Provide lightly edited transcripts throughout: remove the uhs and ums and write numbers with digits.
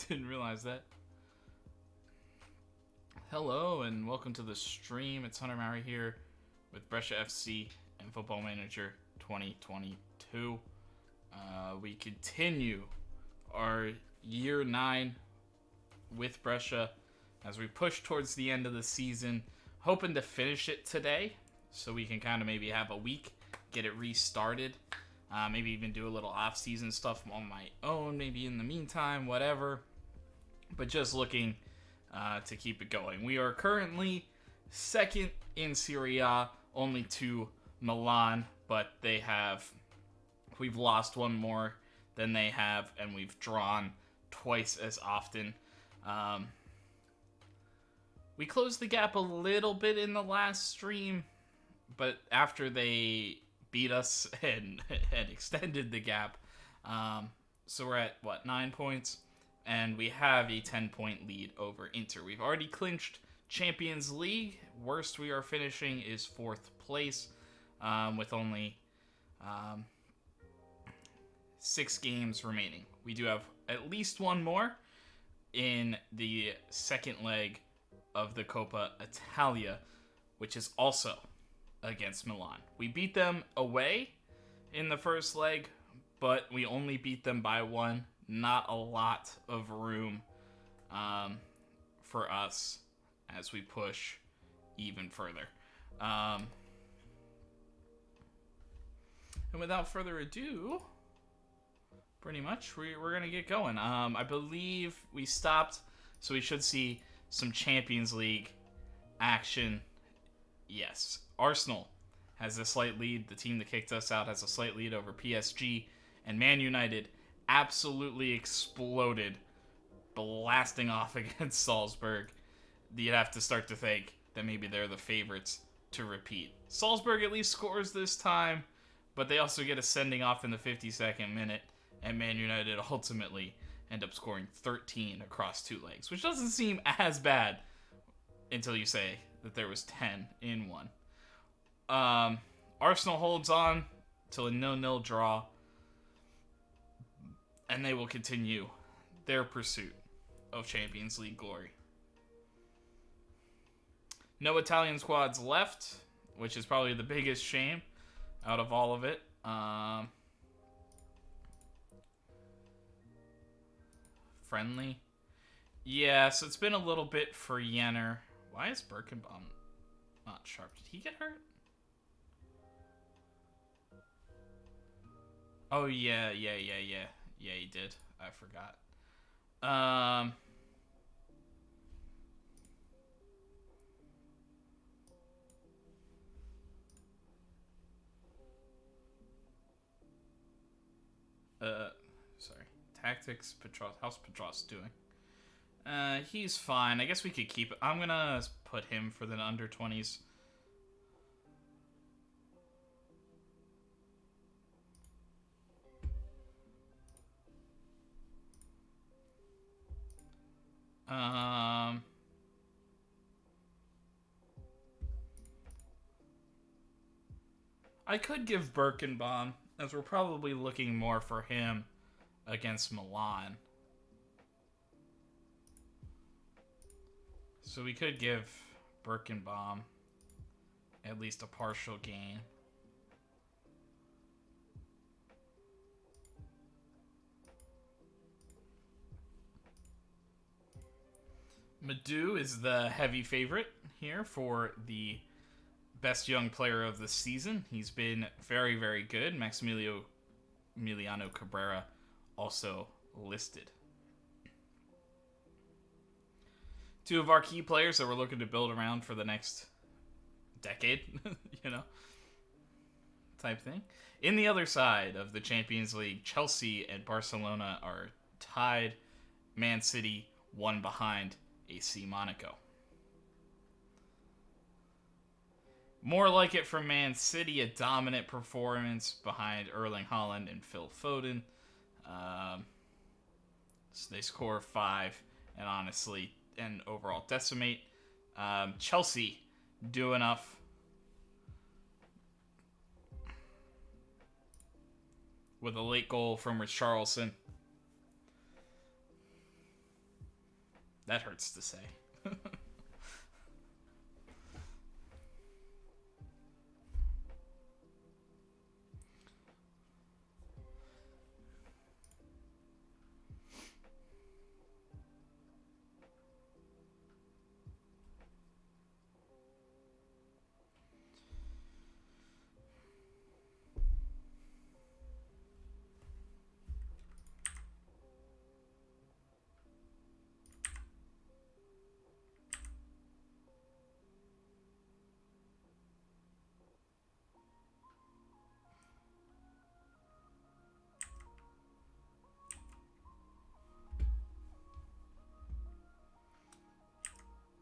Didn't realize that. Hello and welcome to the stream. It's Hunter Murray here with Brescia FC and Football Manager 2022. We continue our year 9 with Brescia as we push towards the end of the season, hoping to finish it today so we can kind of maybe have a week, get it restarted, maybe even do a little off-season stuff on my own, maybe in the meantime, whatever. But just looking to keep it going. We are currently second in Serie A, only to Milan, but we've lost one more than they have, and we've drawn twice as often. We closed the gap a little bit in the last stream, but after they beat us and extended the gap, so we're at 9 points, and we have a 10-point lead over Inter. We've already clinched Champions League. Worst we are finishing is 4th place, with only 6 games remaining. We do have at least one more in the second leg of the Coppa Italia, which is also against Milan. We beat them away in the first leg, but we only beat them by 1. Not a lot of room for us as we push even further. And without further ado, pretty much we're going to get going. I believe we stopped, so we should see some Champions League action. Yes, Arsenal has a slight lead. The team that kicked us out has a slight lead over PSG, and Man United absolutely exploded, blasting off against Salzburg. You'd have to start to think that maybe they're the favorites to repeat. Salzburg at least scores this time, but they also get a sending off in the 52nd minute, and Man United ultimately end up scoring 13 across 2 legs, which doesn't seem as bad until you say that there was 10 in one. Arsenal holds on till a 0-0 draw, and they will continue their pursuit of Champions League glory. No Italian squads left, which is probably the biggest shame out of all of it. Friendly. Yeah, so it's been a little bit for Jenner. Why is Birkenbaum not sharp? Did he get hurt? Oh, yeah, he did. I forgot. Sorry. Tactics, Petros. How's Petros doing? He's fine. I guess we could keep it. I'm gonna put him for the under 20s. I could give Birkenbaum, as we're probably looking more for him against Milan. So we could give Birkenbaum at least a partial gain. Madou is the heavy favorite here for the best young player of the season. He's been very, very good. Emiliano Cabrera also listed. 2 of our key players that we're looking to build around for the next decade, type thing. In the other side of the Champions League, Chelsea and Barcelona are tied. Man City, 1 behind AC Monaco. More like it from Man City, a dominant performance behind Erling Haaland and Phil Foden. So they score 5 and overall decimate. Chelsea do enough with a late goal from Richarlison That hurts to say.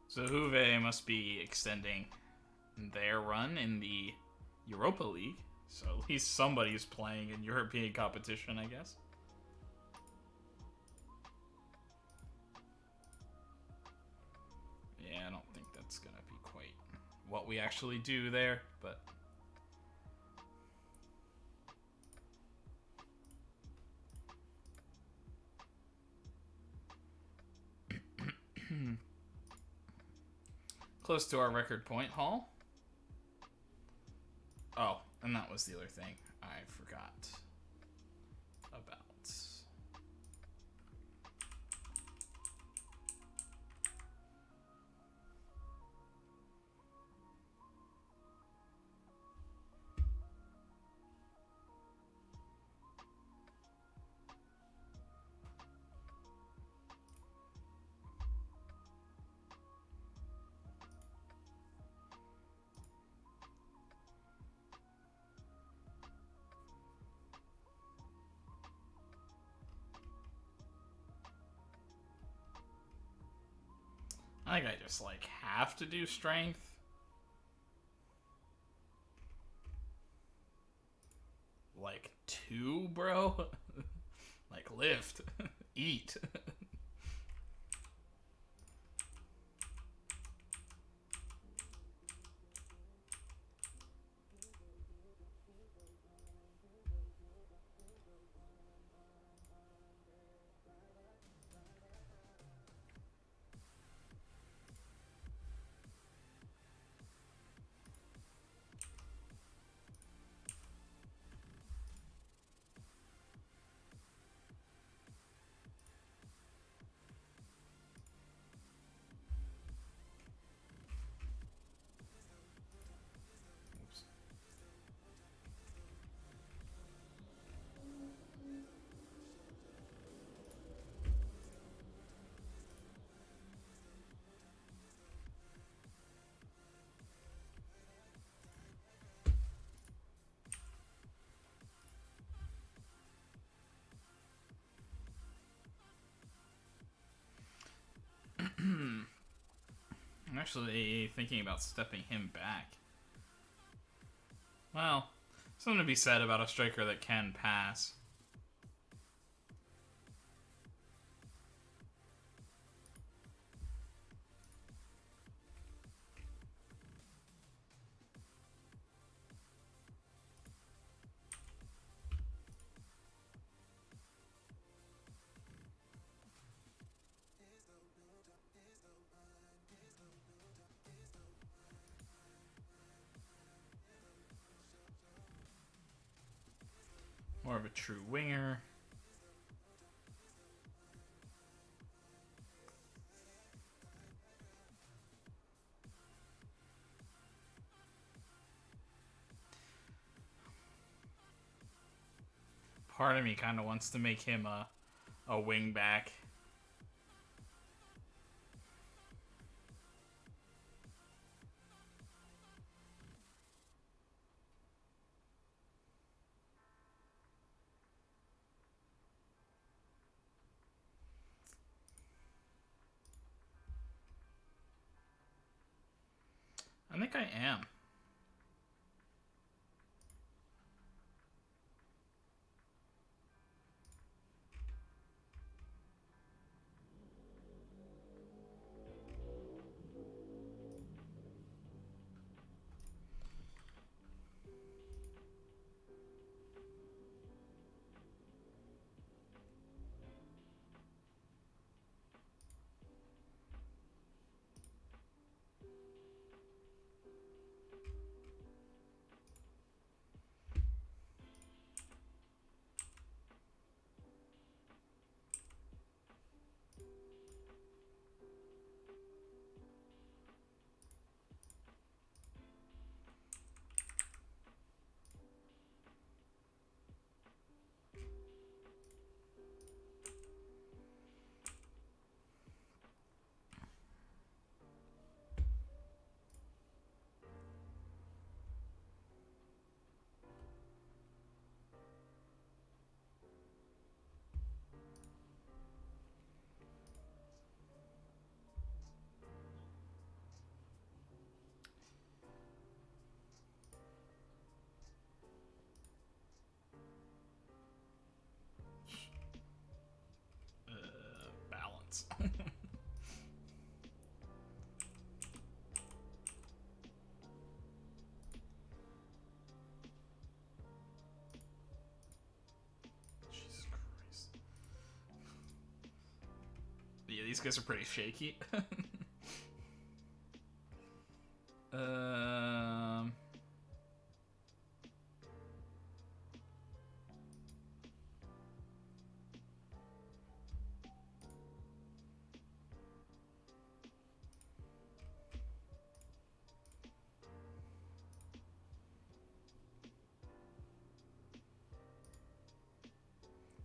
So Juve must be extending their run in the Europa League. So at least somebody's playing in European competition, I guess. Yeah, I don't think that's going to be quite what we actually do there, but... Close to our record point haul. Oh, and that was the other thing I forgot about. I think I just, like, have to do strength. Like, 2, bro? Like, lift. Eat. I'm actually thinking about stepping him back. Well, something to be said about a striker that can pass. More of a true winger. Part of me kind of wants to make him a wing back. I think I am. these guys are pretty shaky.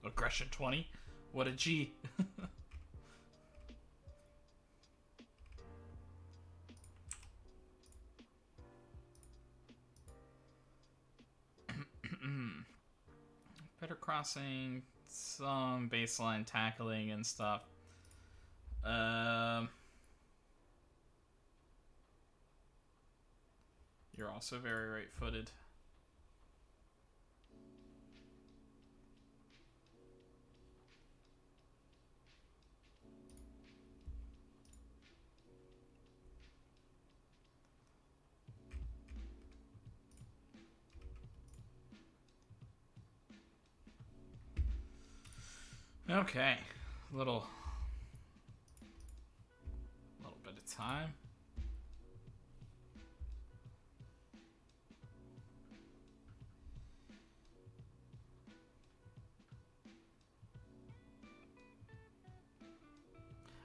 Aggression 20. What a G. Better crossing, some baseline tackling and stuff. You're also very right-footed. Okay, little bit of time.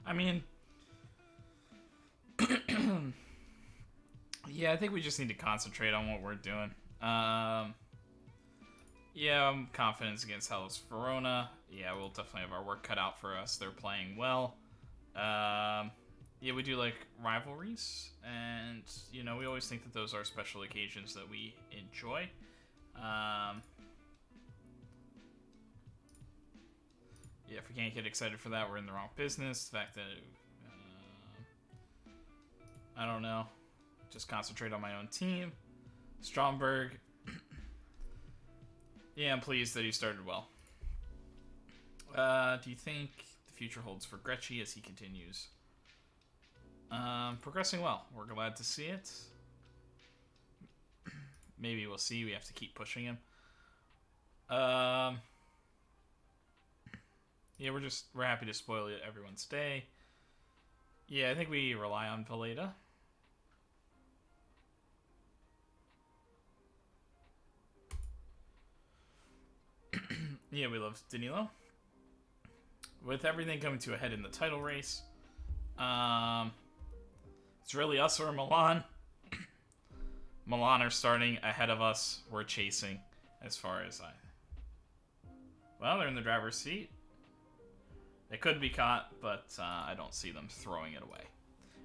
I mean, yeah, I think we just need to concentrate on what we're doing. Yeah, I'm confident against Hellas Verona. Yeah, we'll definitely have our work cut out for us. They're playing well. Yeah, we do like rivalries, and you know, we always think that those are special occasions that we enjoy. Yeah, if we can't get excited for that, we're in the wrong business. The fact that I don't know, just concentrate on my own team. Stromberg. Yeah, I'm pleased that he started well. Do you think the future holds for Grecci as he continues? Progressing well. We're glad to see it. Maybe we'll see. We have to keep pushing him. Yeah, we're happy to spoil everyone's day. Yeah, I think we rely on Valeda. Yeah, we love Danilo. With everything coming to a head in the title race, it's really us or Milan. Milan are starting ahead of us. We're chasing as far as Well, they're in the driver's seat. They could be caught, but I don't see them throwing it away.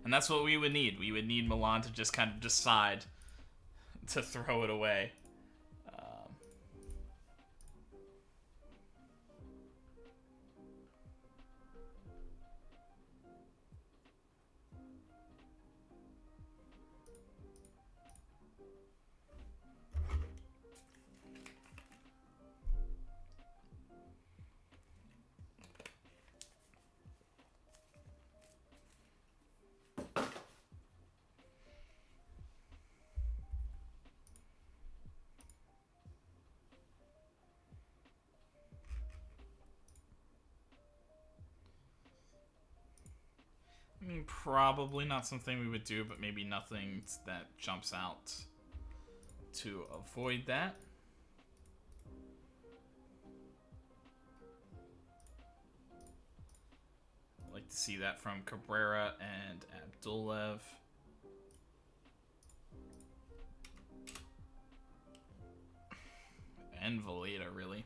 And that's what we would need. We would need Milan to just kind of decide to throw it away. I mean, probably not something we would do, but maybe nothing that jumps out to avoid that. I'd like to see that from Cabrera and Abdulev. And Valeda, really.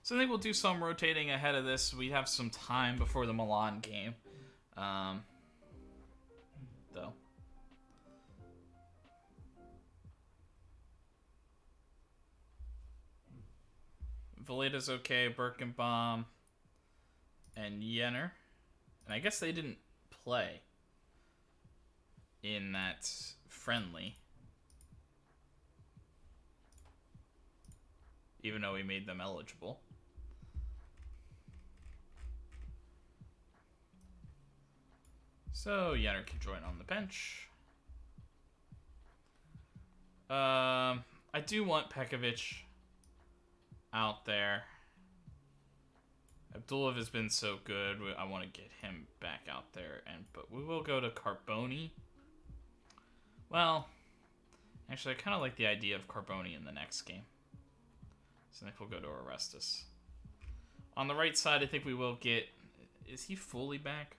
So I think we'll do some rotating ahead of this. We have some time before the Milan game. Though. Valeda's okay. Birkenbaum and Jenner. And I guess they didn't play in that friendly. Even though we made them eligible. So Jenner can join on the bench. I do want Pekovic out there. Abdulov has been so good. I want to get him back out there, but we will go to Carboni. Well, actually, I kind of like the idea of Carboni in the next game. So I think we'll go to Orestes. On the right side, I think we will get... Is he fully back?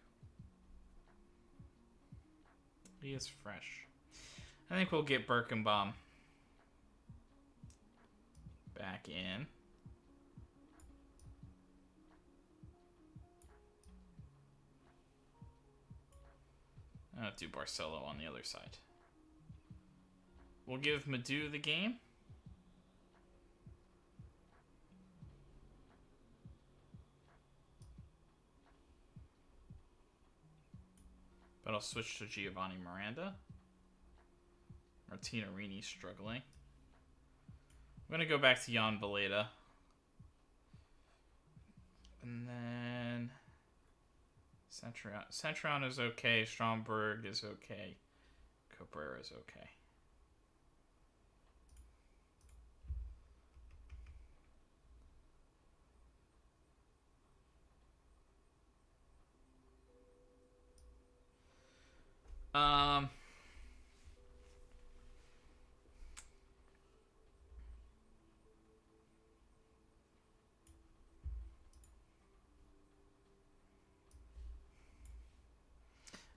He is fresh. I think we'll get Birkenbaum back in. I'll do Barcelo on the other side. We'll give Madu the game. But I'll switch to Giovanni Miranda. Martina Rini struggling. I'm going to go back to Jan Valeda. And then... Centurion is okay. Stromberg is okay. Cabrera is okay.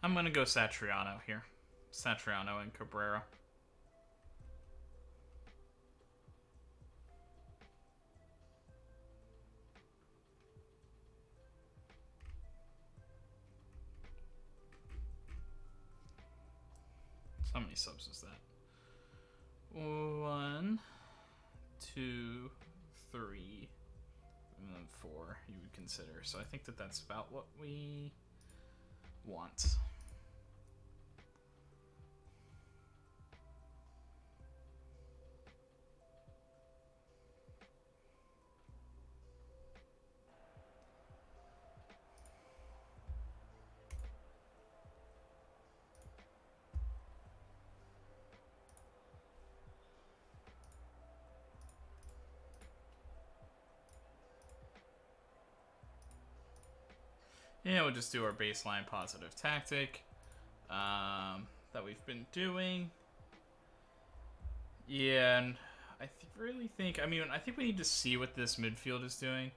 I'm going to go Satriano here. Satriano and Cabrera. How many subs is that? 1, 2, 3, and then 4 you would consider. So I think that that's about what we want. Yeah, we'll just do our baseline positive tactic that we've been doing. Yeah, and I really think, I think we need to see what this midfield is doing.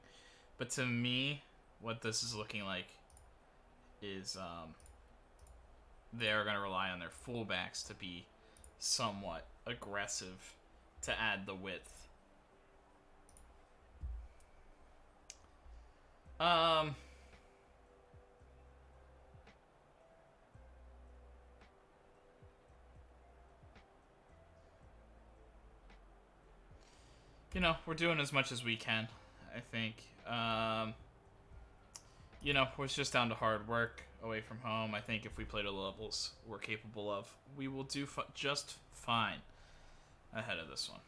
But to me, what this is looking like is they're going to rely on their fullbacks to be somewhat aggressive to add the width. You know, we're doing as much as we can, I think. You know, it's just down to hard work away from home. I think if we play to the levels we're capable of, we will do just fine ahead of this one.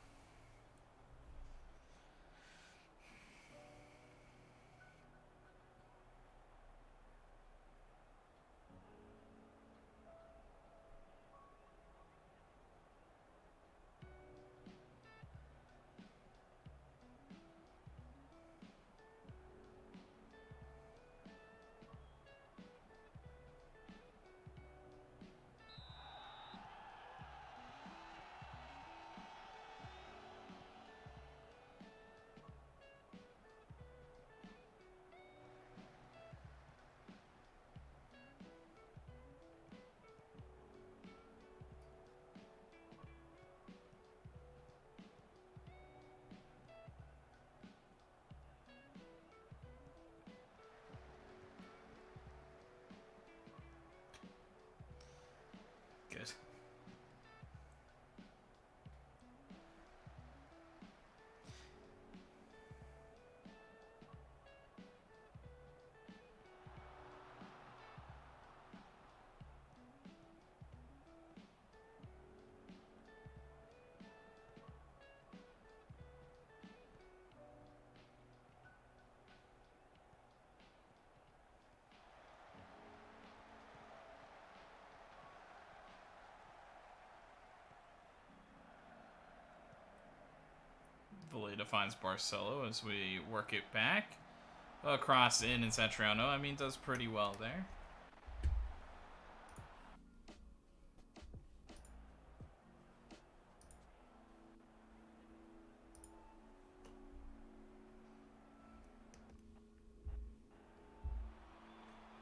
finds Barcelo as we work it back. Cross in, and Satriano, I mean, does pretty well there.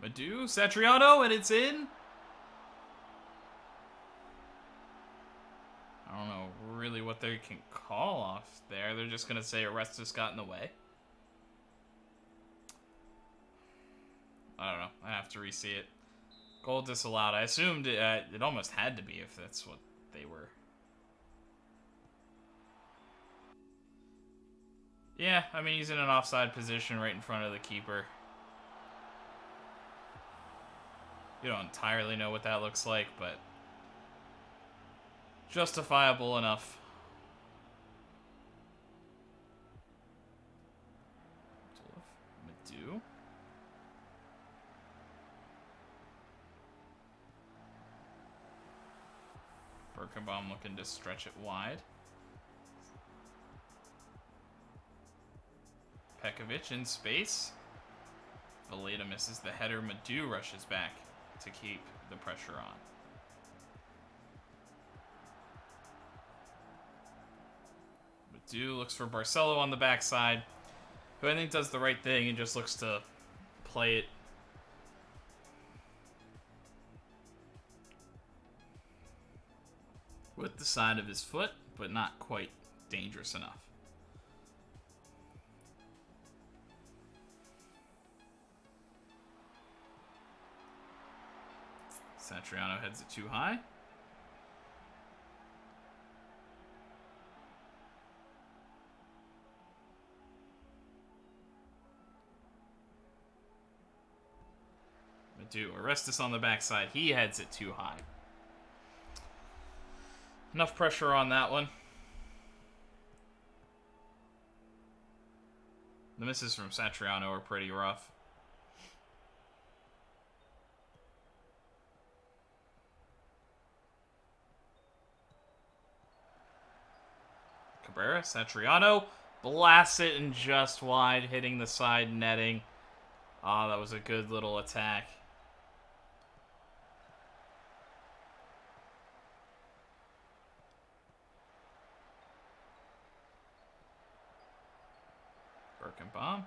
Madu, Satriano, and it's in. I don't know really what they can call off there. They're just going to say Orestes got in the way. I don't know. I have to re-see it. Goal disallowed. I assumed it almost had to be if that's what they were. Yeah, I mean, he's in an offside position right in front of the keeper. You don't entirely know what that looks like, but justifiable enough. Madu. Birkenbaum looking to stretch it wide. Pekovic in space. Valeta misses the header. Madu rushes back to keep the pressure on. Madu looks for Barcelo on the backside, who I think does the right thing and just looks to play it with the side of his foot, but not quite dangerous enough. Satriano heads it too high. Madu, Orestes on the backside. He heads it too high. Enough pressure on that one. The misses from Satriano are pretty rough. Cabrera, Satriano, blasts it and just wide, hitting the side netting. Ah, that was a good little attack. Birkenbaum.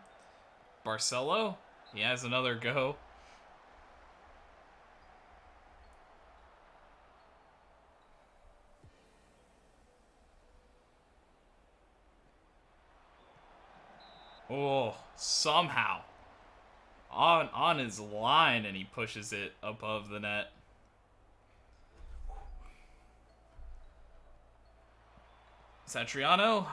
Barcelo, he has another go. Oh, somehow. On his line, and he pushes it above the net. Satriano,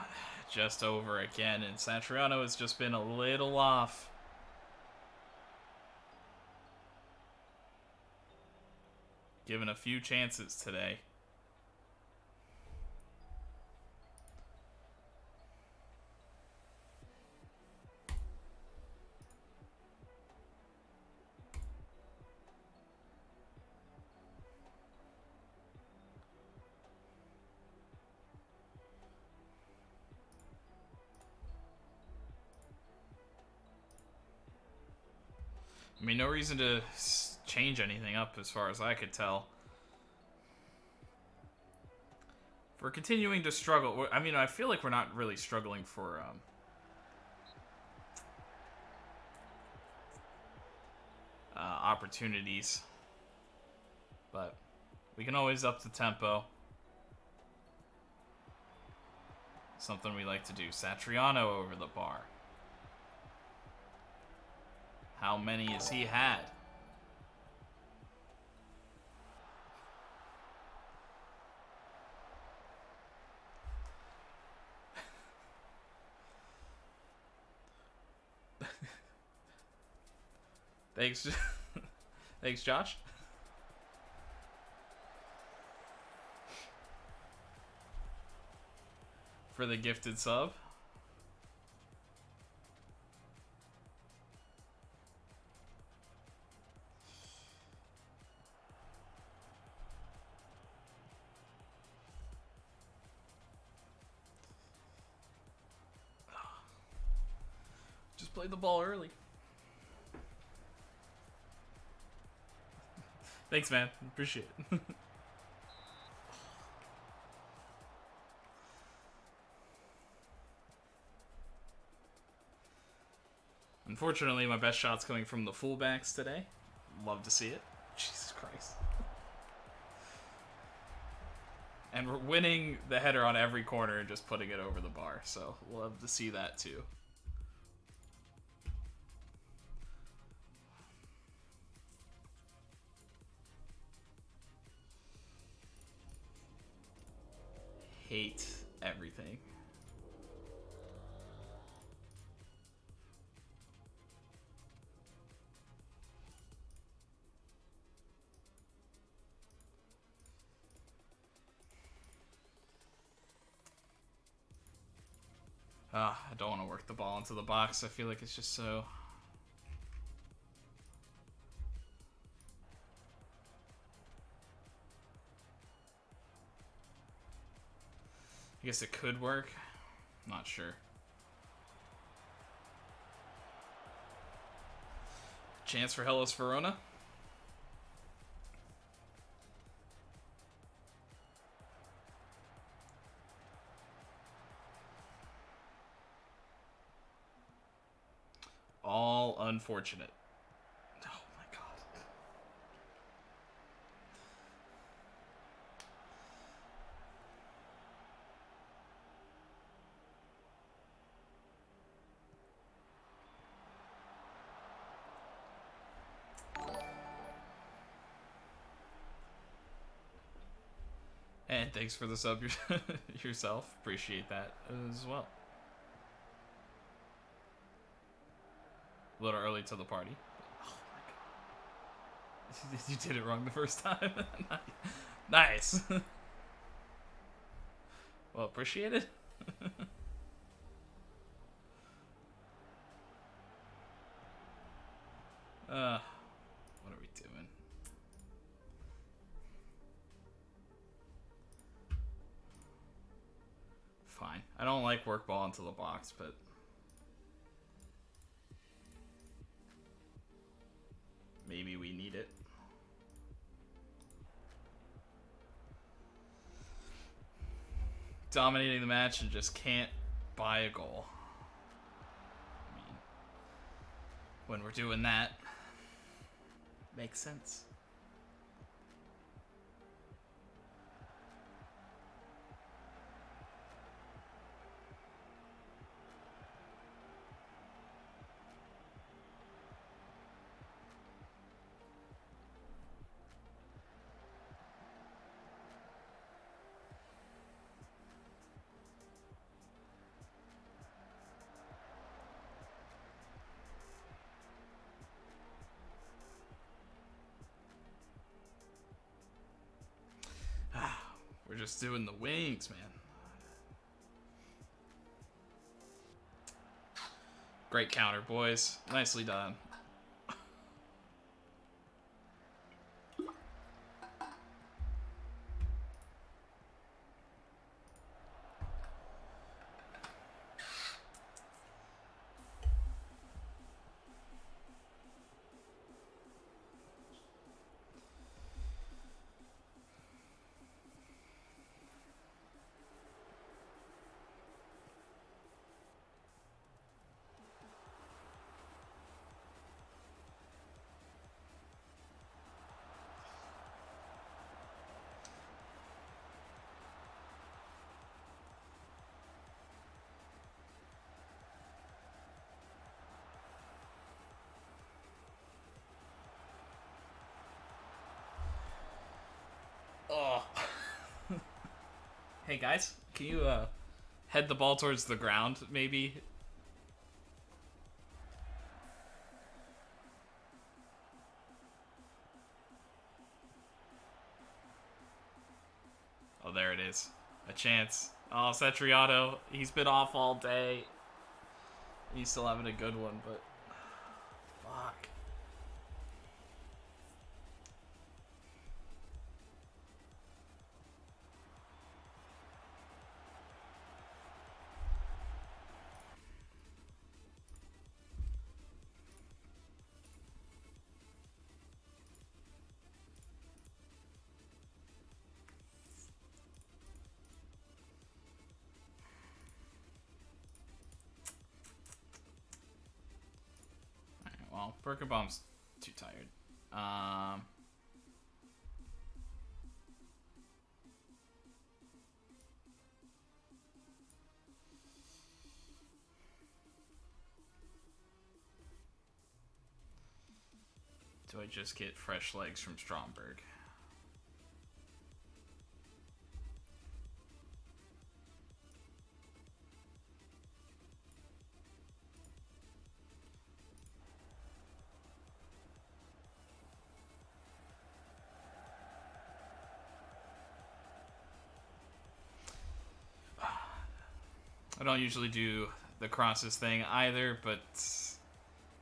just over again, and Satriano has just been a little off. Given a few chances today. I mean, no reason to change anything up as far as I could tell. If we're continuing to struggle, I mean, I feel like we're not really struggling for opportunities. But we can always up the tempo. Something we like to do. Satriano over the bar. How many has he had? Thanks. Thanks, Josh. For the gifted sub. just played the ball early. Thanks, man. Appreciate it. Unfortunately, my best shot's coming from the fullbacks today. Love to see it. Jesus Christ. And we're winning the header on every corner and just putting it over the bar. So, love to see that too. Hate everything. I don't want to work the ball into the box. I feel like it's just so... I guess it could work. Not sure. Chance for Hellas Verona. All unfortunate. Oh my god. And thanks for the sub yourself. Appreciate that as well. A little early to the party. Oh my god. You did it wrong the first time. Nice. Well, appreciate it. What are we doing? Fine. I don't like work ball into the box, but maybe we need it. Dominating the match and just can't buy a goal. I mean, when we're doing that, makes sense. We're just doing the wings, man. Great counter, boys. Nicely done. Oh. Hey guys, can you head the ball towards the ground, maybe? Oh, there it is. A chance. Oh, Cetriato. He's been off all day. He's still having a good one, but... Fuck. well, Birkenbaum's too tired. Do I just get fresh legs from Stromberg? I don't usually do the crosses thing either, but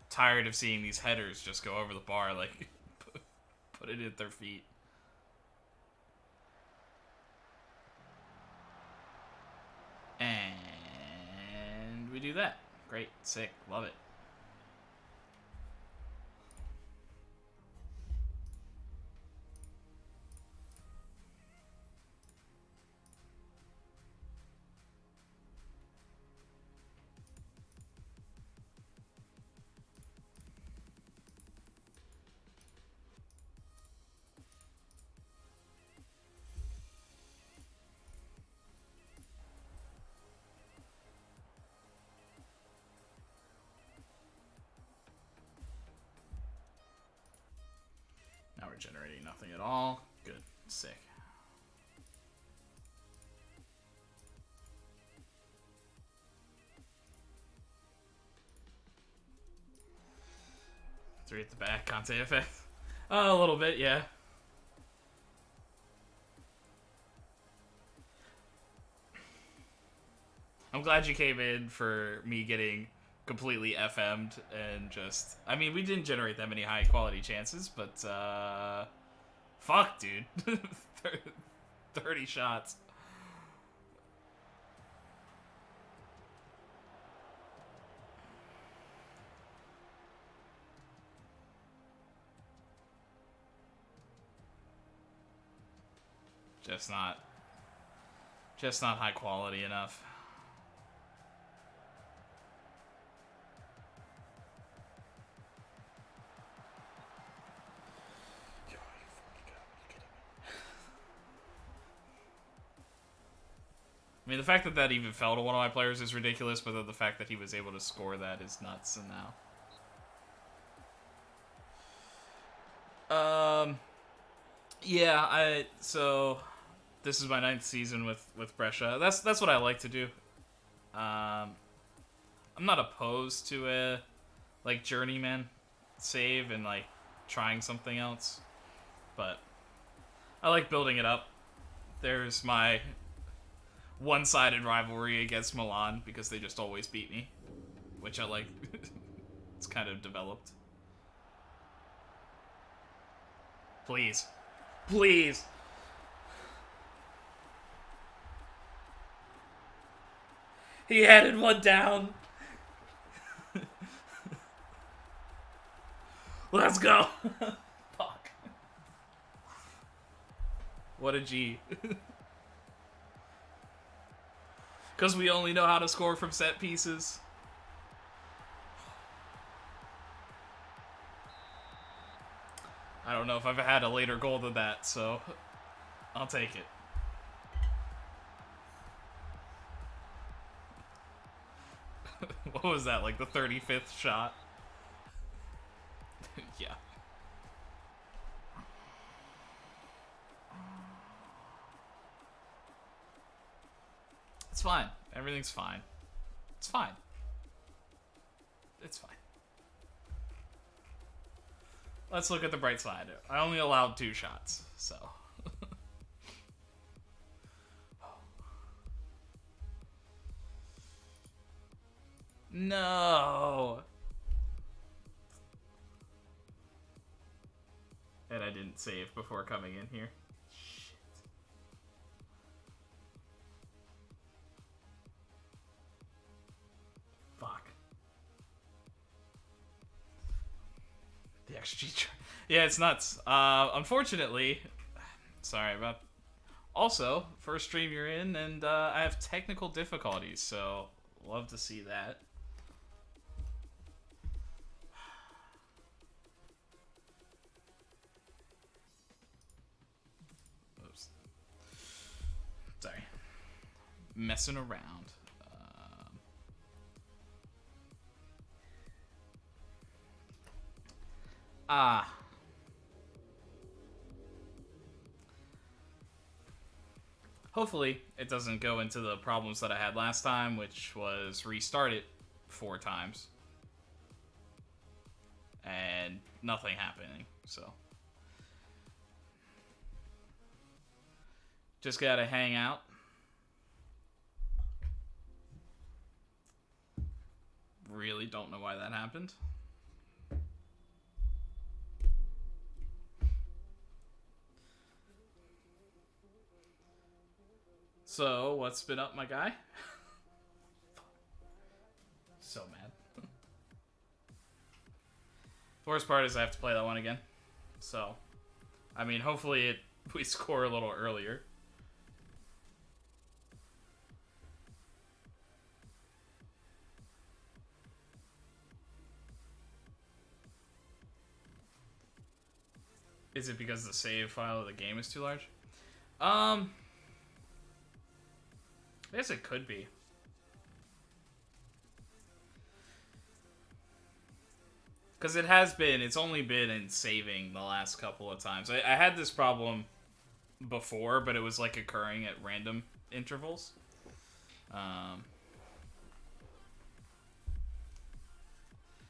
tired of seeing these headers just go over the bar, like put it at their feet. And we do that. Great, sick, love it. Now we're generating nothing at all. Good. Sick. Three at the back, Conte effect. A little bit, yeah. I'm glad you came in for me getting completely FM'd and just... I mean, we didn't generate that many high-quality chances, but, fuck, dude. 30 shots. Just not high quality enough. I mean, the fact that that even fell to one of my players is ridiculous, but the fact that he was able to score that is nuts. And now, yeah, so this is my 9th season with Brescia. That's what I like to do. I'm not opposed to a like journeyman save and like trying something else, but I like building it up. There's my one-sided rivalry against Milan because they just always beat me, which I like. It's kind of developed. Please. Please. He headed one down. Let's go. Fuck. What a G. Because we only know how to score from set pieces. I don't know if I've had a later goal than that, so I'll take it. What was that, like the 35th shot? Yeah. It's fine. Everything's fine. It's fine. It's fine. Let's look at the bright side. I only allowed 2 shots, so. No. And I didn't save before coming in here. Shit. Fuck. The XG. Yeah, it's nuts. Unfortunately, sorry about. Also, first stream you're in, and I have technical difficulties, so love to see that. messing around. Hopefully, it doesn't go into the problems that I had last time, which was restart it 4 times. And nothing happening, so. Just gotta hang out. Really don't know why that happened. So, what's been up, my guy? So mad. The worst part is I have to play that one again. So, I mean, hopefully we score a little earlier. Is it because the save file of the game is too large? I guess it could be. Because it's only been in saving the last couple of times. I had this problem before, but it was like occurring at random intervals.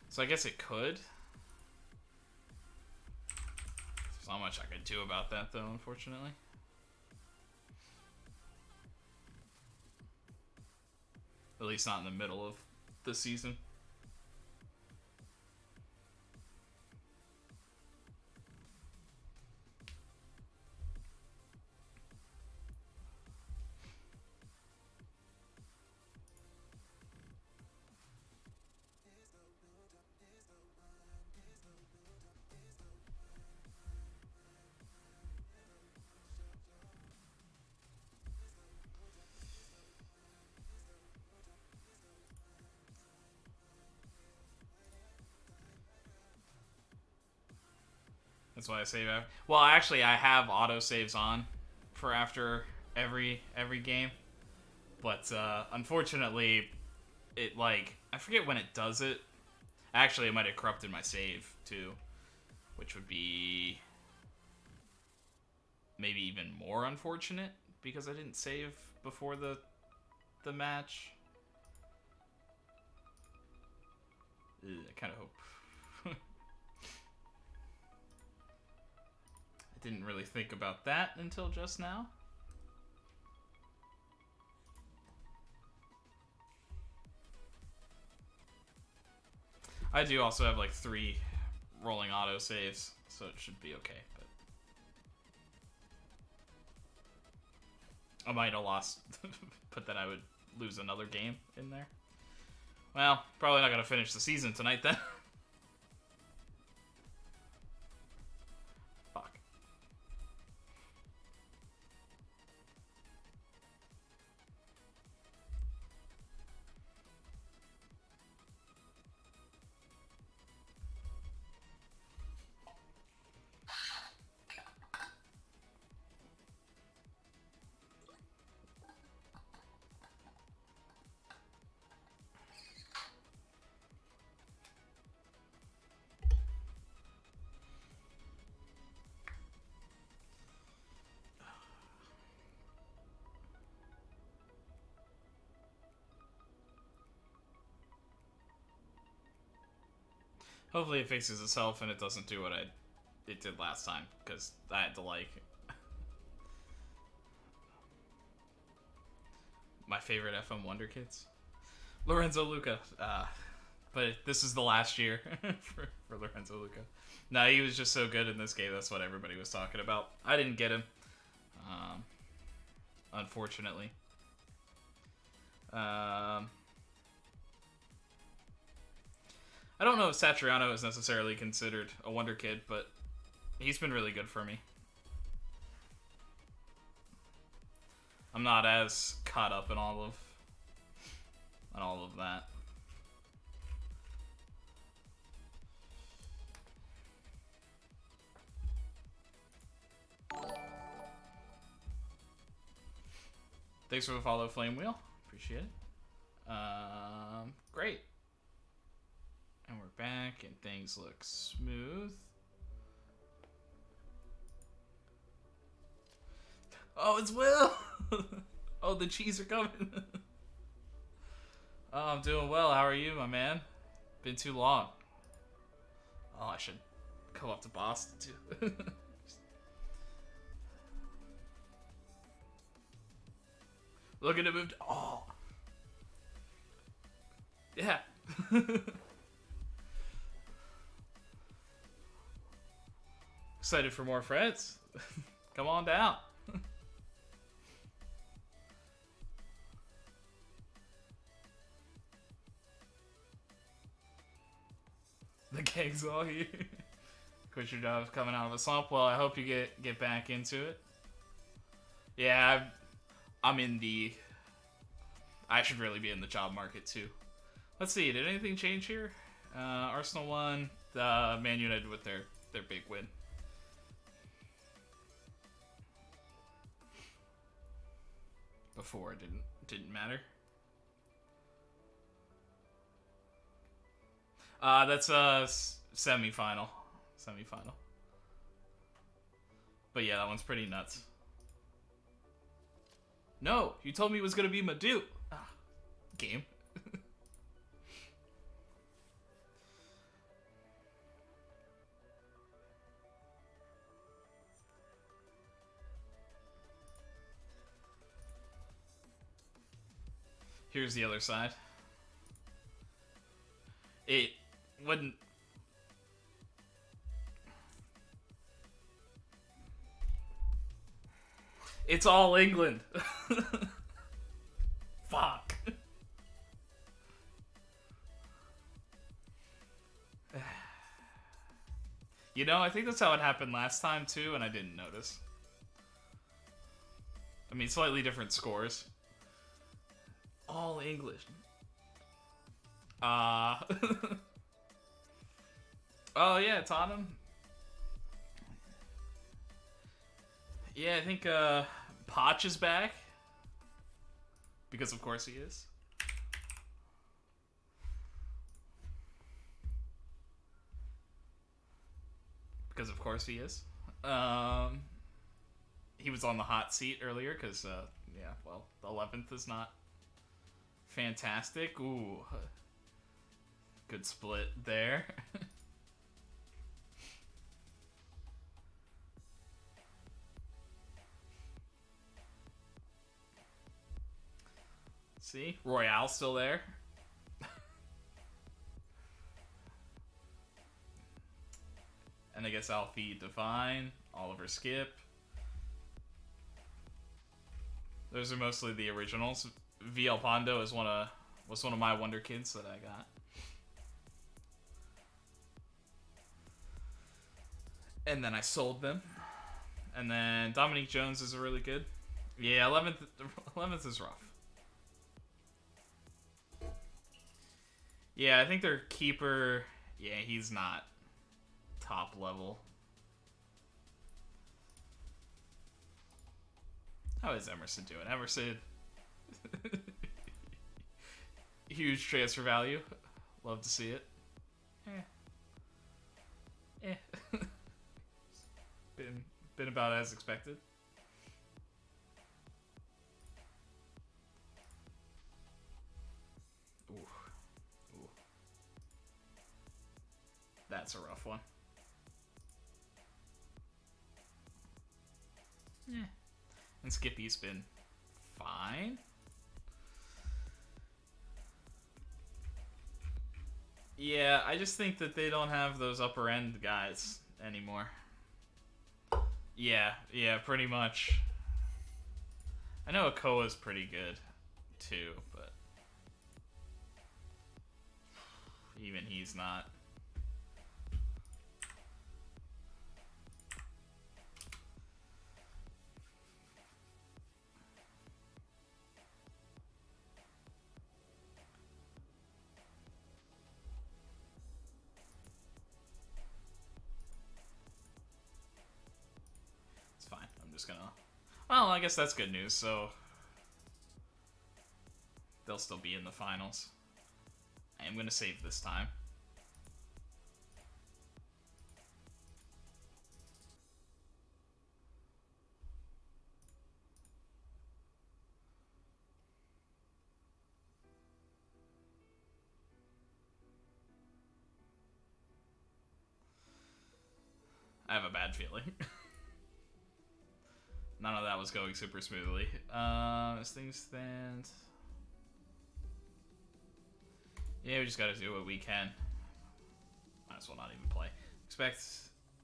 So I guess it could. There's not much I could do about that, though, unfortunately. At least not in the middle of the season. That's why I save after. Well, actually, I have autosaves on for after every game, but unfortunately, it I forget when it does it. Actually, it might have corrupted my save too, which would be maybe even more unfortunate because I didn't save before the match. I kind of hope. I didn't really think about that until just now. I do also have like 3 rolling auto saves, so it should be okay. But I might have lost, but then I would lose another game in there. Well, probably not gonna finish the season tonight then. Fuck. Hopefully it fixes itself and it doesn't do what it did last time, because I had to my favorite FM Wonder Kids, Lorenzo Luca. But this is the last year for Lorenzo Luca. No, he was just so good in this game. That's what everybody was talking about. I didn't get him, unfortunately. I don't know if Satriano is necessarily considered a wonder kid, but he's been really good for me. I'm not as caught up in all of that. Thanks for the follow, Flame Wheel. Appreciate it. Great. And we're back, and things look smooth. Oh, it's Will! Oh, the cheese are coming. Oh, I'm doing well. How are you, my man? Been too long. Oh, I should come up to Boston, too. Looking to move to... Oh. Yeah. Excited for more friends. Come on down. The gang's all here. Quit your job coming out of a slump. Well, I hope you get back into it. Yeah, I'm in the... I should really be in the job market too. Let's see, did anything change here? Arsenal won. Man United with their big win. Before it didn't matter. That's a semi-final. Semi-final. But yeah, that one's pretty nuts. No, you told me it was gonna be Madhu. Ah, game. Here's the other side. It wouldn't... It's all England. Fuck. You know, I think that's how it happened last time too, and I didn't notice. I mean, slightly different scores. All English. Oh yeah, Tottenham. Yeah, I think Poch is back. Because of course he is. Because of course he is. He was on the hot seat earlier because, yeah, well, the 11th is not fantastic. Ooh. Good split there. See? Royale's still there. And I guess Alfie Divine, Oliver Skip. Those are mostly the originals. VL Pondo is was one of my wonder kids that I got. And then I sold them. And then Dominique Jones is really good. Yeah, 11th is rough. Yeah, I think their keeper, yeah, he's not top level. How is Emerson doing? Emerson, huge transfer value. Love to see it. Been about as expected. Ooh. That's a rough one. Yeah. And Skippy's been fine. Yeah, I just think that they don't have those upper end guys anymore. Yeah, pretty much. I know Okoa's pretty good too, but even he's not. It's fine. I'm just gonna... Well, I guess that's good news, so... they'll still be in the finals. I am going to save this time. I have a bad feeling. None of that was going super smoothly. As things stand... Yeah, we just gotta do what we can. Might as well not even play. Expect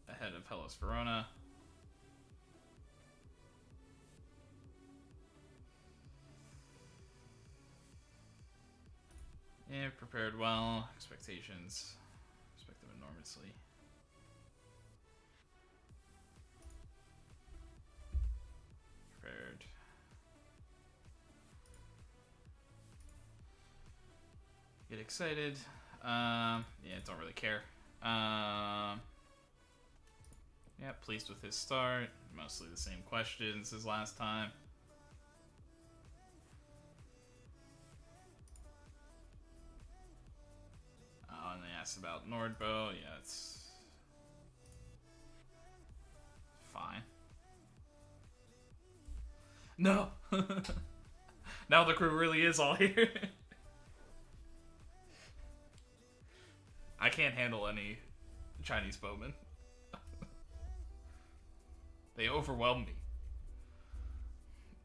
ahead of Hellas Verona. Yeah, prepared well. Expectations. Expect them enormously. Prepared. Get excited. Yeah, don't really care. Yeah, pleased with his start. Mostly the same questions as last time. Oh, and they asked about Nordbo. Yeah, it's fine. No! Now the crew really is all here. I can't handle any Chinese bowmen. They overwhelm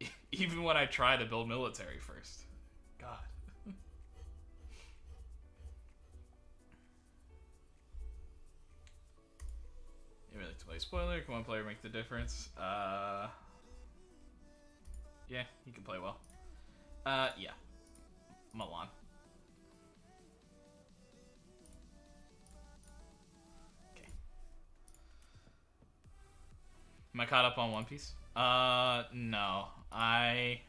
me. Even when I try to build military first. God. You really like to play spoiler? Come on, player, make the difference. Yeah, he can play well. Yeah. Milan. Okay. Am I caught up on One Piece? No. I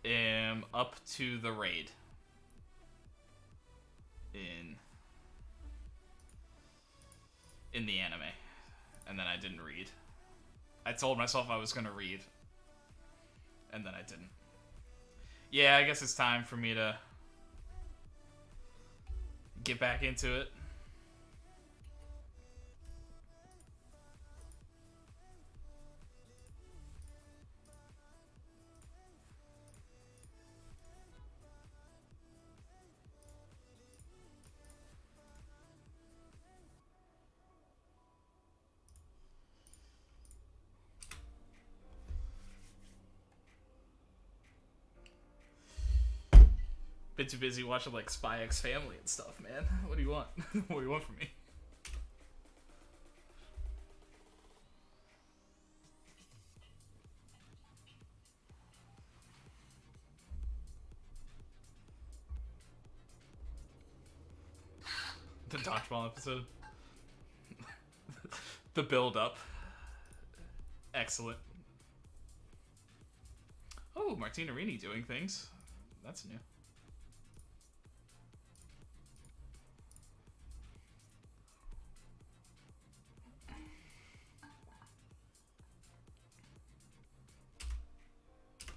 am up to the raid. In the anime. And then I didn't read. I told myself I was gonna read. And then I didn't. Yeah, I guess it's time for me to get back into it. Been too busy watching like Spy X Family and stuff, man. What do you want? What do you want from me? The dodgeball episode. The build up. Excellent. Oh, Martinarini doing things. That's new.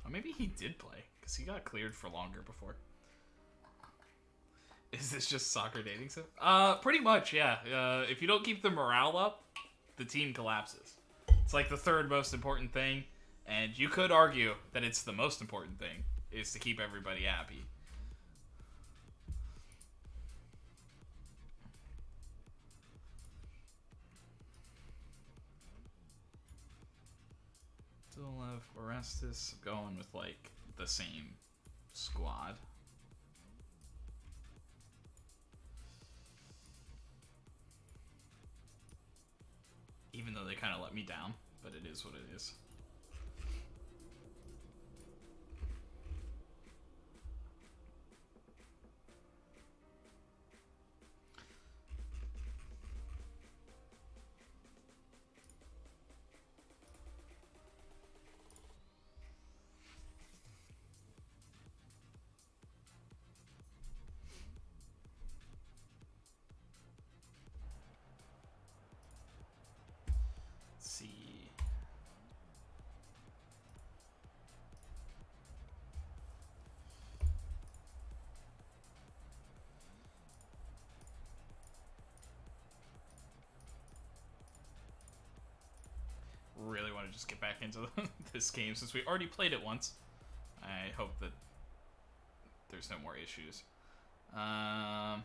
Or maybe he did play, because he got cleared for longer before. Is this just soccer dating sim? Pretty much, yeah. If you don't keep the morale up, the team collapses. It's like the third most important thing, and you could argue that it's the most important thing, is to keep everybody happy. Still Orestes going with, like, the same squad. Even though they kind of let me down, but it is what it is. See. just get back into this game since we already played it once. I hope that there's no more issues. Yeah,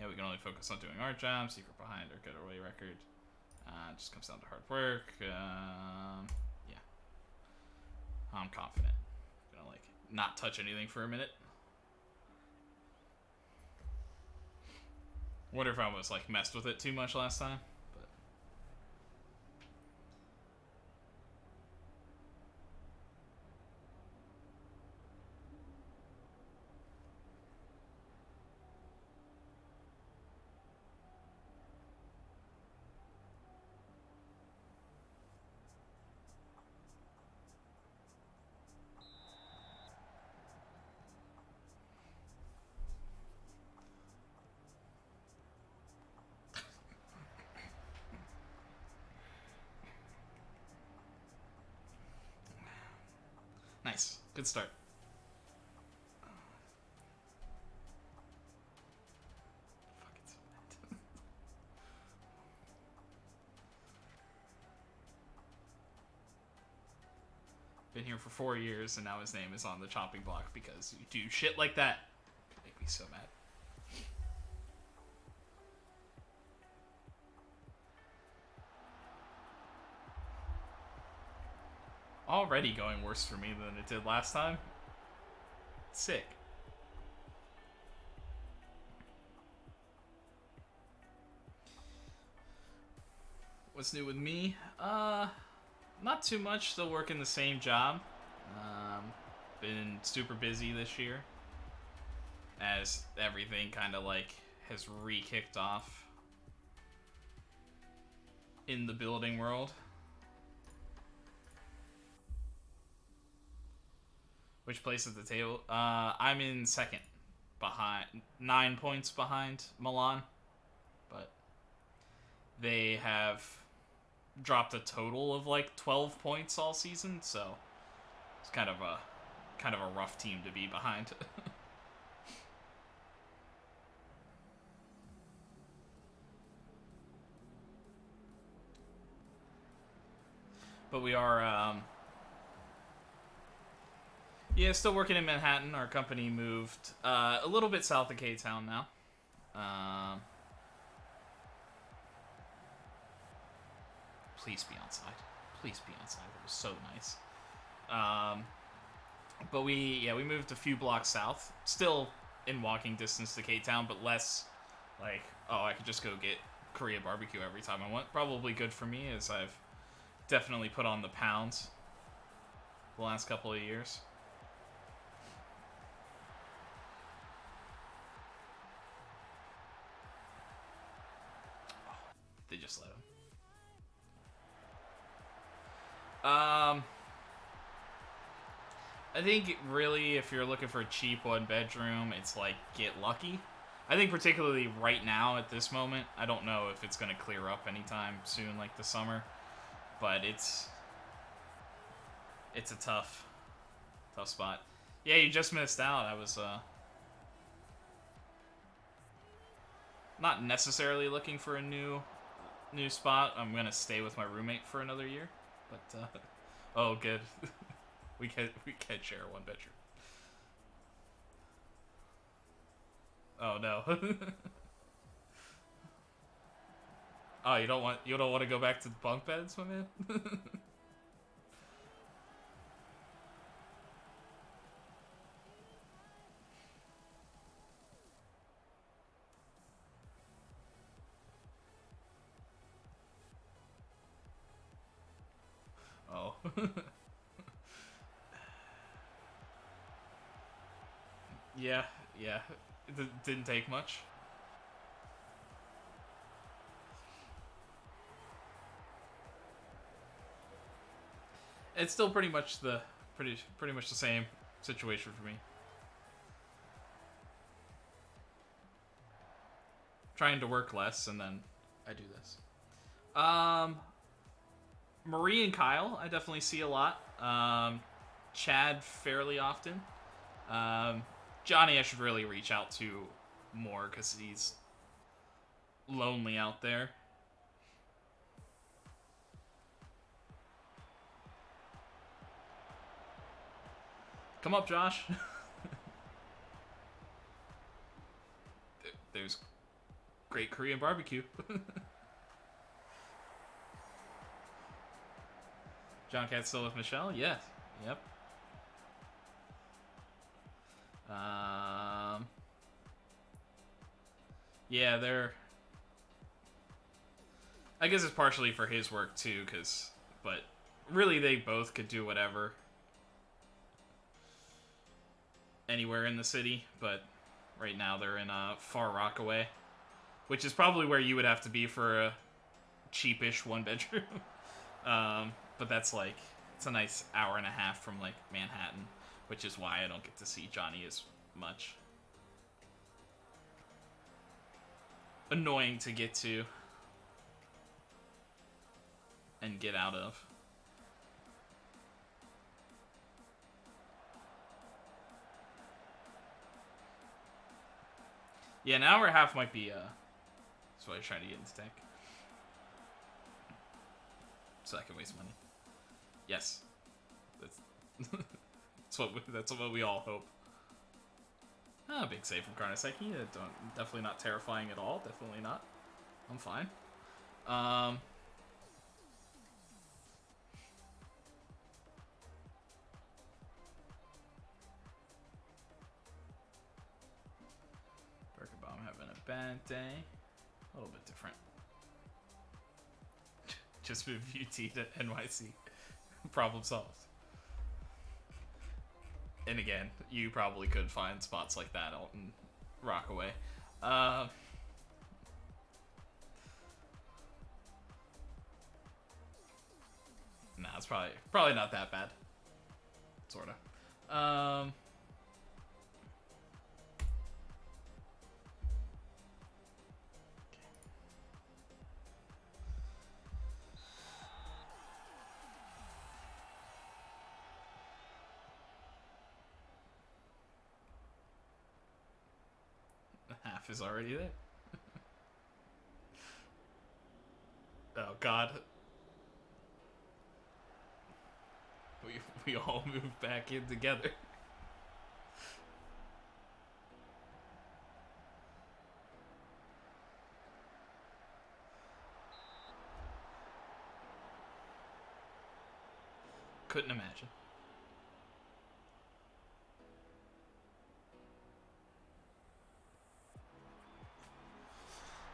we can only focus on doing our job. Secret behind our getaway record. It just comes down to hard work. Yeah. I'm confident. I'm gonna, like, not touch anything for a minute. Wonder if I was, like, messed with it too much last time. But nice. Good start. Fuck, it's so bad. Been here for 4 years, and now his name is on the chopping block because you do shit like that. Make me so mad. Already going worse for me than it did last time. Sick. What's new with me? Not too much. Still working the same job. Been super busy this year, as everything kind of like has re-kicked off in the building world. Which place at the table? I'm in second, behind 9 points behind Milan, but they have dropped a total of like 12 points all season, so it's kind of a rough team to be behind. But we are yeah, still working in Manhattan. Our company moved a little bit south of K-Town now. Please be outside. Please be outside. It was so nice. But we moved a few blocks south. Still in walking distance to K-Town, but less like, oh, I could just go get Korea barbecue every time I want. Probably good for me, as I've definitely put on the pounds the last couple of years. They just let him. I think really if you're looking for a cheap one bedroom, it's like get lucky. I think particularly right now at this moment, I don't know if it's going to clear up anytime soon like the summer, but it's a tough spot. Yeah, you just missed out. I was not necessarily looking for a new spot. I'm gonna stay with my roommate for another year, but oh, good. we can share one bedroom. Oh no. Oh, you don't want to go back to the bunk beds, my man? Oh. Yeah. It didn't take much. It's still pretty much the same situation for me. Trying to work less, and then I do this. Marie and Kyle, I definitely see a lot. Chad fairly often. Johnny, I should really reach out to more because he's lonely out there. Come up, Josh. There's great Korean barbecue. John Cat's still with Michelle? Yes. Yep. Yeah, they're... I guess it's partially for his work, too, but really they both could do whatever. Anywhere in the city, but right now they're in Far Rockaway, which is probably where you would have to be for a cheapish one-bedroom. But that's like, it's a nice hour and a half from like Manhattan, which is why I don't get to see Johnny as much. Annoying to get to and get out of. Yeah, an hour and a half might be, that's why I'm trying to get into tech. So I can waste money. Yes. That's what we all hope. Ah, big save from Karnaseki. Definitely not terrifying at all. Definitely not. I'm fine. Birkenbaum having a bad day. A little bit different. Just move UT to NYC. Problem solved. And again, you probably could find spots like that out in Rockaway. Nah, it's probably not that bad. Sorta. Half is already there. Oh God. We all moved back in together. Couldn't imagine.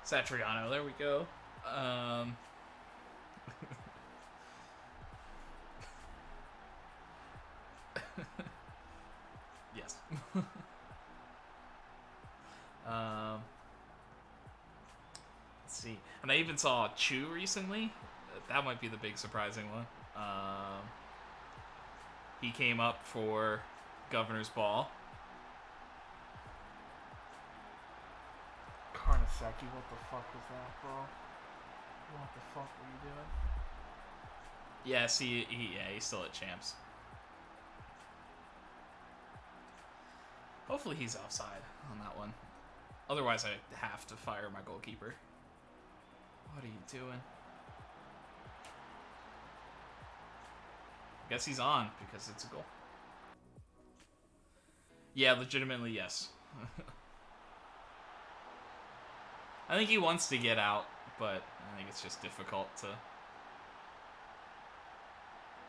Satriano, there we go. Yes. Let's see. And I even saw Chu recently. That might be the big surprising one. He came up for Governor's Ball. Karnaseki, what the fuck was that, bro? What the fuck were you doing? Yes, he's still at Champs. Hopefully he's offside on that one. Otherwise, I have to fire my goalkeeper. What are you doing? I guess he's on because it's a goal. Yeah, legitimately, yes. I think he wants to get out, but I think it's just difficult to... I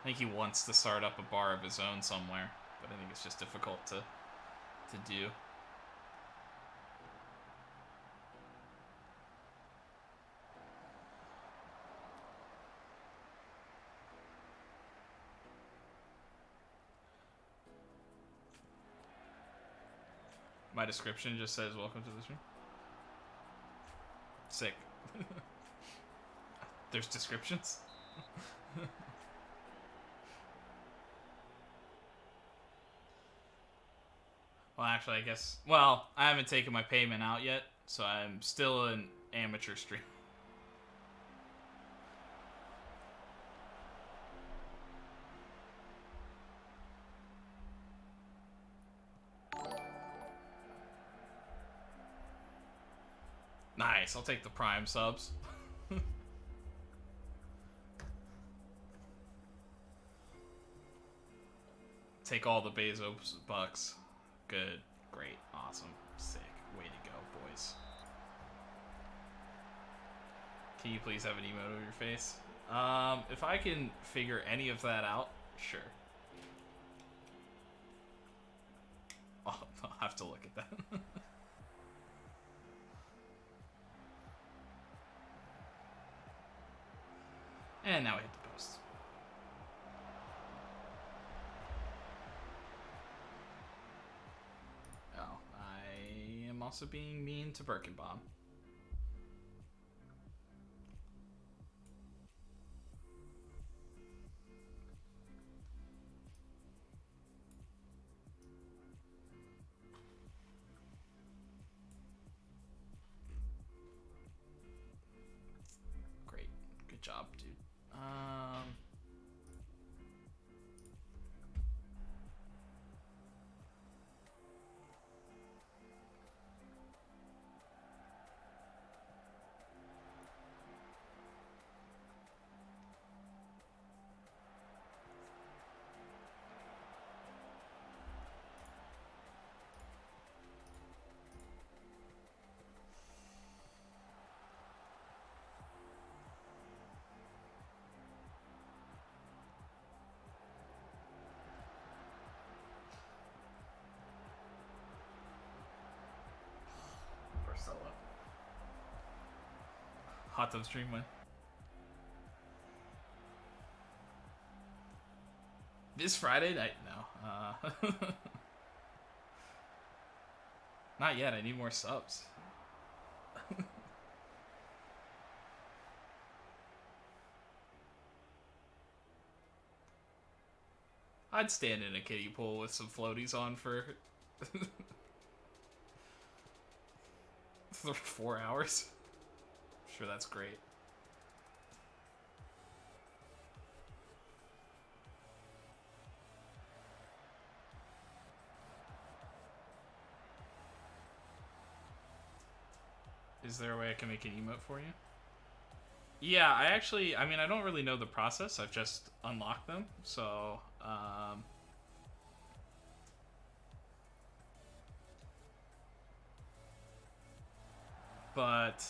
think he wants to start up a bar of his own somewhere, but I think it's just difficult to do. My description just says, welcome to the stream. Sick. There's descriptions? Well, actually, I guess... Well, I haven't taken my payment out yet, so I'm still an amateur stream. Nice, I'll take the Prime subs. Take all the Bezos bucks. Good. Great. Awesome. Sick. Way to go, boys. Can you please have an emote of your face? If I can figure any of that out, sure. Oh, I'll have to look at that. And now I hit the post. Oh, I am also being mean to Birkenbaum. Great. Good job, dude. Hot tub stream win. This Friday night? No. Not yet. I need more subs. I'd stand in a kiddie pool with some floaties on for 4 hours. Sure, that's great. Is there a way I can make an emote for you? Yeah, I mean, I don't really know the process. I've just unlocked them, so, but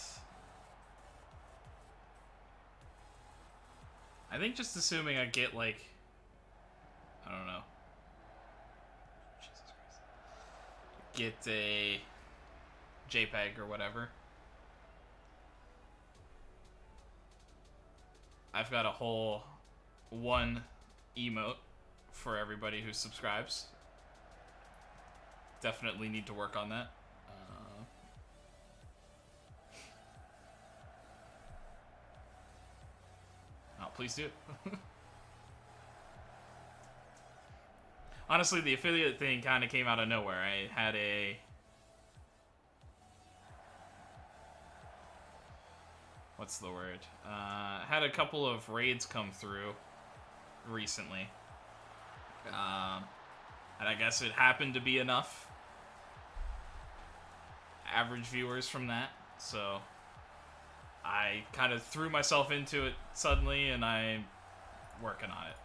I think just assuming I get, like, I don't know. Jesus Christ. Get a JPEG or whatever. I've got a whole one emote for everybody who subscribes. Definitely need to work on that. Oh, please do. Honestly, the affiliate thing kind of came out of nowhere. I had a... What's the word? Had a couple of raids come through recently. And I guess it happened to be enough average viewers from that. So I kind of threw myself into it suddenly, and I'm working on it.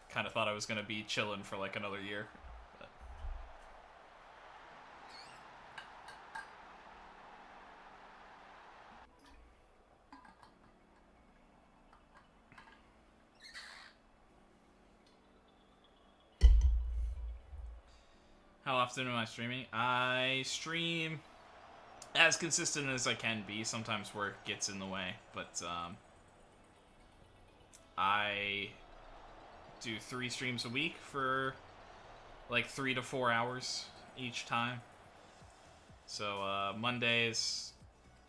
Kind of thought I was going to be chilling for like another year. But how often am I streaming? I stream as consistent as I can be. Sometimes work gets in the way, but I do 3 streams a week for like 3 to 4 hours each time. So Mondays,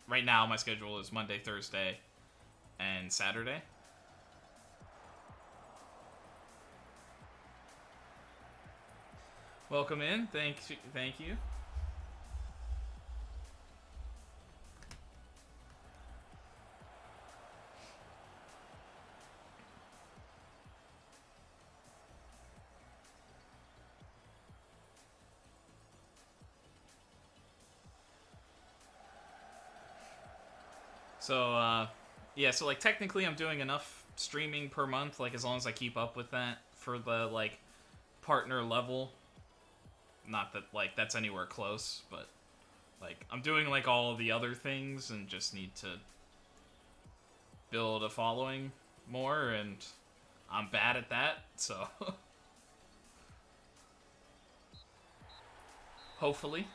right now my schedule is Monday, Thursday, and Saturday. Welcome in. Thank you. So, yeah, so like technically I'm doing enough streaming per month, like as long as I keep up with that for the like partner level. Not that like that's anywhere close, but like I'm doing like all of the other things and just need to build a following more, and I'm bad at that, so hopefully.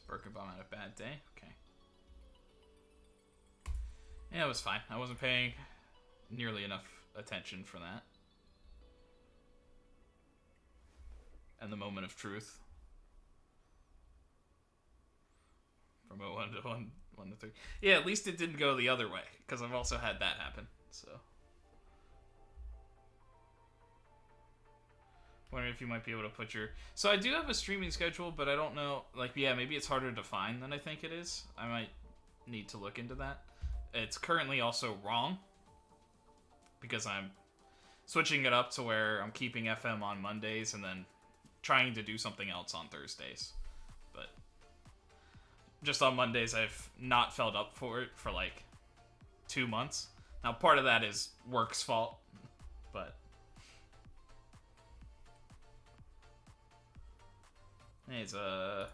Birkenbaum had a bad day. Okay. Yeah, it was fine. I wasn't paying nearly enough attention for that. And the moment of truth. From a 1 to 3. Yeah, at least it didn't go the other way, because I've also had that happen. So, wondering if you might be able to put your. So I do have a streaming schedule, but I don't know. Like, yeah, maybe it's harder to find than I think it is. I might need to look into that. It's currently also wrong because I'm switching it up to where I'm keeping FM on Mondays and then trying to do something else on Thursdays. But just on Mondays, I've not felt up for it for like 2 months. Now, part of that is work's fault, but he's a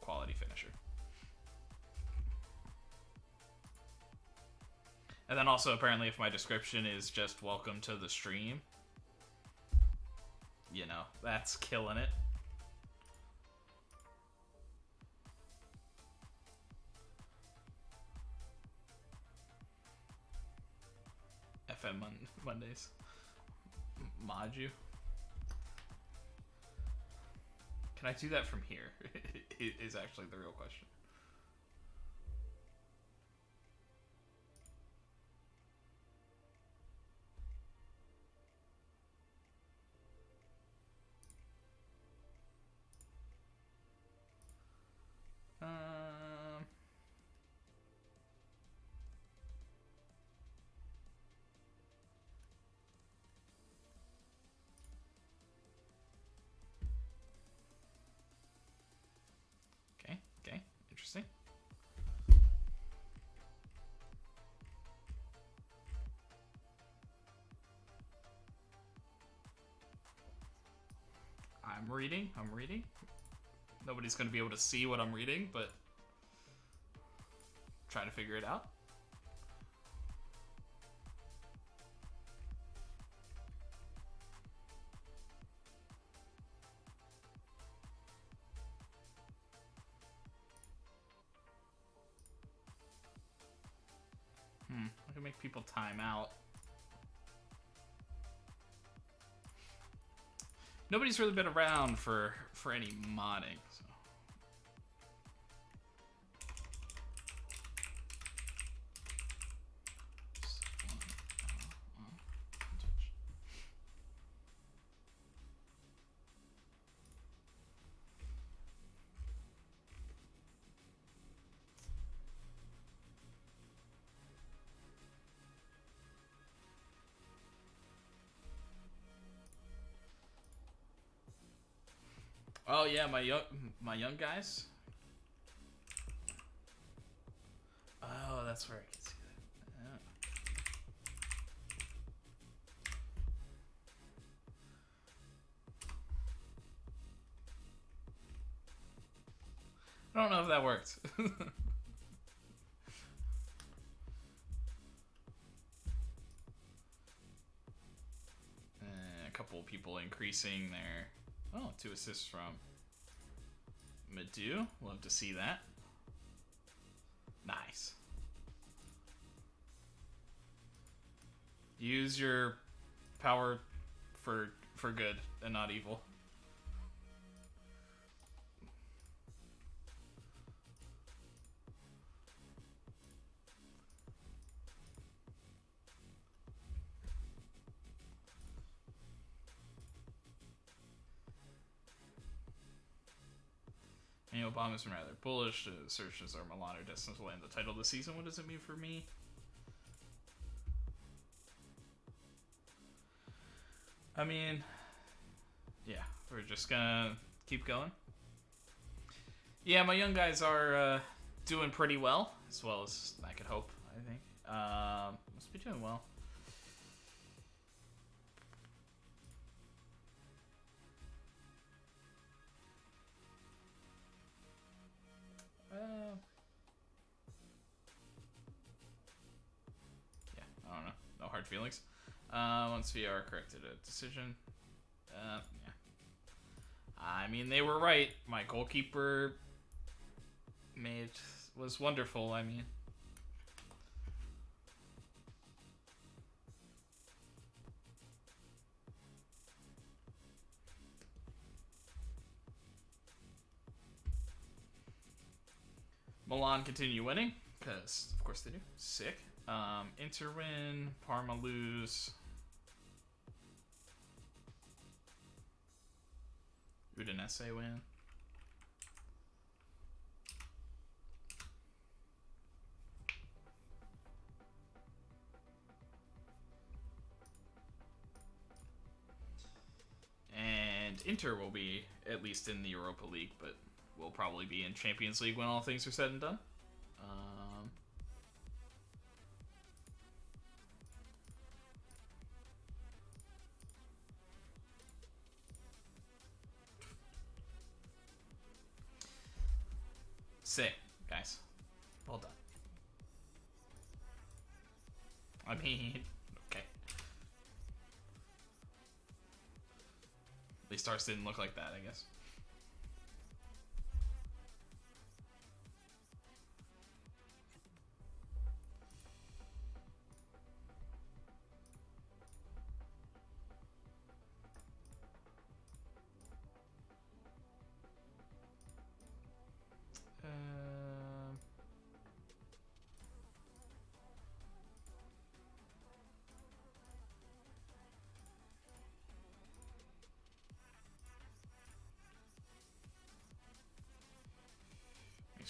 quality finisher. And then also, apparently, if my description is just welcome to the stream, you know, that's killing it. FM Mondays. Mod you. Can I do that from here? Is actually the real question. Okay, interesting. I'm reading. Nobody's going to be able to see what I'm reading, but try to figure it out. I can make people time out. Nobody's really been around for any modding, so. Oh yeah, my young guys. Oh, that's where I can see that. Yeah. I don't know if that worked. A couple of people increasing their. Oh, 2 assists from Madu. Love to see that. Nice. Use your power for good and not evil. Obama's been rather bullish. The assertions are Milan are destined to land the title this season. What does it mean for me? I mean, yeah, we're just gonna keep going. Yeah, my young guys are doing pretty well as I could hope, I think. Must be doing well. Yeah, I don't know. No hard feelings. Once VR corrected a decision. Yeah. I mean, they were right. My goalkeeper was wonderful. I mean, Milan continue winning because, of course, they do. Sick. Inter win. Parma lose. Udinese win. And Inter will be at least in the Europa League, but will probably be in Champions League when all things are said and done. Sick, guys. Well done. I mean, okay. At least ours didn't look like that, I guess.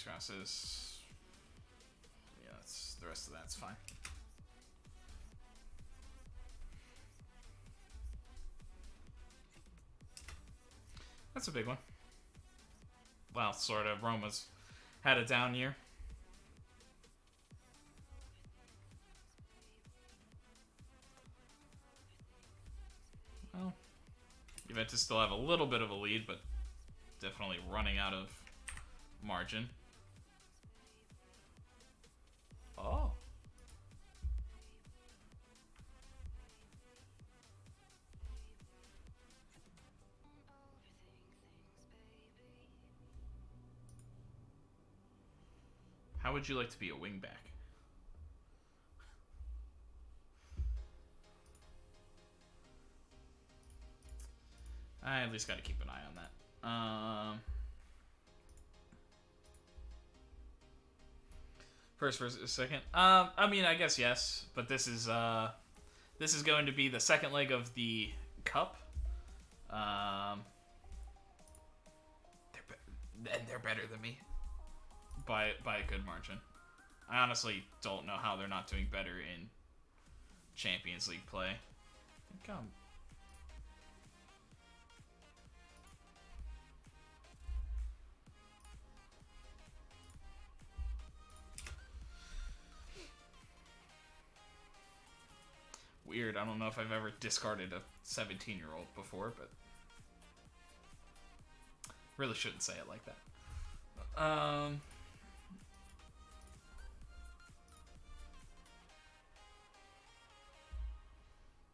Grasses. Yeah, the rest of that's fine. That's a big one. Well, sort of. Roma's had a down year. Well, Juventus still have a little bit of a lead, but definitely running out of margin. Oh. How would you like to be a wingback? I at least got to keep an eye on that. First versus second. I mean, I guess yes, but this is going to be the second leg of the cup. They're better than me by a good margin. I honestly don't know how they're not doing better in Champions League play. I think weird. I don't know if I've ever discarded a 17-year-old before, but really shouldn't say it like that.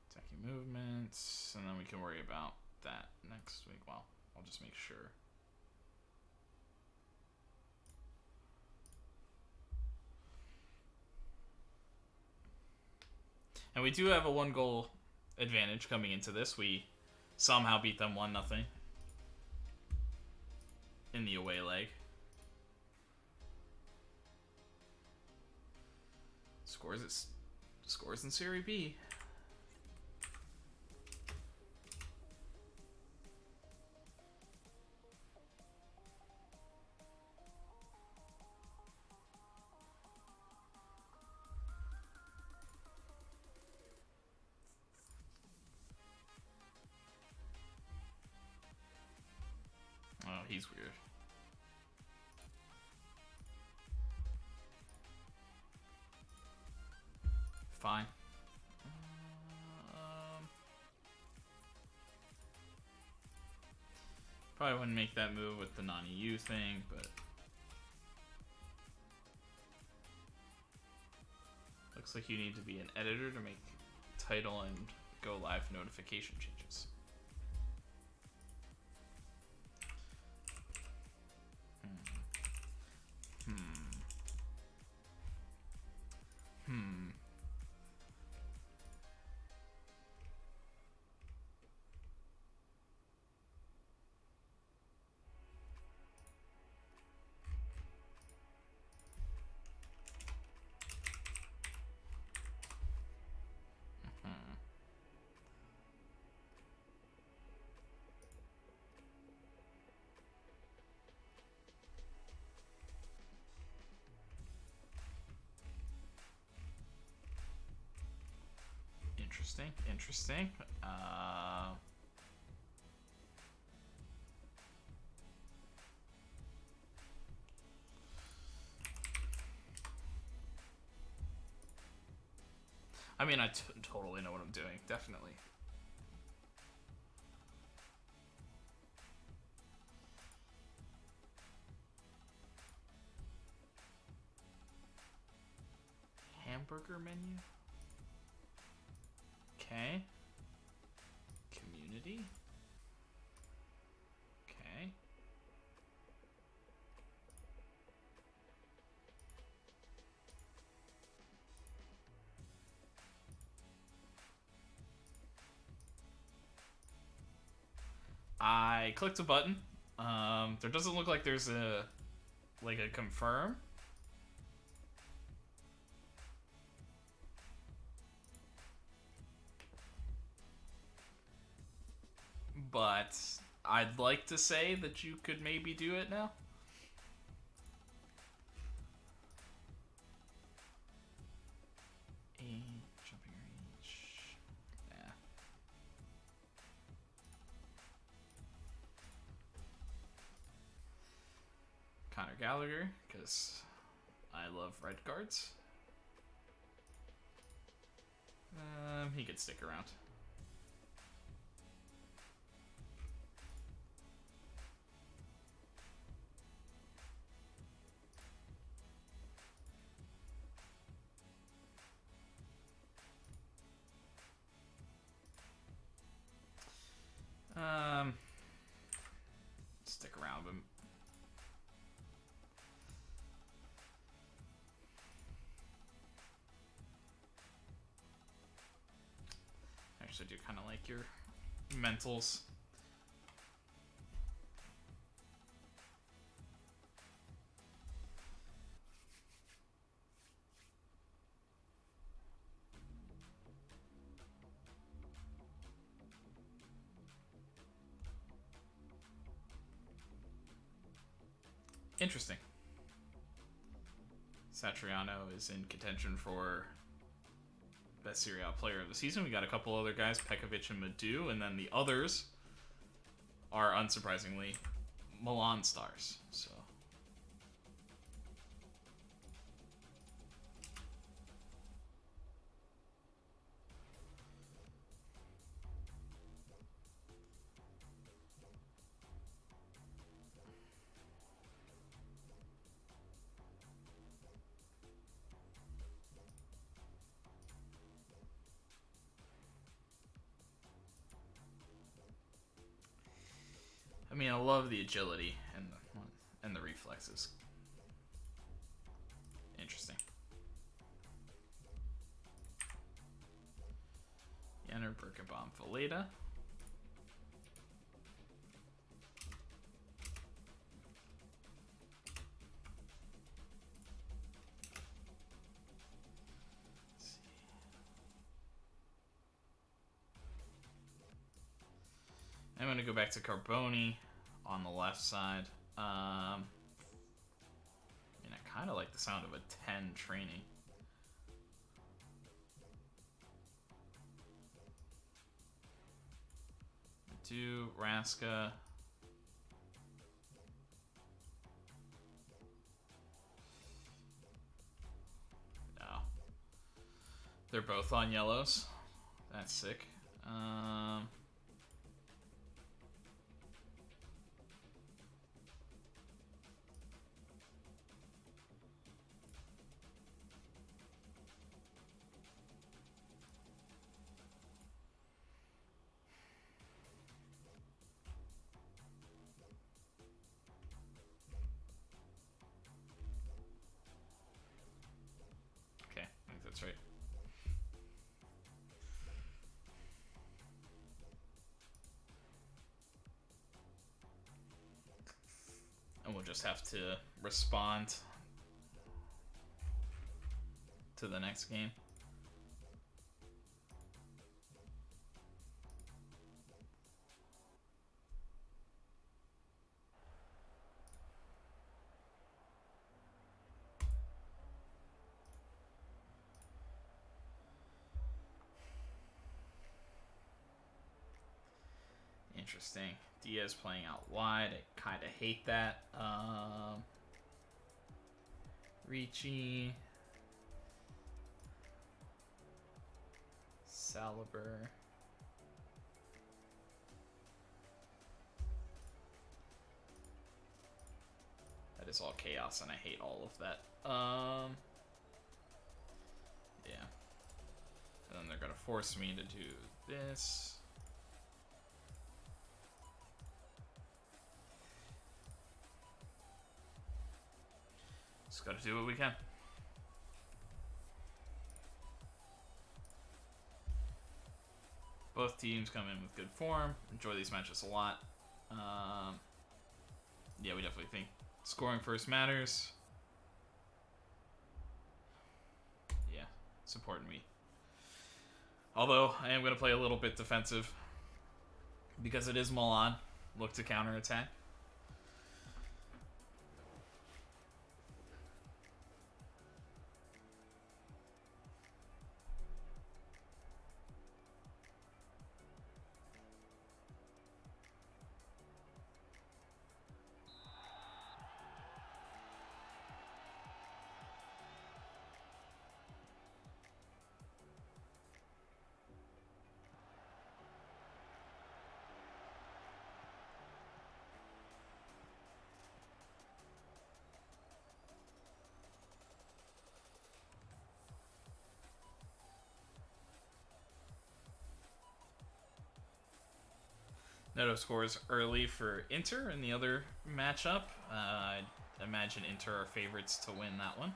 Attacking movements, and then we can worry about that next week. Well, I'll just make sure. And we do have a 1-goal advantage coming into this. We somehow beat them 1-0 in the away leg. Scores in Serie B. he's weird. Fine. Probably wouldn't make that move with the non-EU thing, but looks like you need to be an editor to make title and go live notification changes. Interesting, interesting. I mean, I totally know what I'm doing, definitely. Hamburger menu? Okay. Community? Okay. I clicked a button. There doesn't look like there's a confirm. But I'd like to say that you could maybe do it now. Jumping range. Yeah. Connor Gallagher, because I love red cards. He could stick around. Stick around him. Actually, I do kind of like your mentals. Interesting. Satriano is in contention for best Serie A player of the season. We got a couple other guys, Pekovic and Madu, and then the others are, unsurprisingly, Milan stars. So I mean, I love the agility and the reflexes. Interesting. Jenner, Birkenbaum, Valeda. I'm going to go back to Carboni on the left side. I mean, I kind of like the sound of a 10 training. Do Raska. They're both on yellows. That's sick. Okay, I think that's right. And we'll just have to respond to the next game. Interesting. Diaz playing out wide. I kind of hate that. Ricci. Saliber. That is all chaos, and I hate all of that. Yeah. And then they're going to force me to do this. Just got to do what we can. Both teams come in with good form. Enjoy these matches a lot. Yeah, we definitely think scoring first matters. Yeah, it's important to me. Although, I am going to play a little bit defensive. Because it is Milan. Look to counterattack. Neto scores early for Inter in the other matchup. I imagine Inter are favorites to win that one.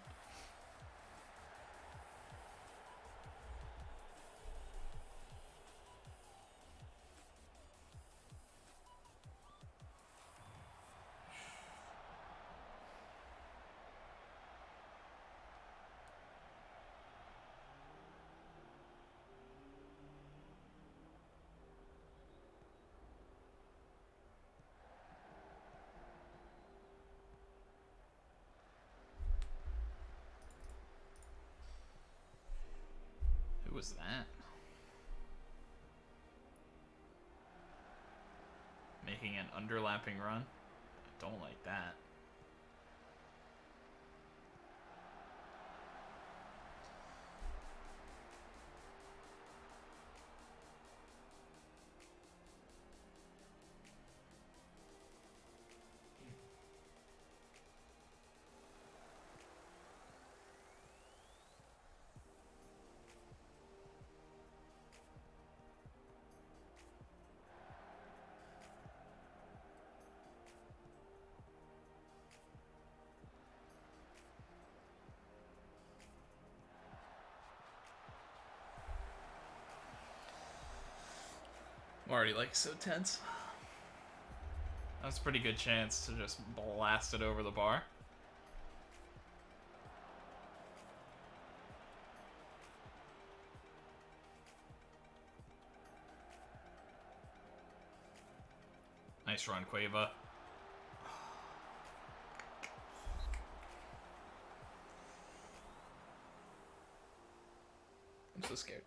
Who was that? Making an underlapping run? I don't like that. I'm already like so tense. That's a pretty good chance to just blast it over the bar. Nice run, Cueva. I'm so scared.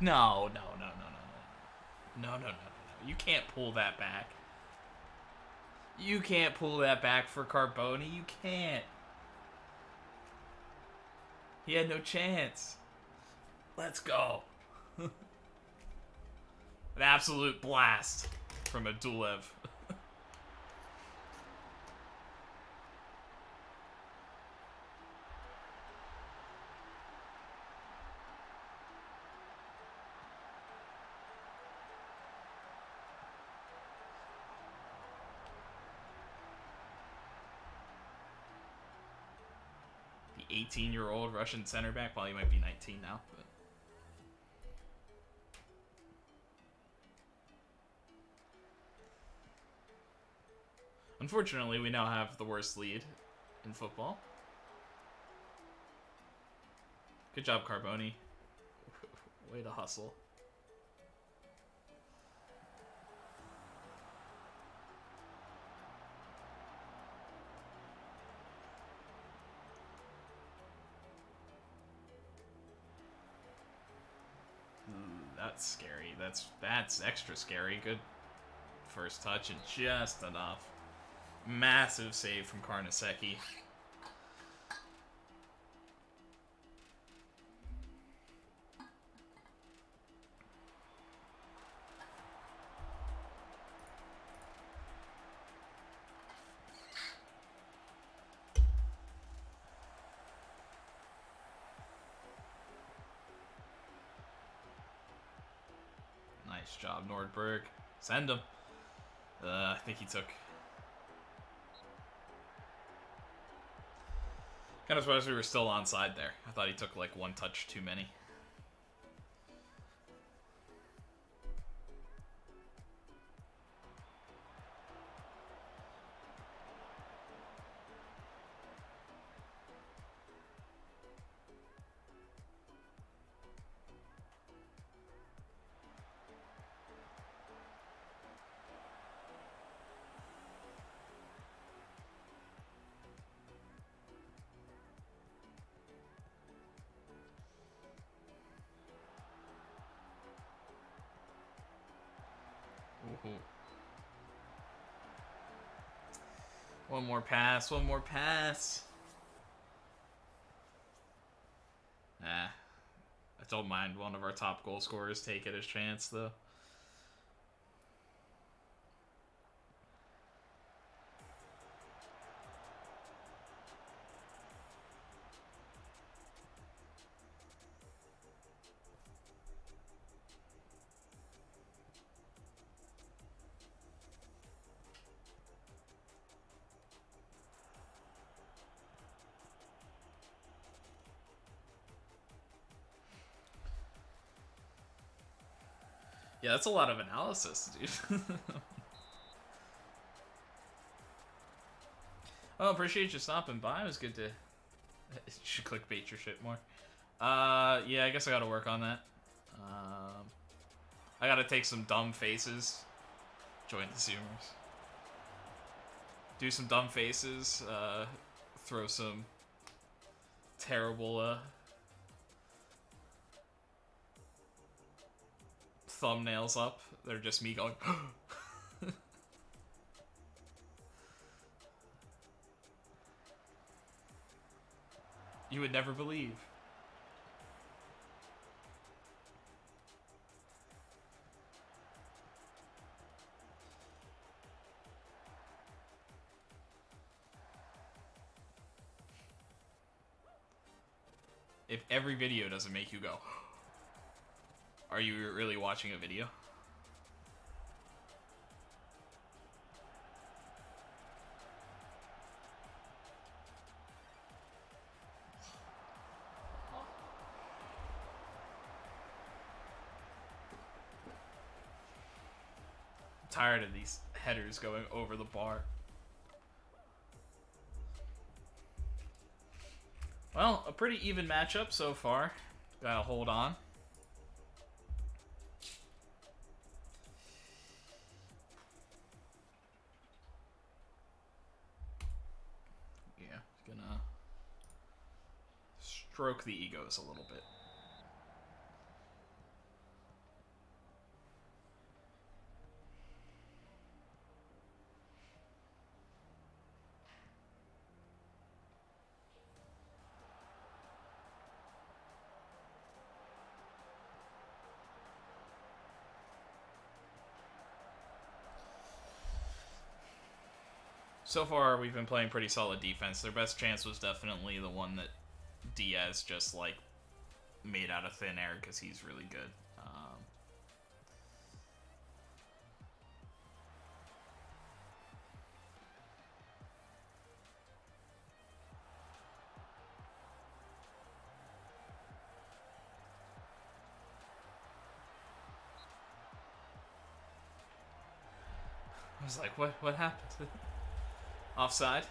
No. You can't pull that back. You can't pull that back for Carboni. You can't. He had no chance. Let's go. An absolute blast from Adulev. The 18-year-old Russian center back. Well, he might be 19 now, but unfortunately, we now have the worst lead in football. Good job, Carboni. Way to hustle. That's scary. That's extra scary. Good first touch and just enough. Massive save from Karnaseki. Nice job, Nordberg. Send him. I think he took... Kind of surprised we were still onside there. I thought he took like one touch too many. One more pass, one more pass. I don't mind one of our top goal scorers taking his chance, though. Yeah, that's a lot of analysis, dude. Oh, appreciate you stopping by. It was good to... You should clickbait your shit more. Yeah, I guess I gotta work on that. I gotta take some dumb faces. Join the Zoomers. Do some dumb faces. Throw some terrible, thumbnails up. They're just me going... You would never believe. If every video doesn't make you go, are you really watching a video? Tired of these headers going over the bar. Well, a pretty even matchup so far. Gotta hold on. Yeah, gonna stroke the egos a little bit. So far, we've been playing pretty solid defense. Their best chance was definitely the one that Diaz just, like, made out of thin air because he's really good. I was like, what happened? Offside?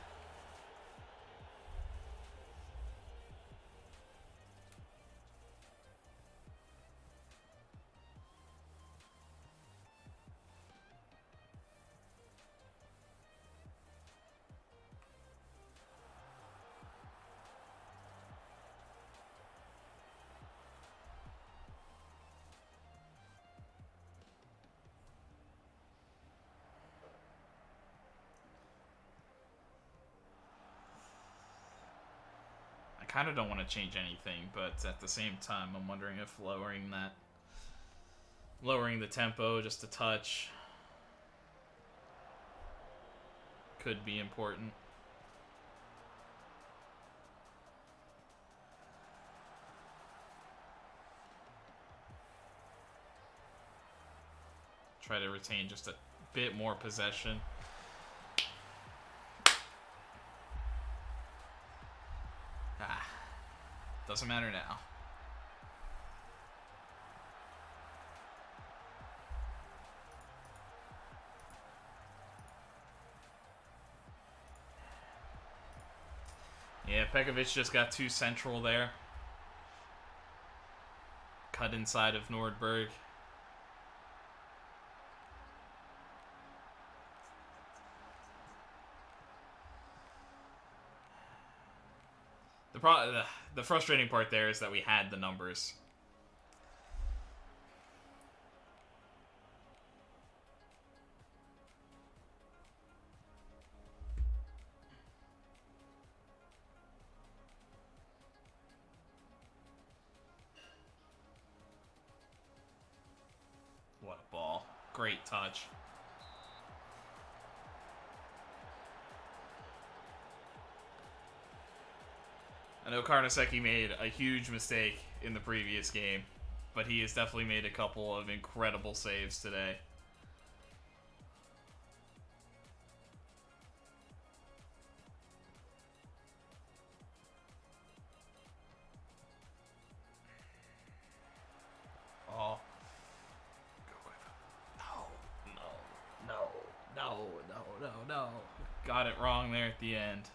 I kind of don't want to change anything, but at the same time, I'm wondering if lowering the tempo just a touch could be important. Try to retain just a bit more possession. Doesn't matter now. Yeah, Pekovic just got too central there. Cut inside of Nordberg. The frustrating part there is that we had the numbers. What a ball. Great touch. I know Karnaseki made a huge mistake in the previous game, but he has definitely made a couple of incredible saves today. Oh. No. Got it wrong there at the end.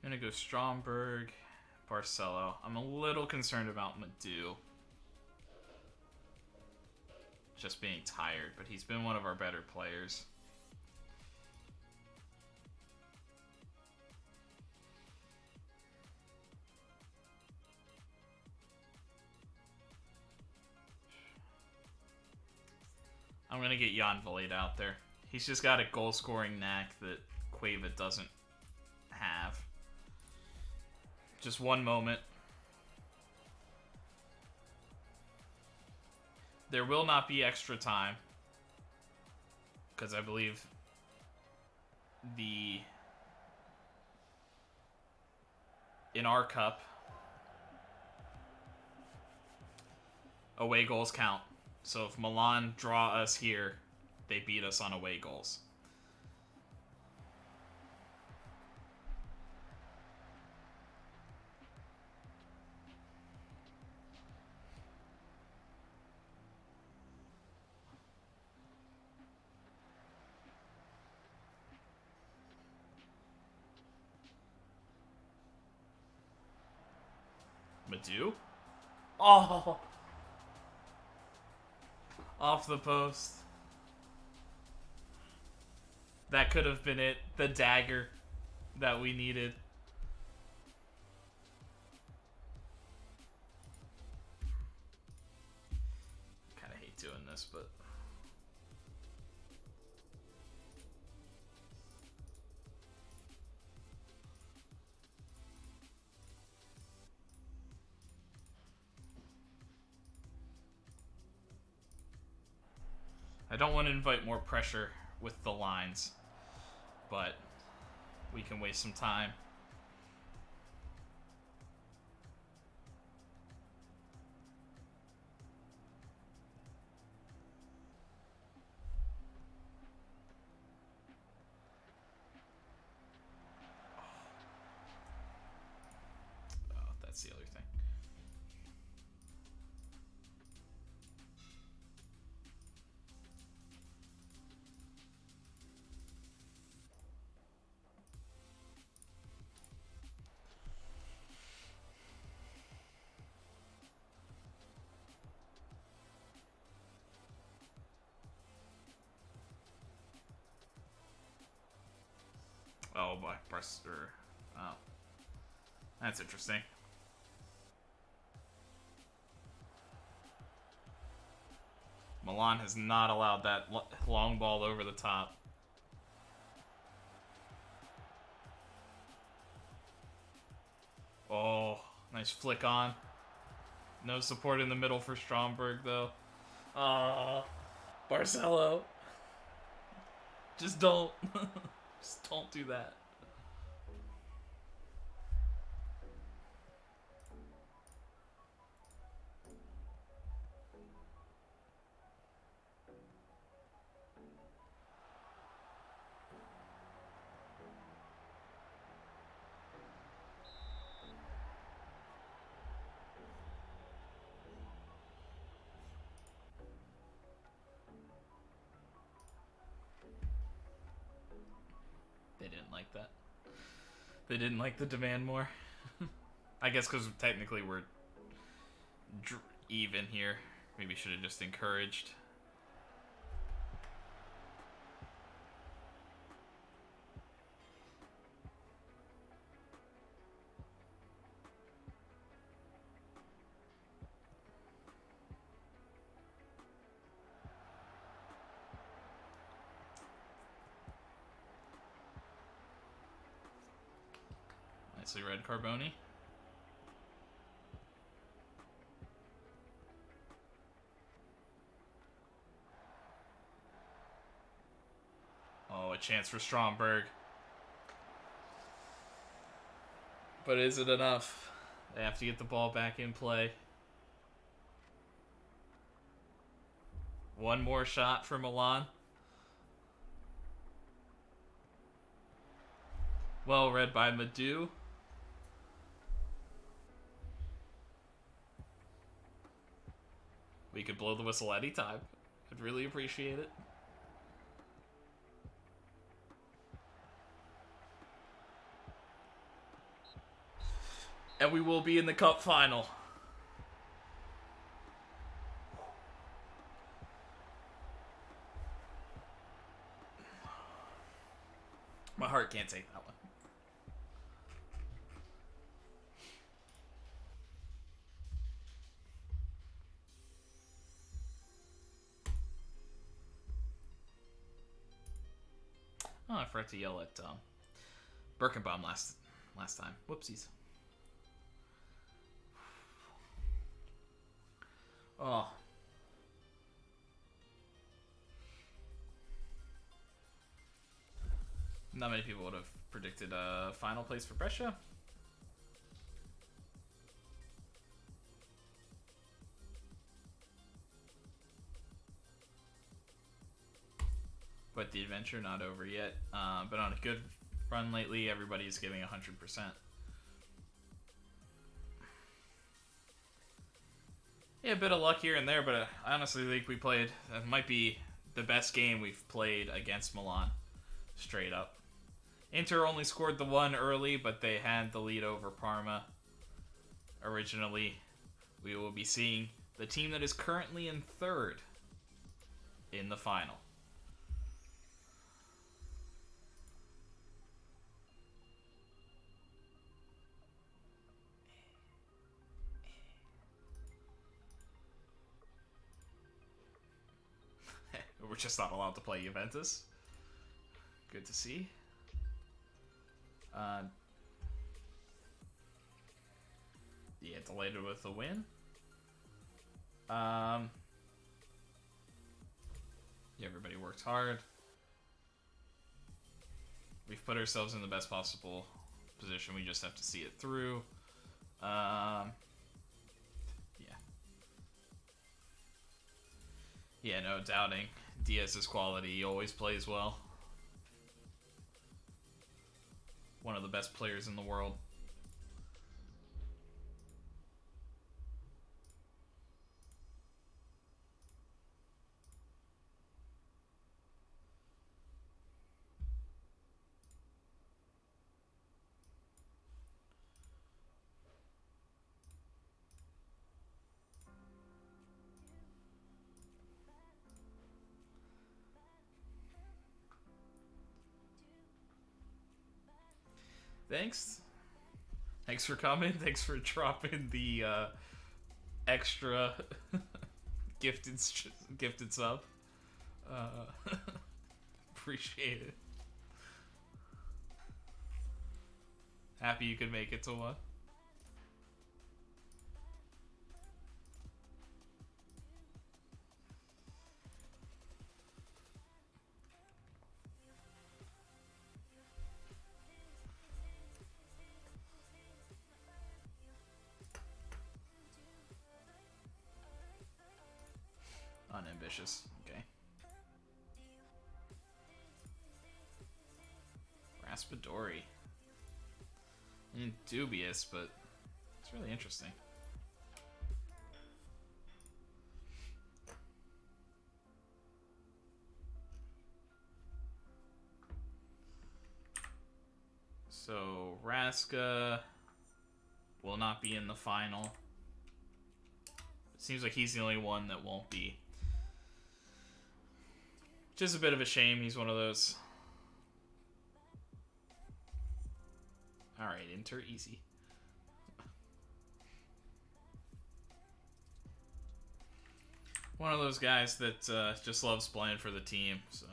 I'm going to go Stromberg, Barcelo. I'm a little concerned about Madu. Just being tired, but he's been one of our better players. I'm going to get Jan Valade out there. He's just got a goal-scoring knack that Cueva doesn't have. Just one moment. There will not be extra time, because I believe in our cup, away goals count. So if Milan draw us here, they beat us on away goals. Madu? Oh! Off the post. That could have been it. The dagger that we needed. Kind of hate doing this, but... I don't want to invite more pressure with the lines, but we can waste some time. Oh, that's the other thing. Oh, by Brescia. Oh. That's interesting. Milan has not allowed that long ball over the top. Oh, nice flick on. No support in the middle for Stromberg, though. Barcelo. Just don't. Just don't do that. They didn't like that. They didn't like the demand more. I guess because technically we're even here. Maybe should have just encouraged. Nicely read, Carboni. Oh, a chance for Stromberg. But is it enough? They have to get the ball back in play. One more shot for Milan. Well read by Madu. We could blow the whistle anytime. I'd really appreciate it. And we will be in the cup final. My heart can't take that one. Oh, I forgot to yell at Birkenbaum last time. Whoopsies. Oh. Not many people would have predicted a final place for Brescia. But the adventure not over yet. But on a good run lately, everybody's giving 100%. Yeah, a bit of luck here and there, but I honestly think we played... That might be the best game we've played against Milan. Straight up. Inter only scored the one early, but they had the lead over Parma originally, we will be seeing the team that is currently in third in the final. We're just not allowed to play Juventus. Good to see. Yeah, delighted with the win. Yeah, everybody worked hard. We've put ourselves in the best possible position. We just have to see it through. Yeah. Yeah, no doubting Diaz's quality. He always plays well. One of the best players in the world. Thanks for coming. Thanks for dropping the extra gifted sub. Appreciate it. Happy you could make it to one. Unambitious. Okay. Raspadori. I mean, dubious, but it's really interesting. So, Raska will not be in the final. It seems like he's the only one that won't be. Which is a bit of a shame. He's one of those. Alright, Inter easy. One of those guys that just loves playing for the team, so.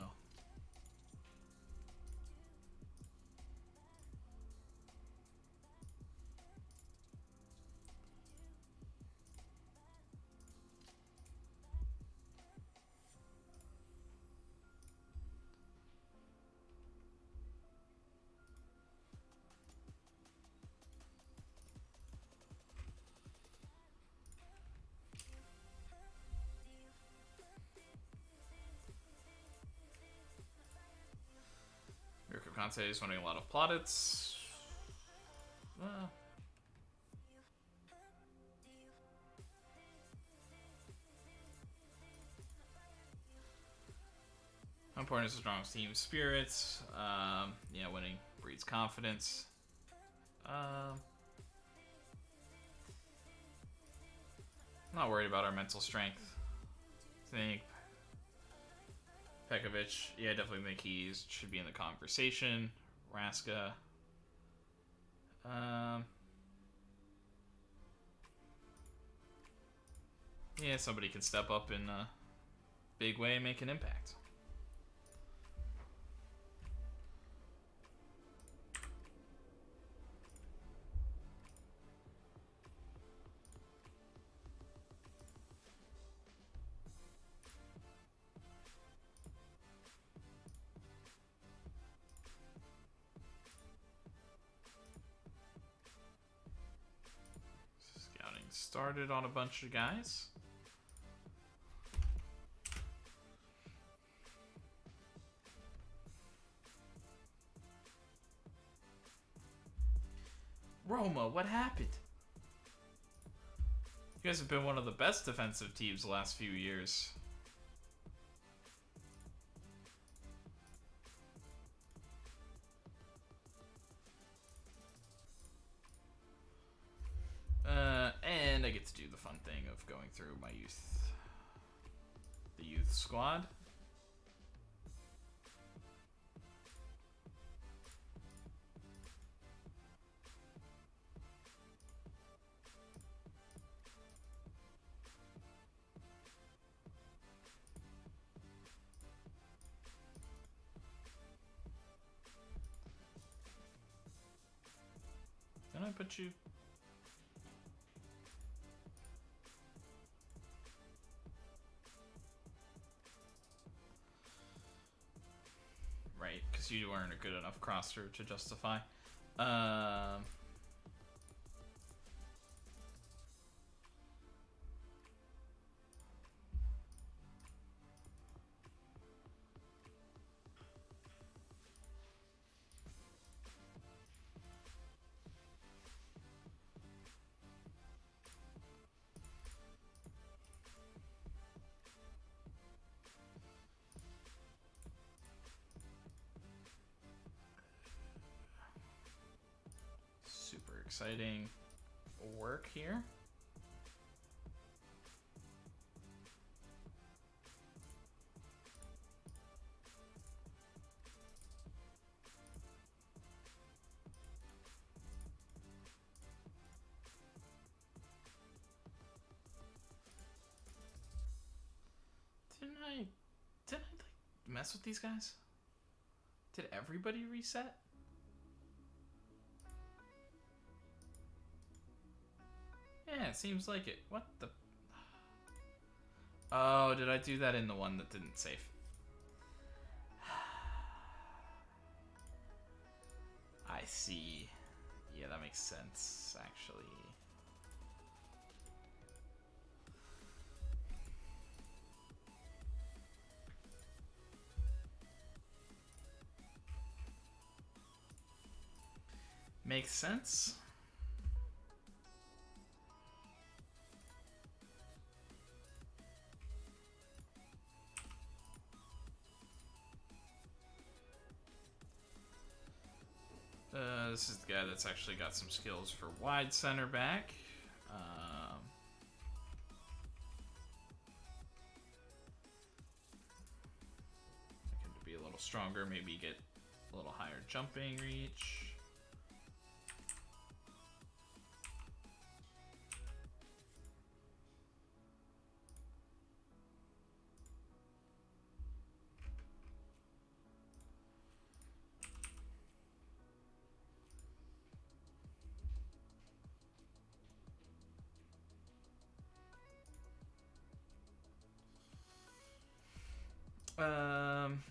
Conte is winning a lot of plaudits. How important is the strongest team spirit? Yeah, winning breeds confidence. I'm not worried about our mental strength. I think Pekovic, yeah, definitely think he should be in the conversation. Raska. Yeah, somebody can step up in a big way and make an impact. Started on a bunch of guys. Roma, what happened? You guys have been one of the best defensive teams the last few years. And I get to do the fun thing of going through my the youth squad. Didn't I put you? Right, because you weren't a good enough crosser to justify. Super exciting work here. Didn't I like mess with these guys? Did everybody reset? Yeah, it seems like it. What the? Oh, did I do that in the one that didn't save? I see. Yeah, that makes sense, actually. Makes sense. This is the guy that's actually got some skills for wide center back. Looking to be a little stronger, maybe get a little higher jumping reach.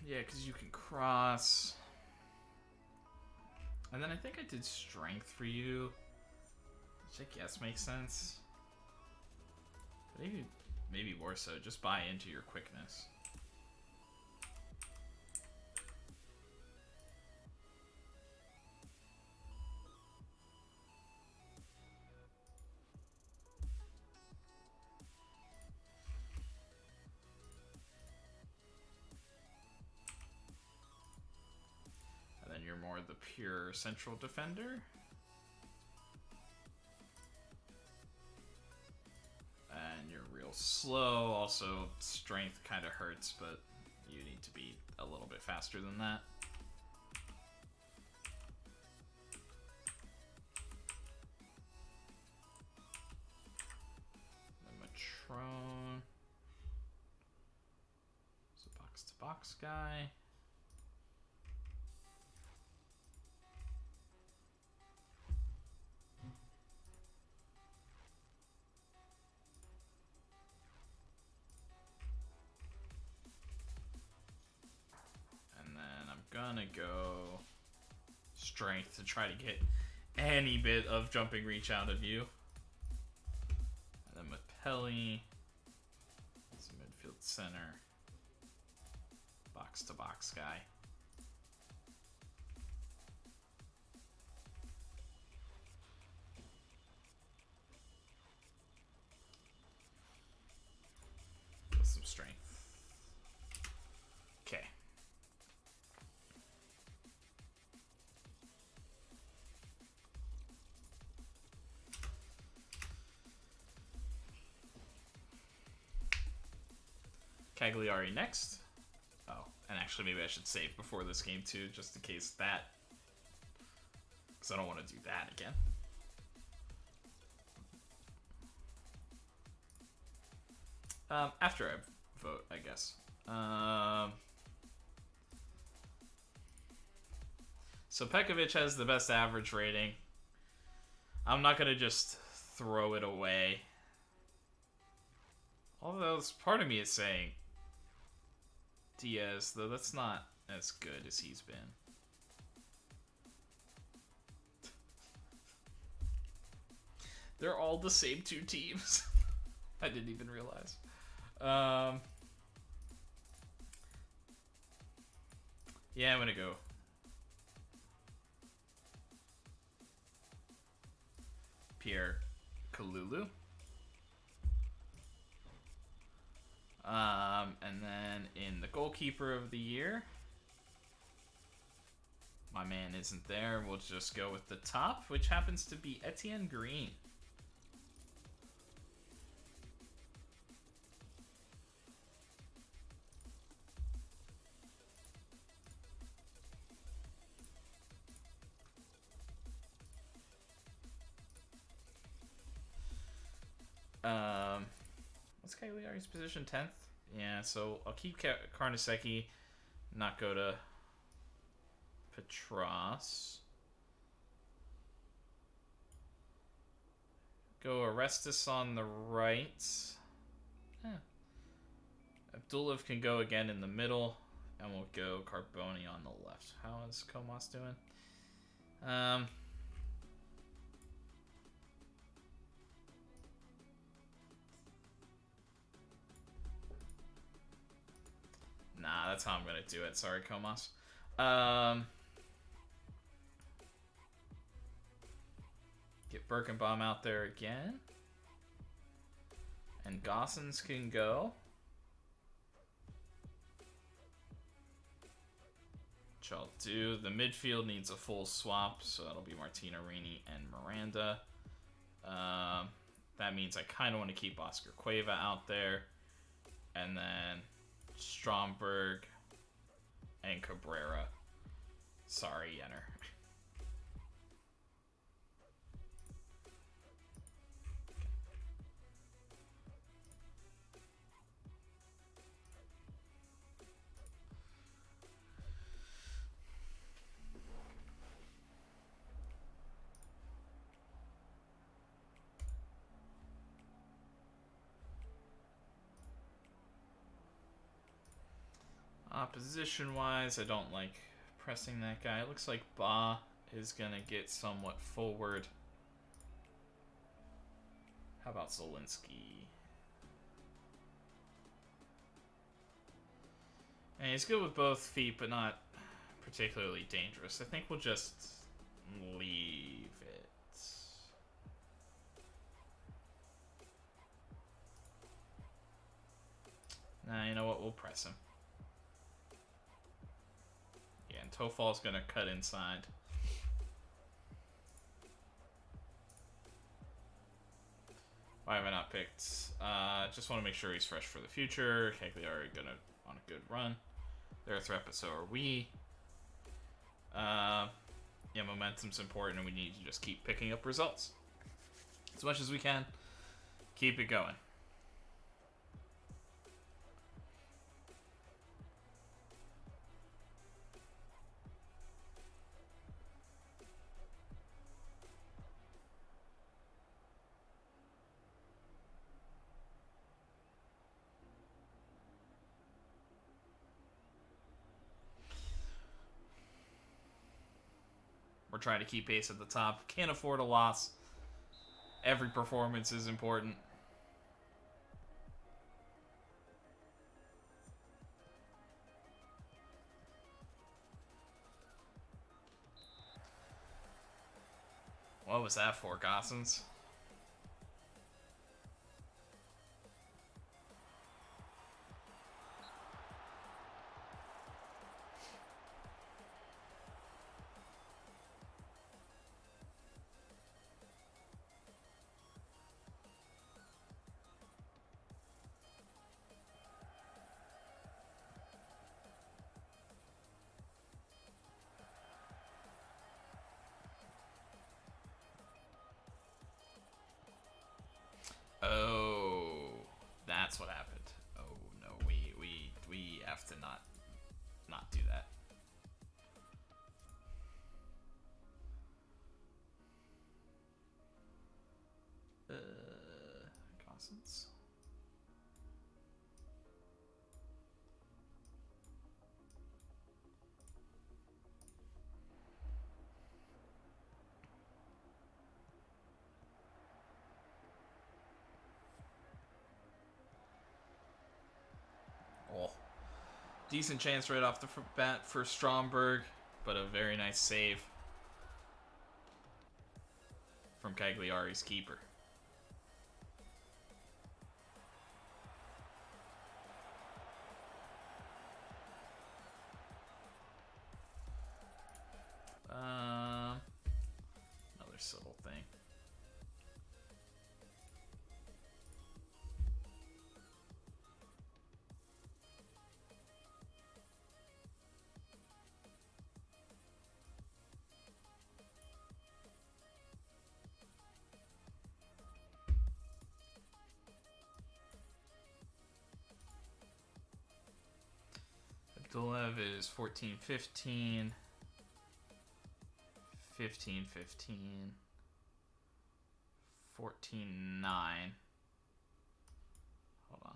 Yeah, because you can cross. And then I think I did strength for you, which I guess makes sense. But maybe more so, just buy into your quickness. You're more the pure central defender. And you're real slow. Also, strength kind of hurts, but you need to be a little bit faster than that. The Matrone. It's a box-to-box guy. Gonna go strength to try to get any bit of jumping reach out of you. And then with Pelly, it's a midfield center, box to box guy. With some strength. Okay. Cagliari next. Oh, and actually maybe I should save before this game too, just in case that, because I don't want to do that again. After I vote, I guess. So Pekovic has the best average rating. I'm not gonna just throw it away. Although part of me is saying Diaz, though that's not as good as he's been. They're all the same two teams. I didn't even realize. Yeah, I'm gonna go Pierre Kalulu. And then in the goalkeeper of the year, my man isn't there. We'll just go with the top, which happens to be Etienne Green. What's Cagliari's position? 10th? Yeah, so I'll keep Carnesecchi, not go to Petras. Go Orestes on the right. Abdulov can go again in the middle, and we'll go Carboni on the left. How is Comas doing? Nah, that's how I'm gonna do it. Sorry, Comas. Get Birkenbaum out there again. And Gossens can go. Which I'll do. The midfield needs a full swap, so that'll be Martina Rini and Miranda. That means I kind of want to keep Oscar Cueva out there. And then Stromberg and Cabrera. Sorry, Yenner. Position-wise, I don't like pressing that guy. It looks like Ba is going to get somewhat forward. How about Zielinski? And he's good with both feet, but not particularly dangerous. I think we'll just leave it. Nah, you know what? We'll press him. Yeah, and Tofal's going to cut inside. Why have I not picked? Just want to make sure he's fresh for the future. Cagliari going to on a good run. They're a threat, but so are we. Yeah, momentum's important, and we need to just keep picking up results. As much as we can. Keep it going. We're trying to keep pace at the top. Can't afford a loss. Every performance is important. What was that for, Gossens? Presence. Oh. Decent chance right off the bat for Stromberg, but a very nice save from Cagliari's keeper. Another subtle thing. Abdulev is 14-15, 15-15, 14-9. Hold on.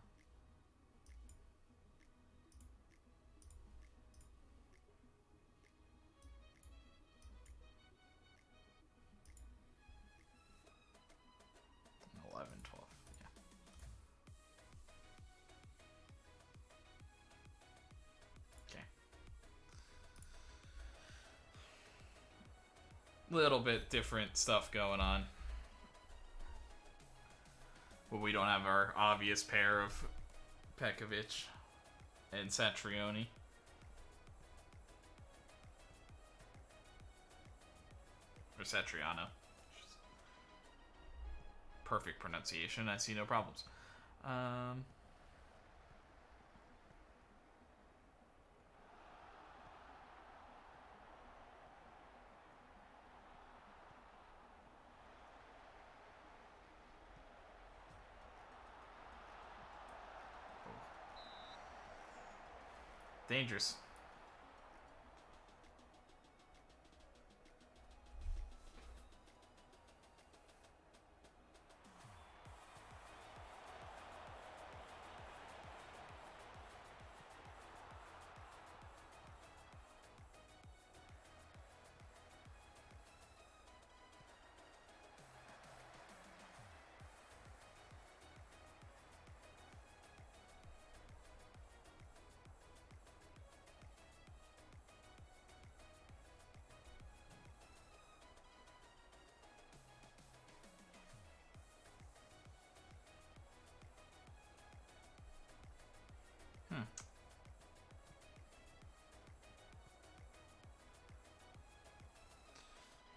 And 11-12. Yeah. Okay. Little bit different stuff going on. But we don't have our obvious pair of Pekovic and Satrioni. Or Satriano. Perfect pronunciation. I see no problems. Dangerous.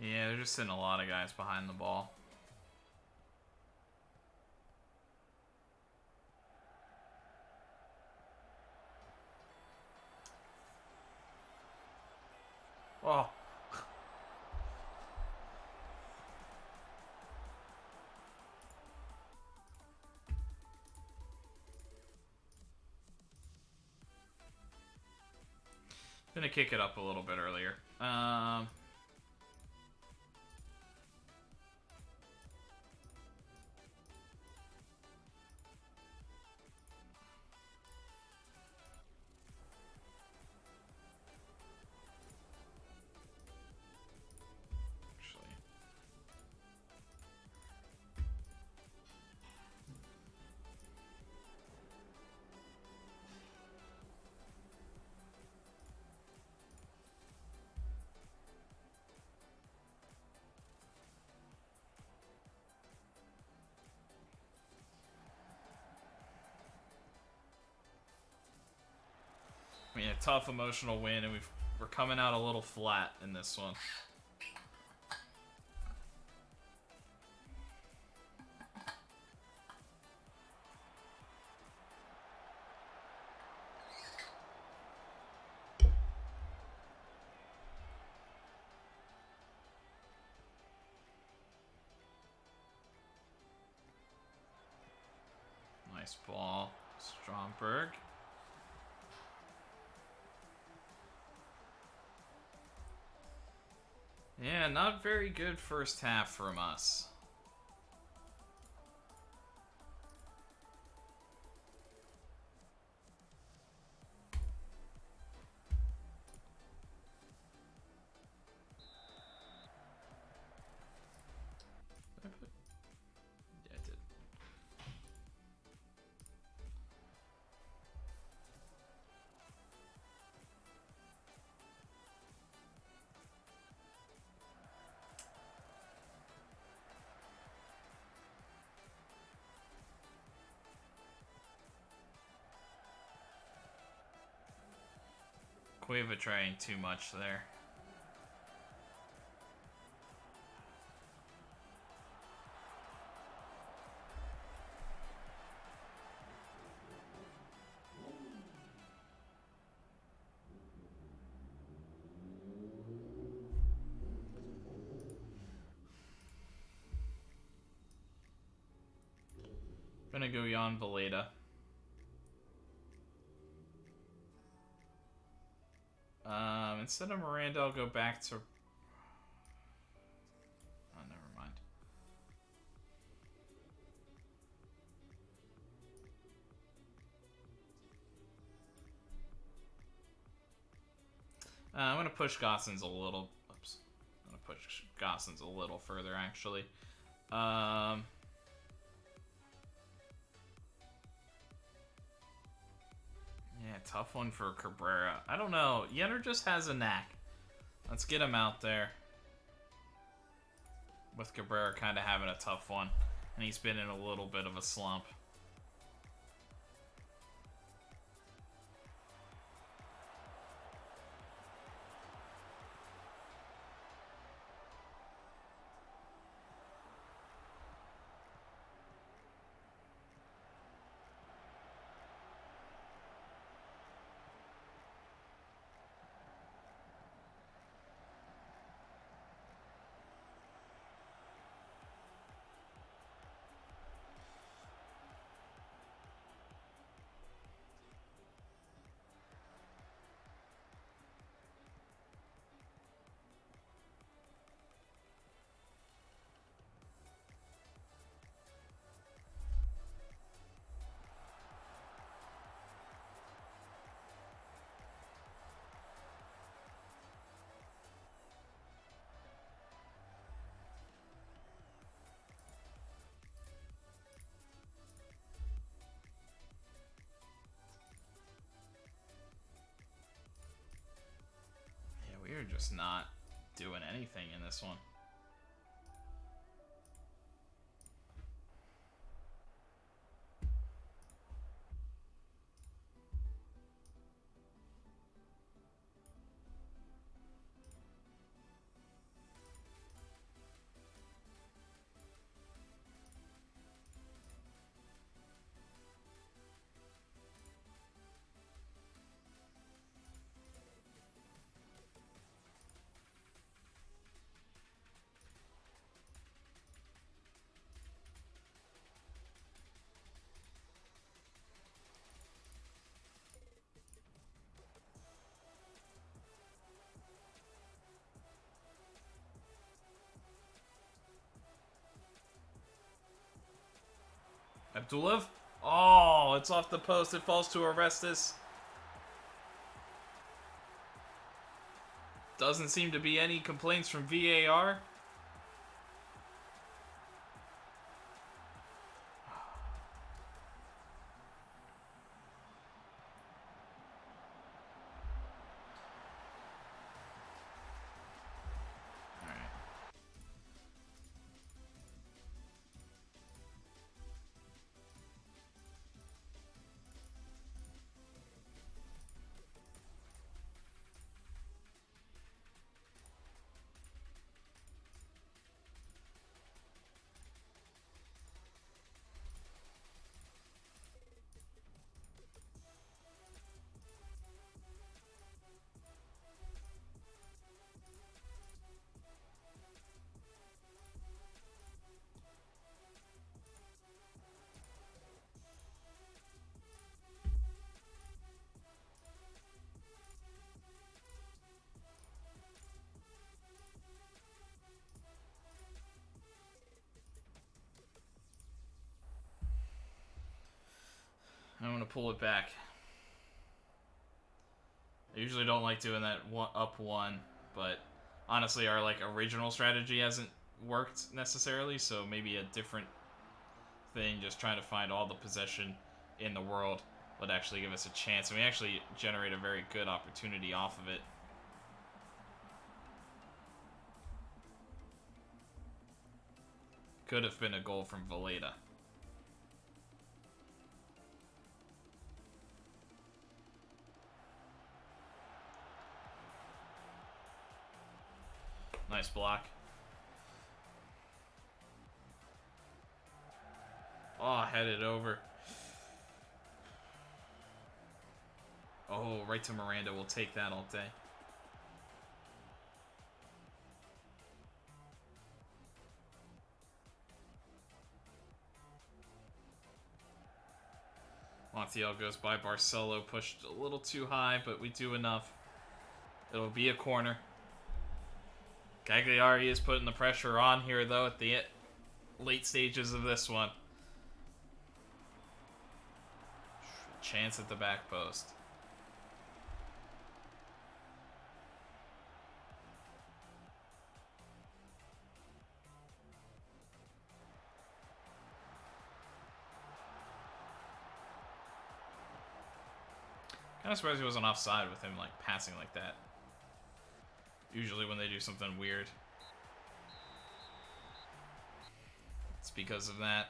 Yeah, they're just sitting a lot of guys behind the ball. Oh. Gonna kick it up a little bit earlier. I mean, a tough emotional win, and we're coming out a little flat in this one. Nice ball, Stromberg. Yeah, not very good first half from us. Cueva trying too much there. Gonna go Jan Valeda. Instead of Miranda, I'll go back to... Oh, never mind. I'm gonna push Gossens a little... Oops. I'm gonna push Gossens a little further, actually. Yeah, tough one for Cabrera. I don't know. Yenner just has a knack. Let's get him out there. With Cabrera kind of having a tough one. And he's been in a little bit of a slump. We are just not doing anything in this one. Abdulov? Oh, it's off the post. It falls to Orestes. Doesn't seem to be any complaints from VAR. I'm going to pull it back. I usually don't like doing that up one, but honestly our original strategy hasn't worked necessarily, so maybe a different thing, just trying to find all the possession in the world, would actually give us a chance. And we actually generate a very good opportunity off of it. Could have been a goal from Valeda. Nice block. Oh, headed over. Oh, right to Miranda. We'll take that all day. Montiel goes by. Barcelo pushed a little too high, but we do enough. It'll be a corner. Cagliari is putting the pressure on here, though, at the late stages of this one. Chance at the back post. Kind of surprised he wasn't offside with him like passing like that. Usually when they do something weird, it's because of that.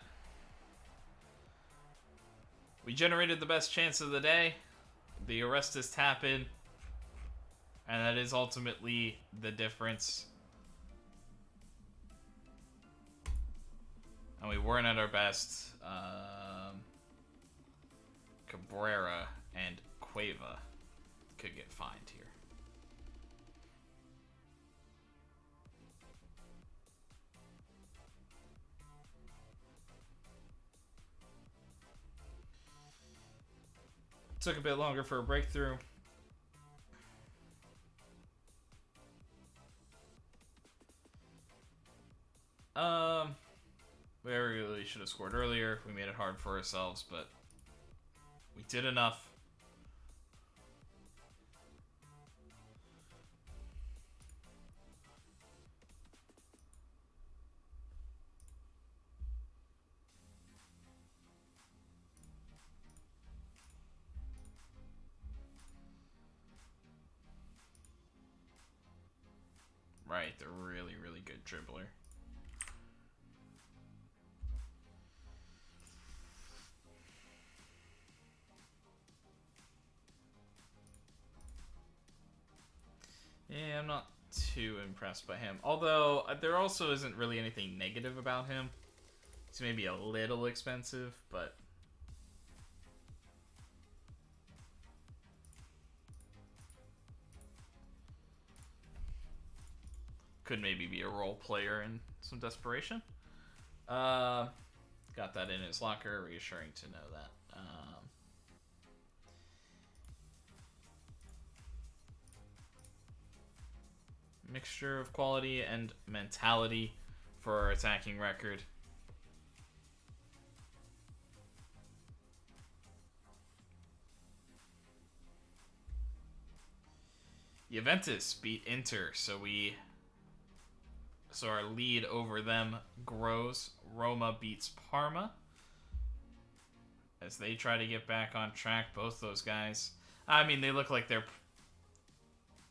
We generated the best chance of the day. The Orestes tap in, and that is ultimately the difference. And we weren't at our best. Cabrera and Cueva could get fined here. Took a bit longer for a breakthrough. We really should have scored earlier. We made it hard for ourselves, but we did enough. Right, the really, really good dribbler. Yeah, I'm not too impressed by him. Although, there also isn't really anything negative about him. He's maybe a little expensive, but... could maybe be a role player in some desperation. Got that in his locker. Reassuring to know that. Mixture of quality and mentality for our attacking record. Juventus beat Inter, so our lead over them grows. Roma beats Parma as they try to get back on track. Both those guys, I mean, they look like they're,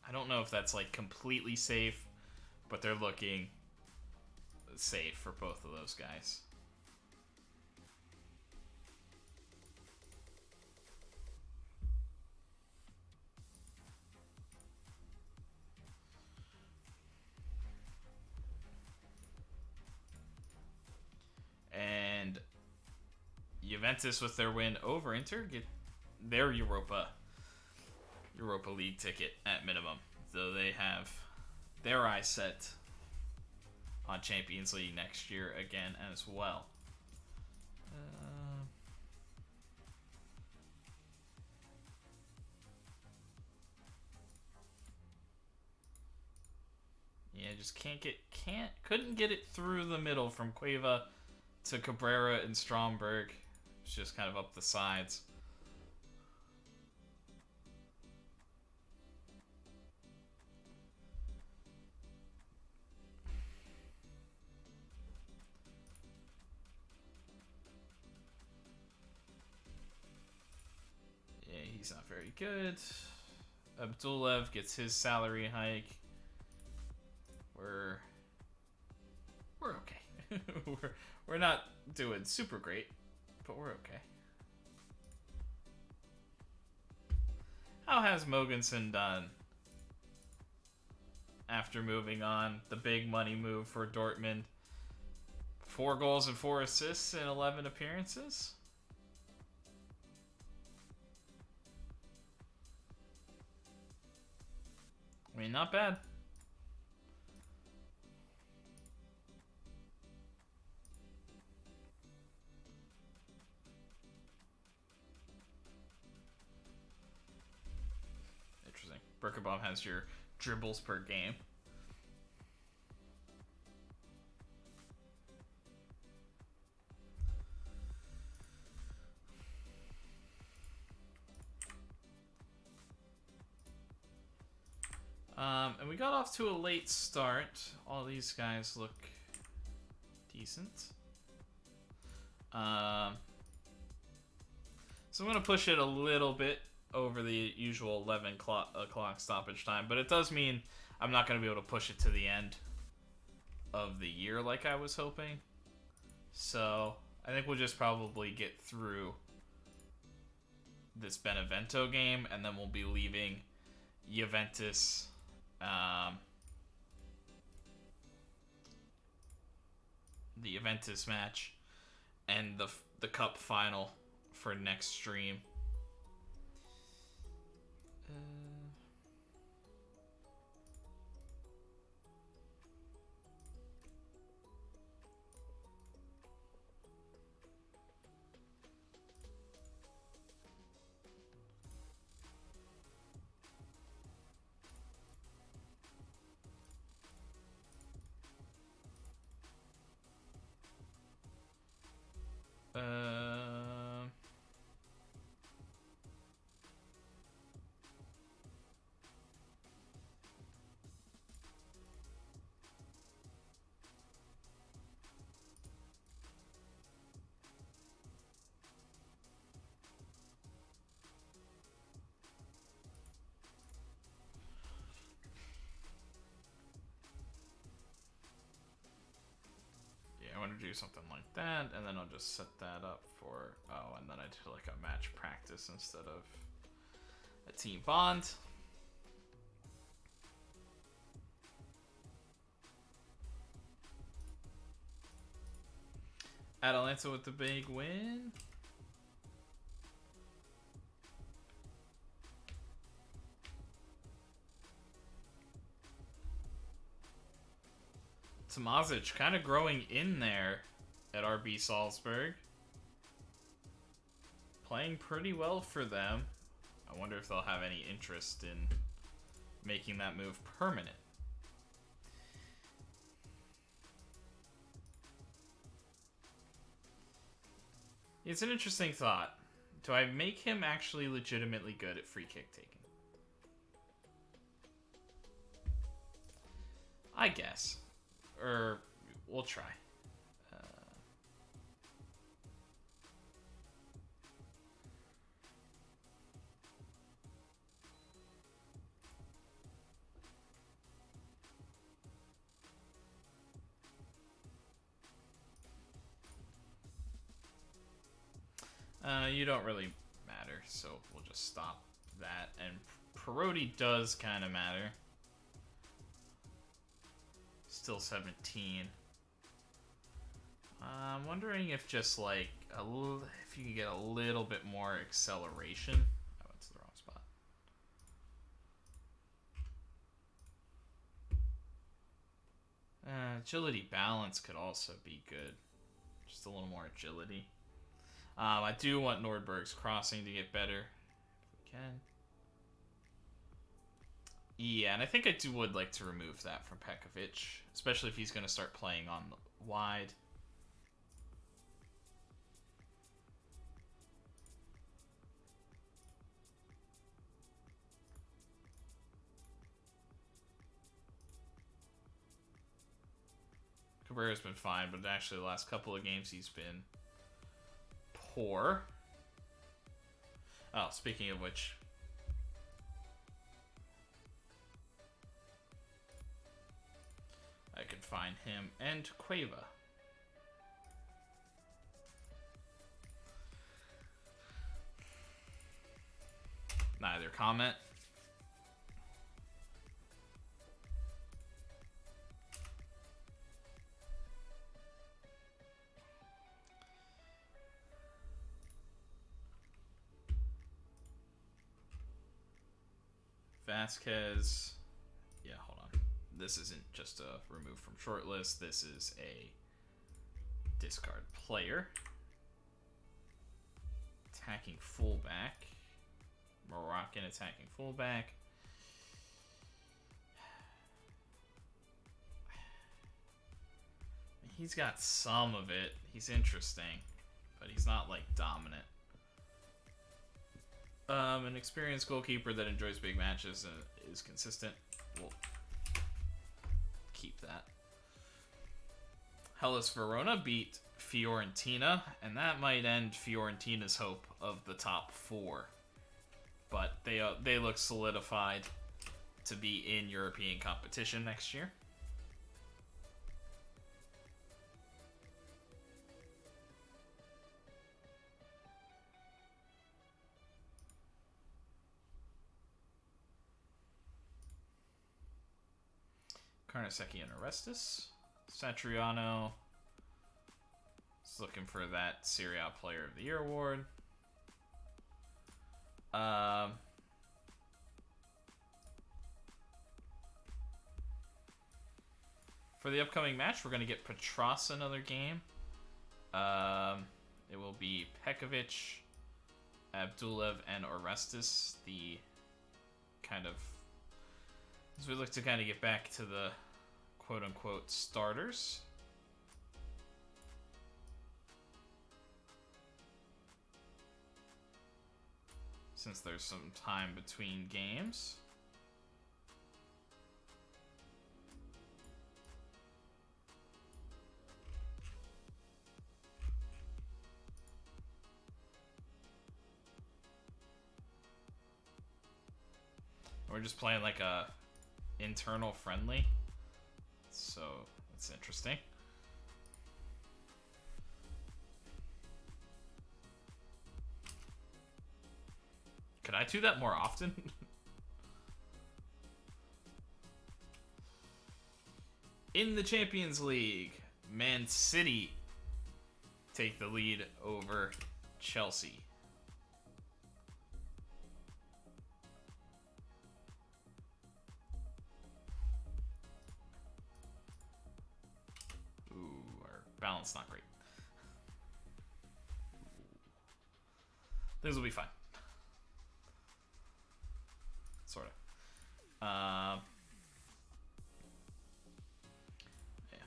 I don't know if that's like completely safe, but they're looking safe for both of those guys. And Juventus, with their win over Inter, get their Europa League ticket at minimum, though they have their eyes set on Champions League next year again as well. Yeah, just couldn't get it through the middle from Cueva to Cabrera and Stromberg. It's just kind of up the sides. Yeah, he's not very good. Abdulev gets his salary hike. We're okay. we're not doing super great, but we're okay. How has Mogensen done? after moving on. The big money move for Dortmund. 4 goals and 4 assists in 11 appearances. I mean, not bad. Interesting. Birkenbaum has your dribbles per game. And we got off to a late start. All these guys look decent. So I'm going to push it a little bit over the usual 11 o'clock stoppage time. But it does mean I'm not going to be able to push it to the end of the year like I was hoping. So I think we'll just probably get through this Benevento game. And then we'll be leaving Juventus... the Juventus match and the cup final for next stream. I want to do something like that, and then I'll just set that up for... Oh, and then I do like a match practice instead of a team bond. Atalanta with the big win. Tomazic kind of growing in there at RB Salzburg. Playing pretty well for them. I wonder if they'll have any interest in making that move permanent. It's an interesting thought. Do I make him actually legitimately good at free kick taking? I guess. Or we'll try. You don't really matter, so we'll just stop that. And Perotti does kind of matter. Still 17. I'm wondering if just like if you can get a little bit more acceleration. Oh, it's the wrong spot. Agility balance could also be good. Just a little more agility. I do want Nordberg's crossing to get better. If we can. Yeah, and I think I would like to remove that from Pekovic, especially if he's going to start playing on the wide. Cabrera's been fine, but actually the last couple of games he's been poor. Oh, speaking of which... I can find him and Cueva. Neither comment. Vasquez. Yeah, hold on. This isn't just a remove from shortlist. This is a discard player. Attacking fullback. Moroccan attacking fullback. He's got some of it. He's interesting, but he's not like dominant. An experienced goalkeeper that enjoys big matches and is consistent. We'll keep that. Hellas Verona beat Fiorentina, and that might end Fiorentina's hope of the top 4. But they look solidified to be in European competition next year. Carnesecchi and Orestes. Satriano is looking for that Serie A Player of the Year award. For the upcoming match, we're going to get Petras another game. It will be Pekovic, Abdulev, and Orestes. The kind of... as we look to kind of get back to the quote-unquote starters. Since there's some time between games. We're just playing like a internal friendly, so it's interesting. Could I do that more often? In the Champions League, Man City take the lead over Chelsea. Balance not great. Things will be fine. Sort of. Yeah.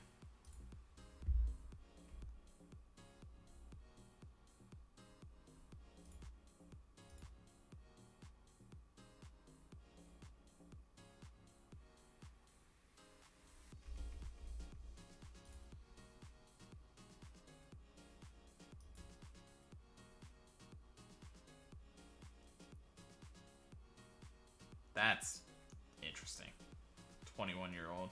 That's interesting. 21-year-old.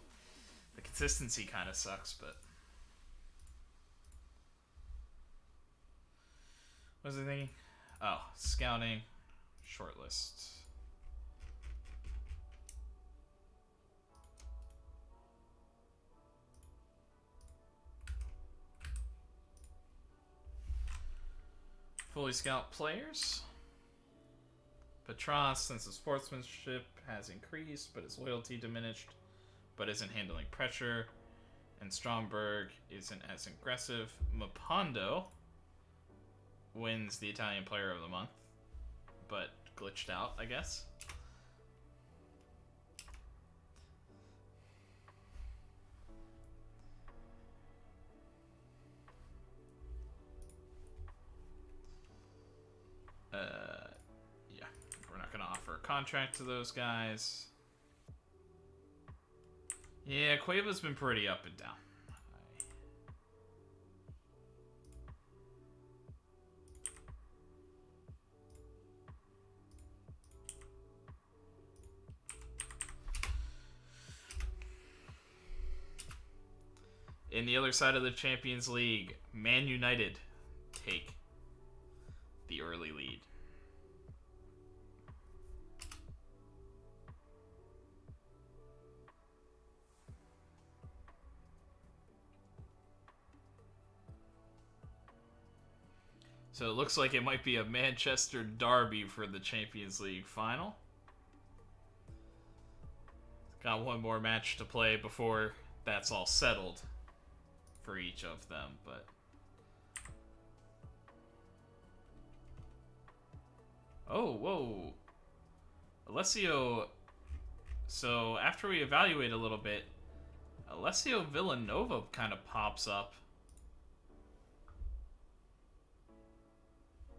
The consistency kind of sucks, but... what was I thinking? Oh, scouting. Shortlist. Fully scout players. Petras, since his sportsmanship has increased, but his loyalty diminished, but isn't handling pressure. And Stromberg isn't as aggressive. Mapondo wins the Italian Player of the Month, but glitched out, I guess. Yeah, we're not going to offer a contract to those guys. Yeah, Cueva's been pretty up and down. In the other side of the Champions League, Man United take the early lead. So it looks like it might be a Manchester derby for the Champions League final. Got one more match to play before that's all settled for each of them, but... Oh, whoa. Alessio... So, after we evaluate a little bit, Alessio Villanova kind of pops up.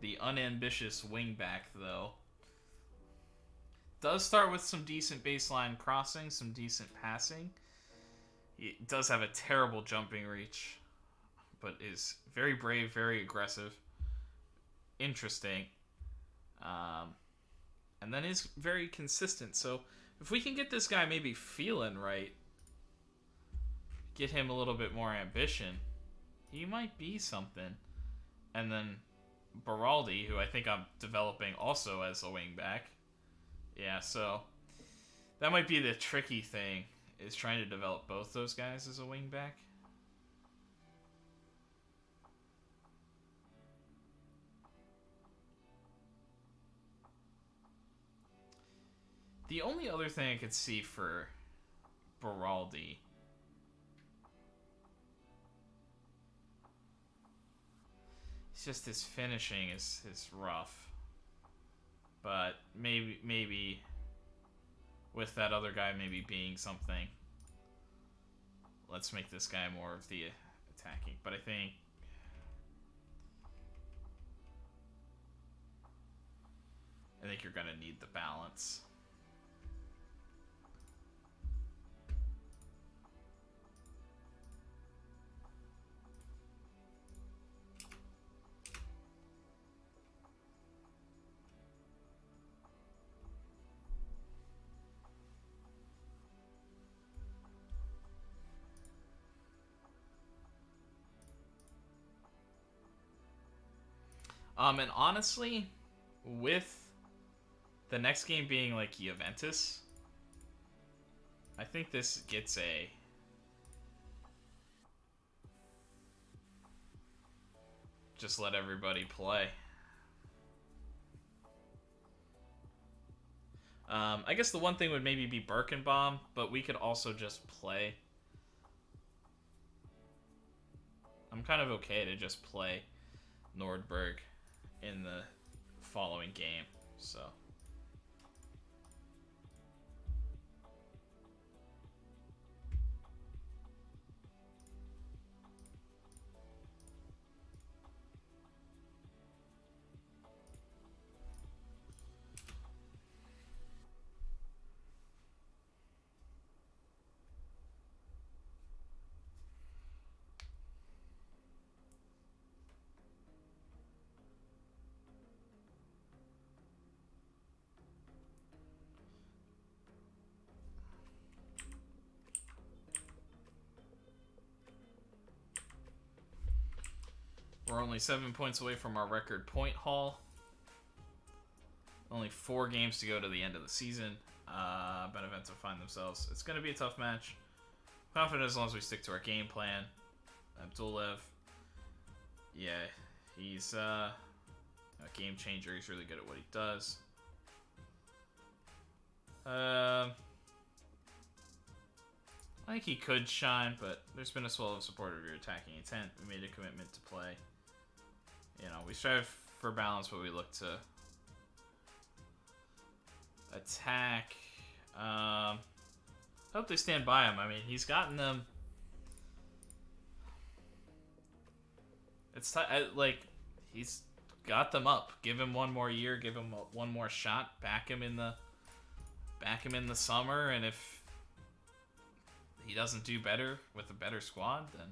The unambitious wingback, though. Does start with some decent baseline crossing, some decent passing. He does have a terrible jumping reach, but is very brave, very aggressive, interesting, and then is very consistent. So if we can get this guy maybe feeling right, get him a little bit more ambition, he might be something. And then Beraldi, who I think I'm developing also as a wingback. Yeah, so that might be the tricky thing, is trying to develop both those guys as a wingback. The only other thing I could see for Beraldi it's just his finishing is rough. But maybe with that other guy maybe being something, let's make this guy more of the attacking. But I think you're gonna need the balance. And honestly, with the next game being like Juventus, I think this gets a just let everybody play. I guess the one thing would maybe be Birkenbaum, but we could also just play. I'm kind of okay to just play Nordberg in the following game, so. We're only 7 points away from our record point haul. Only 4 games to go to the end of the season. Benevento find themselves. It's going to be a tough match. Confident as long as we stick to our game plan. Abdulev, yeah, he's a game changer. He's really good at what he does. I think he could shine, but there's been a swell of support of your attacking intent. We made a commitment to play. You know, we strive for balance, but we look to attack. Hope they stand by him. I mean, he's gotten them. It's like he's got them up. Give him one more year. Give him one more shot. Back him in the summer, and if he doesn't do better with a better squad, then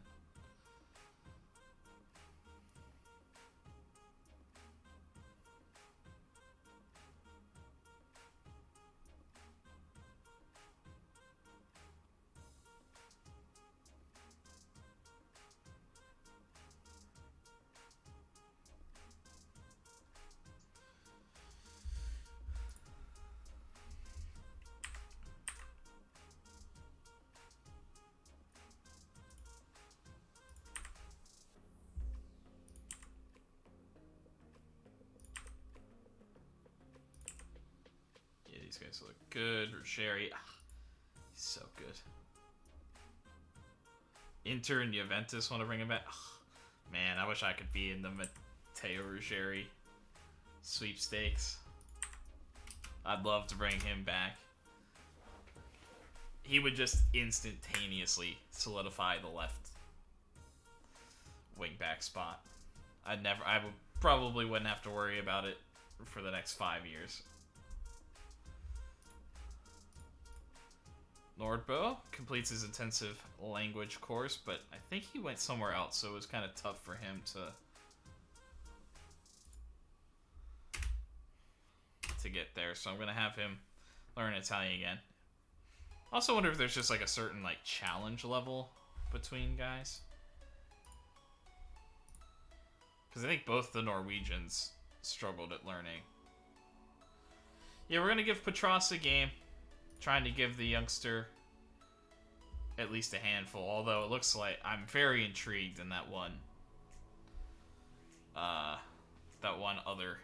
these guys look good. Sherry, He's so good. Inter and Juventus want to bring him back. Ugh, man, I wish I could be in the Matteo Ruggeri sweepstakes. I'd love to bring him back. He would just instantaneously solidify the left wing back spot. I would probably wouldn't have to worry about it for the next 5 years. Nordbo completes his intensive language course, but I think he went somewhere else, so it was kind of tough for him to get there. So I'm going to have him learn Italian again. Also wonder if there's just like a certain like challenge level between guys. Because I think both the Norwegians struggled at learning. Yeah, we're going to give Petras a game. Trying to give the youngster at least a handful. Although it looks like I'm very intrigued in that one other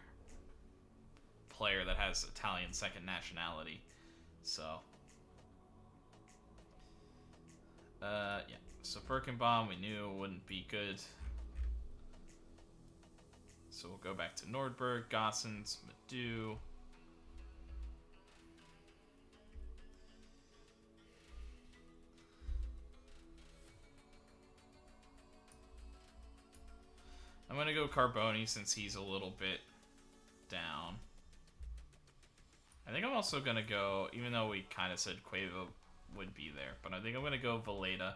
player that has Italian second nationality. So, yeah. So Birkenbaum, we knew wouldn't be good. So we'll go back to Nordberg, Gossens, Madu. I'm going to go Carboni since he's a little bit down. I think I'm also going to go, even though we kind of said Cueva would be there, but I think I'm going to go Valletta.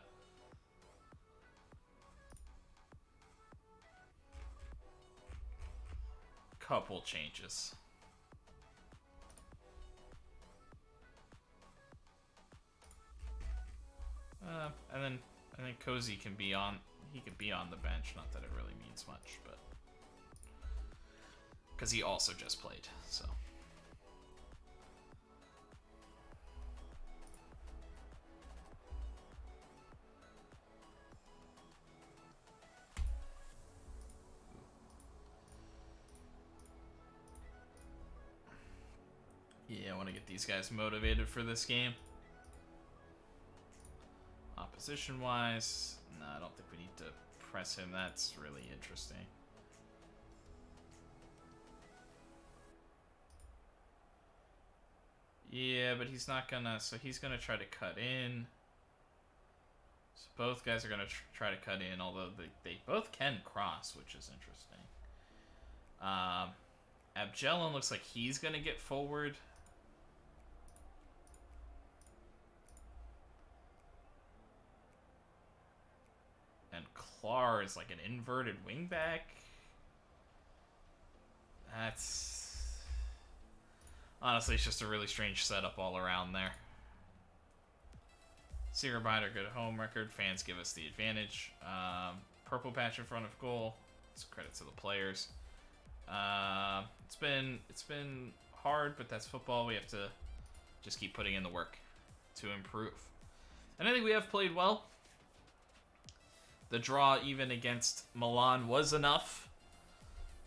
Couple changes. And then I think Cozy can be on. He could be on the bench. Not that it really means much, but because he also just played. So yeah, I want to get these guys motivated for this game. Opposition-wise, no, I don't think we need to press him. That's really interesting. Yeah, but he's not gonna... So he's gonna try to cut in. So both guys are gonna try to cut in, although they both can cross, which is interesting. Abjelin looks like he's gonna get forward. And Klar is like an inverted wingback. That's... Honestly, it's just a really strange setup all around there. Seager Binder, good home record. Fans give us the advantage. Purple patch in front of goal. It's credit to the players. It's been hard, but that's football. We have to just keep putting in the work to improve. And I think we have played well. The draw, even against Milan, was enough.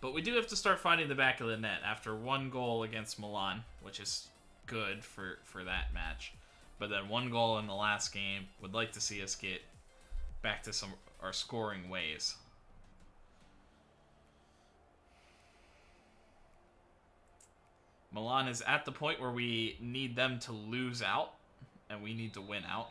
But we do have to start finding the back of the net after one goal against Milan, which is good for that match. But then one goal in the last game. Would like to see us get back to our scoring ways. Milan is at the point where we need them to lose out, and we need to win out.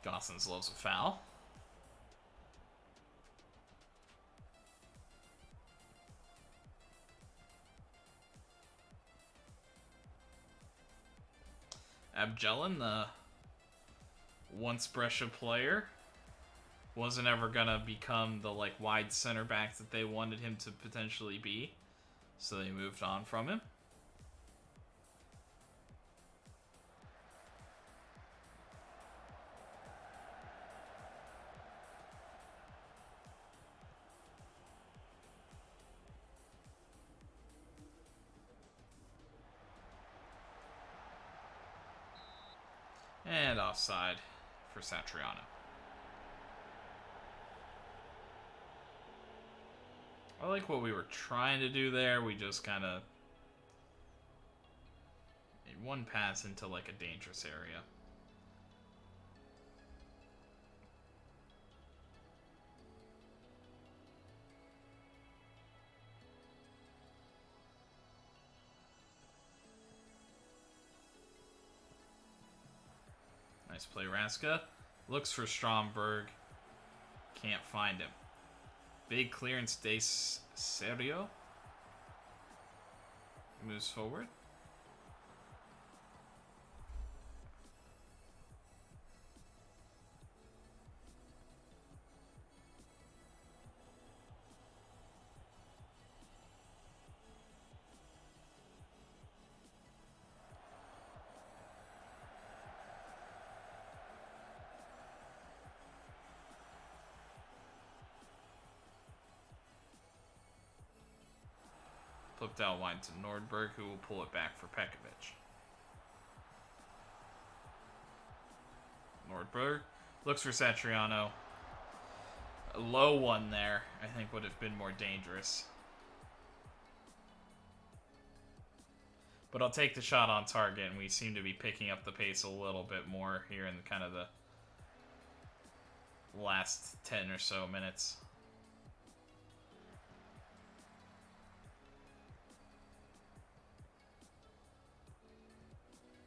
Gossens loves a foul. Abjelin, the once Brescia player, wasn't ever gonna become the like wide center back that they wanted him to potentially be, so they moved on from him. And offside for Satriano. I like what we were trying to do there. We just kind of made one pass into like a dangerous area. Nice play, Raska. Looks for Stromberg. Can't find him. Big clearance, De Serio. Moves forward. Flipped out wide to Nordberg, who will pull it back for Pekovic. Nordberg looks for Satriano. A low one there, I think, would have been more dangerous. But I'll take the shot on target, and we seem to be picking up the pace a little bit more here in kind of the last 10 or so minutes.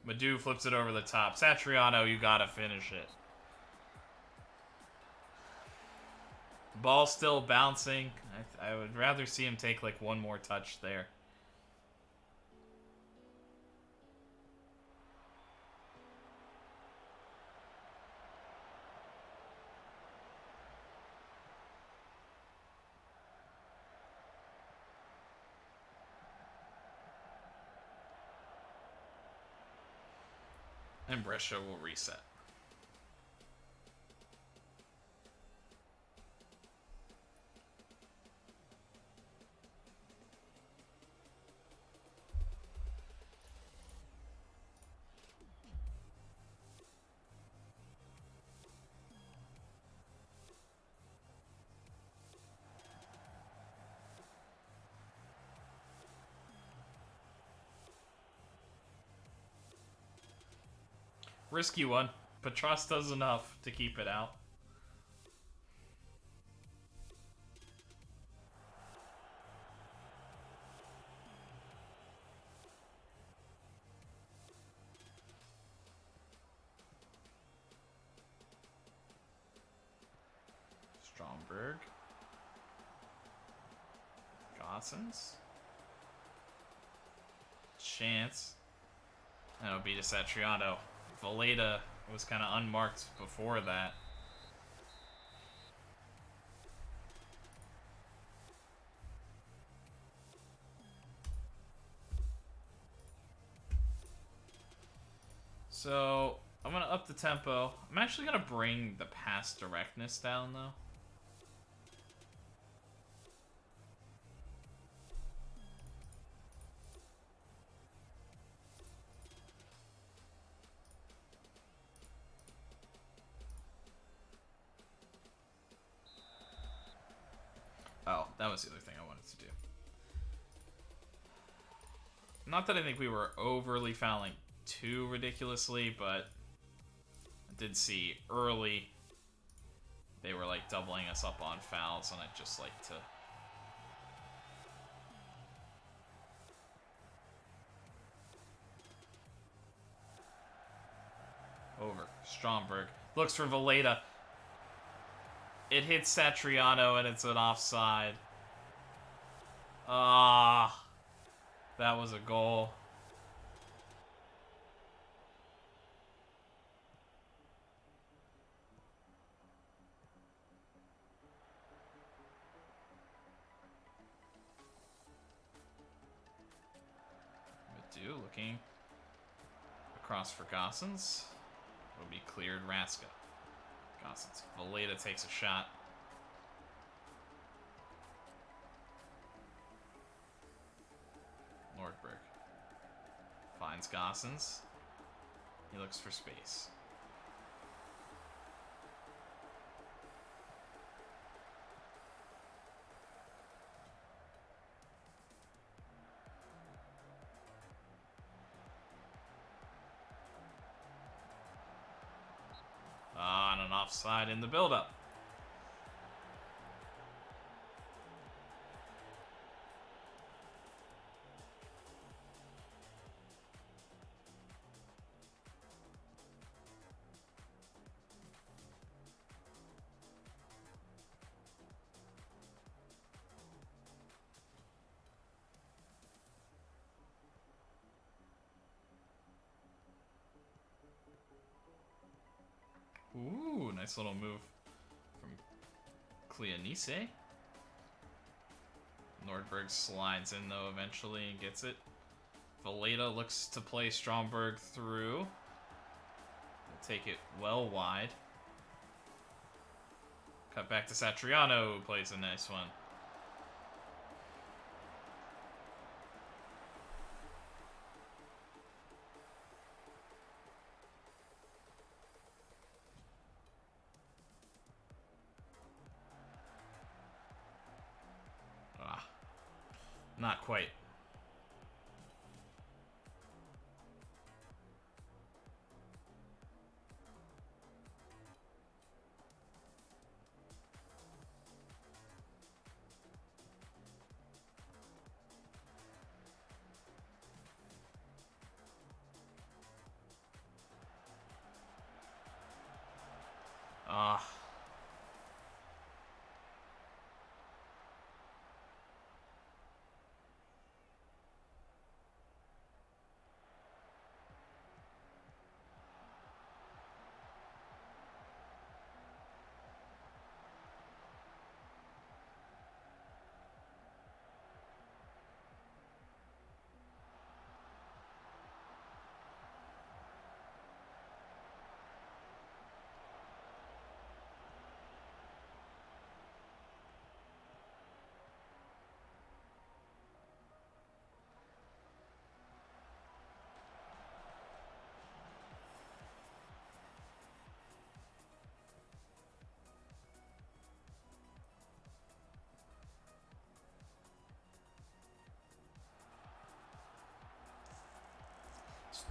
Madu flips it over the top. Satriano, you gotta finish it. Ball still bouncing. I would rather see him take like one more touch there. And Brescia will reset. Risky one. Patras does enough to keep it out. Stromberg. Gossens. Chance. And it'll be to Satriano. Valeda was kind of unmarked before that. So, I'm going to up the tempo. I'm actually going to bring the pass directness down, though. Oh, that was the other thing I wanted to do. Not that I think we were overly fouling too ridiculously, but I did see early they were like doubling us up on fouls, and I'd just like to over. Stromberg looks for Valeda. It hits Satriano, and it's an offside. Ah, that was a goal. Madu looking across for Gossens. Will be cleared. Raska. Gossens. Valeda takes a shot. Nordberg finds Gossens. He looks for space. offside in the build-up. Ooh, nice little move from Cagliari. Nordberg slides in though eventually and gets it. Valeta looks to play Stromberg through. He'll take it well wide. Cut back to Satriano, who plays a nice one. Not quite.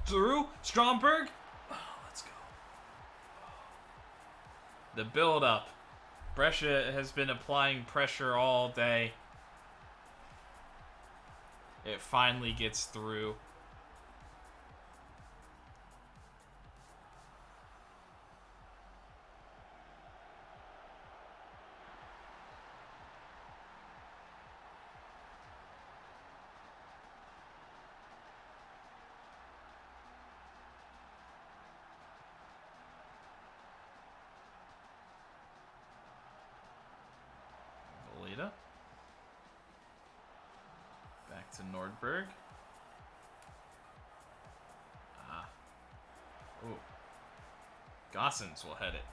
Through Stromberg. Oh, let's go. The build-up. Brescia has been applying pressure all day. It finally gets through. Back to Nordberg. Ooh. Gossens will head it.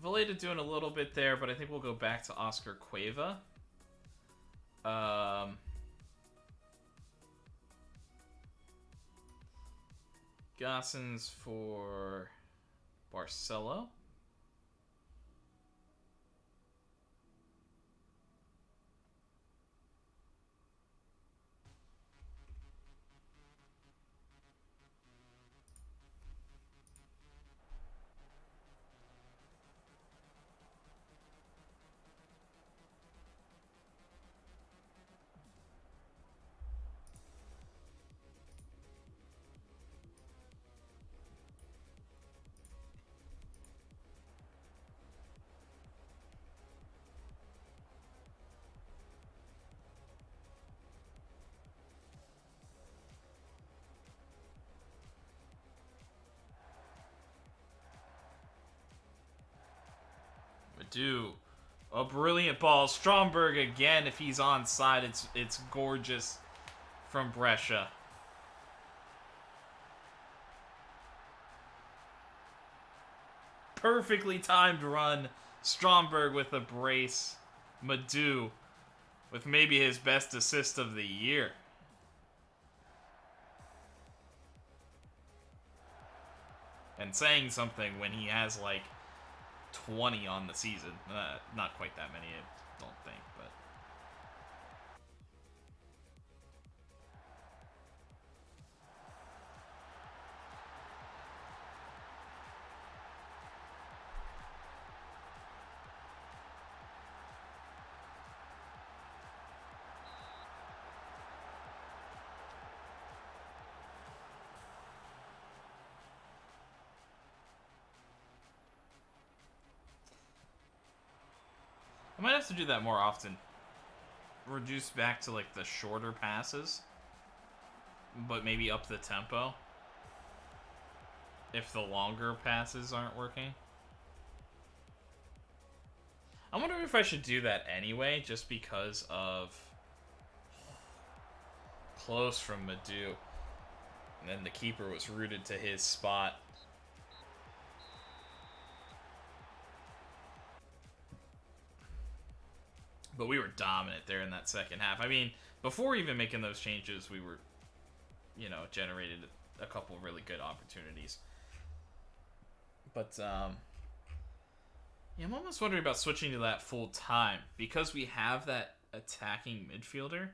Valeta doing a little bit there, but I think we'll go back to Oscar Cueva. Gossens for Barcelo. Do a brilliant ball. Stromberg again. If he's onside, it's gorgeous from Brescia. Perfectly timed run. Stromberg with a brace. Madu with maybe his best assist of the year. And saying something when he has like 20 on the season. Not quite that many, I don't think, but might have to do that more often. Reduce back to like the shorter passes, but maybe up the tempo if the longer passes aren't working. I'm wondering if I should do that anyway, just because of close from Madu. And then the keeper was rooted to his spot. But we were dominant there in that second half. I mean, before even making those changes, we were, generated a couple really good opportunities. But, yeah, I'm almost wondering about switching to that full time. Because we have that attacking midfielder.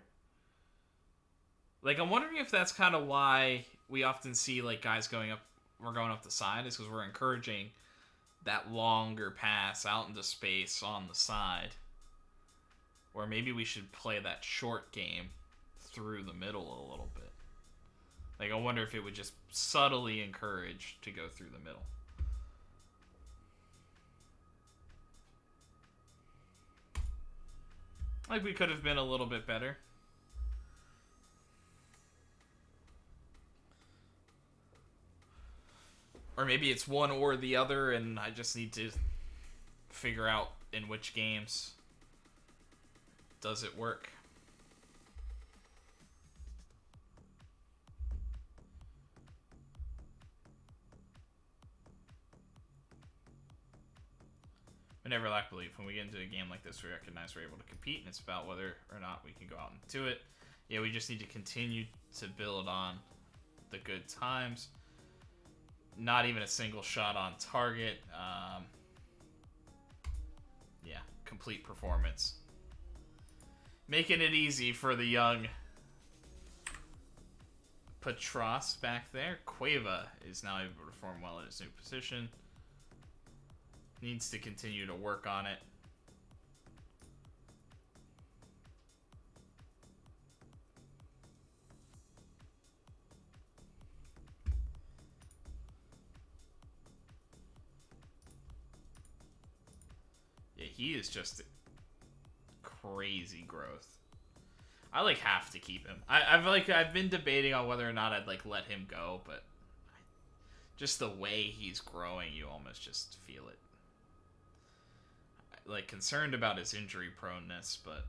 Like, I'm wondering if that's kind of why we often see, like, guys going up the side, is because we're encouraging that longer pass out into space on the side. Or maybe we should play that short game through the middle a little bit. Like, I wonder if it would just subtly encourage to go through the middle. Like, we could have been a little bit better. Or maybe it's one or the other, and I just need to figure out in which games does it work. We never lack belief. When we get into a game like this, we recognize we're able to compete, and it's about whether or not we can go out and do it. Yeah, we just need to continue to build on the good times. Not even a single shot on target. Yeah, complete performance. Making it easy for the young Petros back there. Cueva is now able to perform well in his new position. Needs to continue to work on it. Yeah, he is just crazy growth. I have to keep him. I've been debating on whether or not I'd let him go, but just the way he's growing, you almost just feel it. Concerned about his injury proneness, but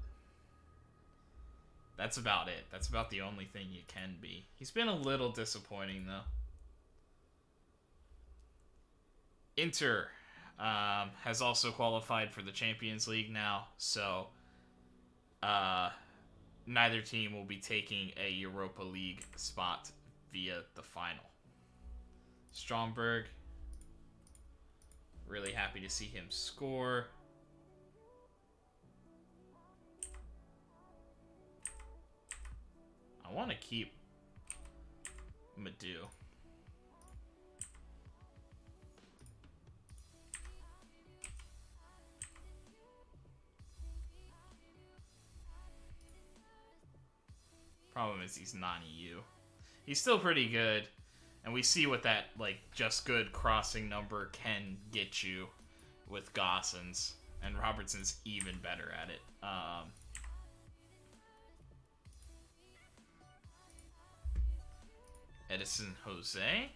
that's about it. That's about the only thing you can be. He's been a little disappointing though. Inter has also qualified for the Champions League now, so neither team will be taking a Europa League spot via the final. Stromberg, really happy to see him score. I want to keep Madu. Problem is he's non-EU. He's still pretty good, and we see what that just good crossing number can get you with Gossens, and Robertson's even better at it. Edison Jose,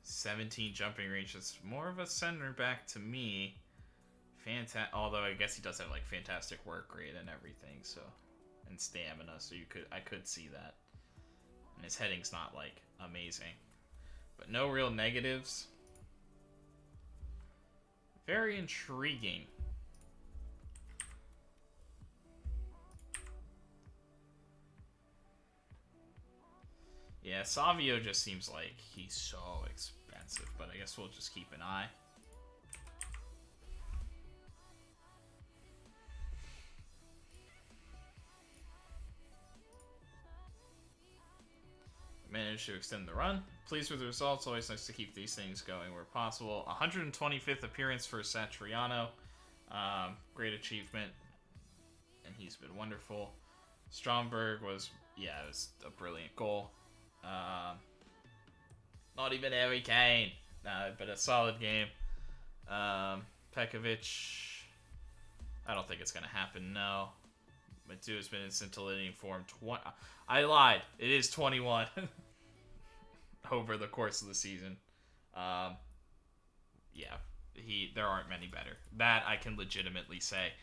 17 jumping range. It's more of a center back to me. Although I guess he does have fantastic work rate and everything, so, and stamina, so I could see that. And his heading's not amazing, but no real negatives. Very intriguing. Yeah, Savio just seems like he's so expensive, but I guess we'll just keep an eye. Managed to extend the run. Pleased with the results. Always nice to keep these things going where possible. 125th appearance for Satriano. Great achievement. And he's been wonderful. Stromberg was, it was a brilliant goal. Not even Harry Kane. But a solid game. Pekovic. I don't think it's going to happen, no. Matu's been in scintillating form. I lied. It is 21 over the course of the season. Yeah, there aren't many better. That I can legitimately say.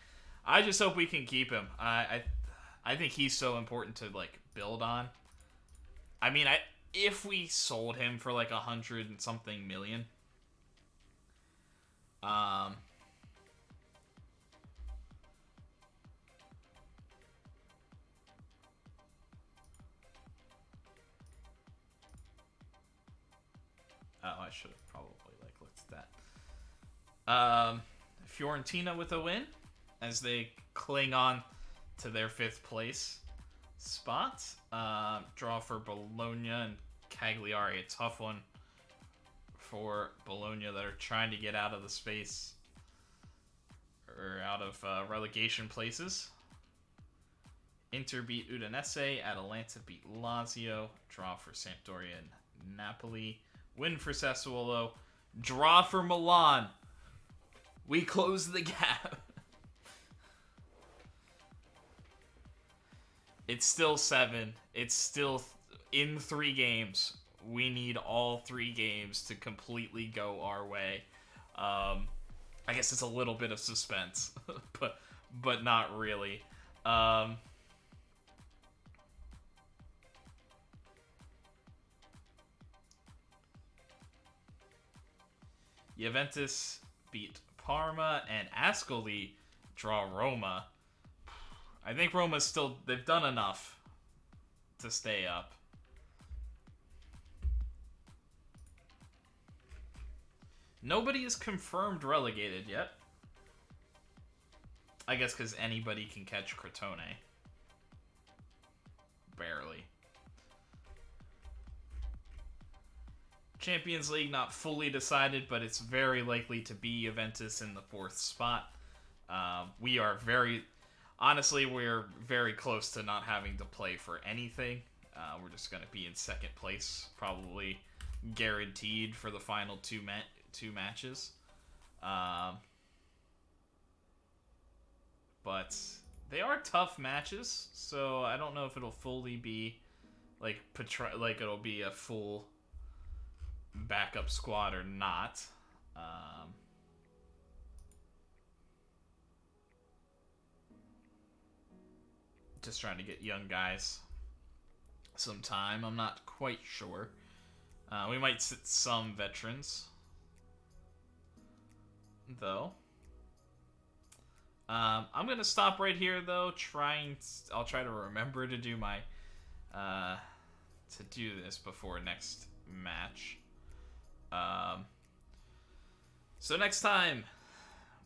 I just hope we can keep him. I think he's so important to like build on. I mean, if we sold him for like 100 and something million, I should have probably like looked at that. Fiorentina with a win as they cling on to their 5th place spot. Draw for Bologna and Cagliari. A tough one for Bologna that are trying to get out of the space or out of relegation places. Inter beat Udinese. Atalanta beat Lazio. Draw for Sampdoria and Napoli. Win for Sassuolo. Draw for Milan. We close the gap. It's still 7. It's still in 3 games. We need all 3 games to completely go our way. I guess it's a little bit of suspense, but not really. Juventus beat Parma, and Ascoli draw Roma. I think Roma's still... They've done enough to stay up. Nobody is confirmed relegated yet. I guess because anybody can catch Crotone. Barely. Champions League not fully decided, but it's very likely to be Juventus in the 4th spot. We are very... Honestly, we're very close to not having to play for anything. We're just going to be in 2nd place, probably guaranteed for the final two matches. But they are tough matches, so I don't know if it'll fully be like it'll be a full backup squad or not. Just trying to get young guys some time. I'm not quite sure. We might sit some veterans, though. I'm gonna stop right here, though. I'll try to remember to do my to do this before next match. So next time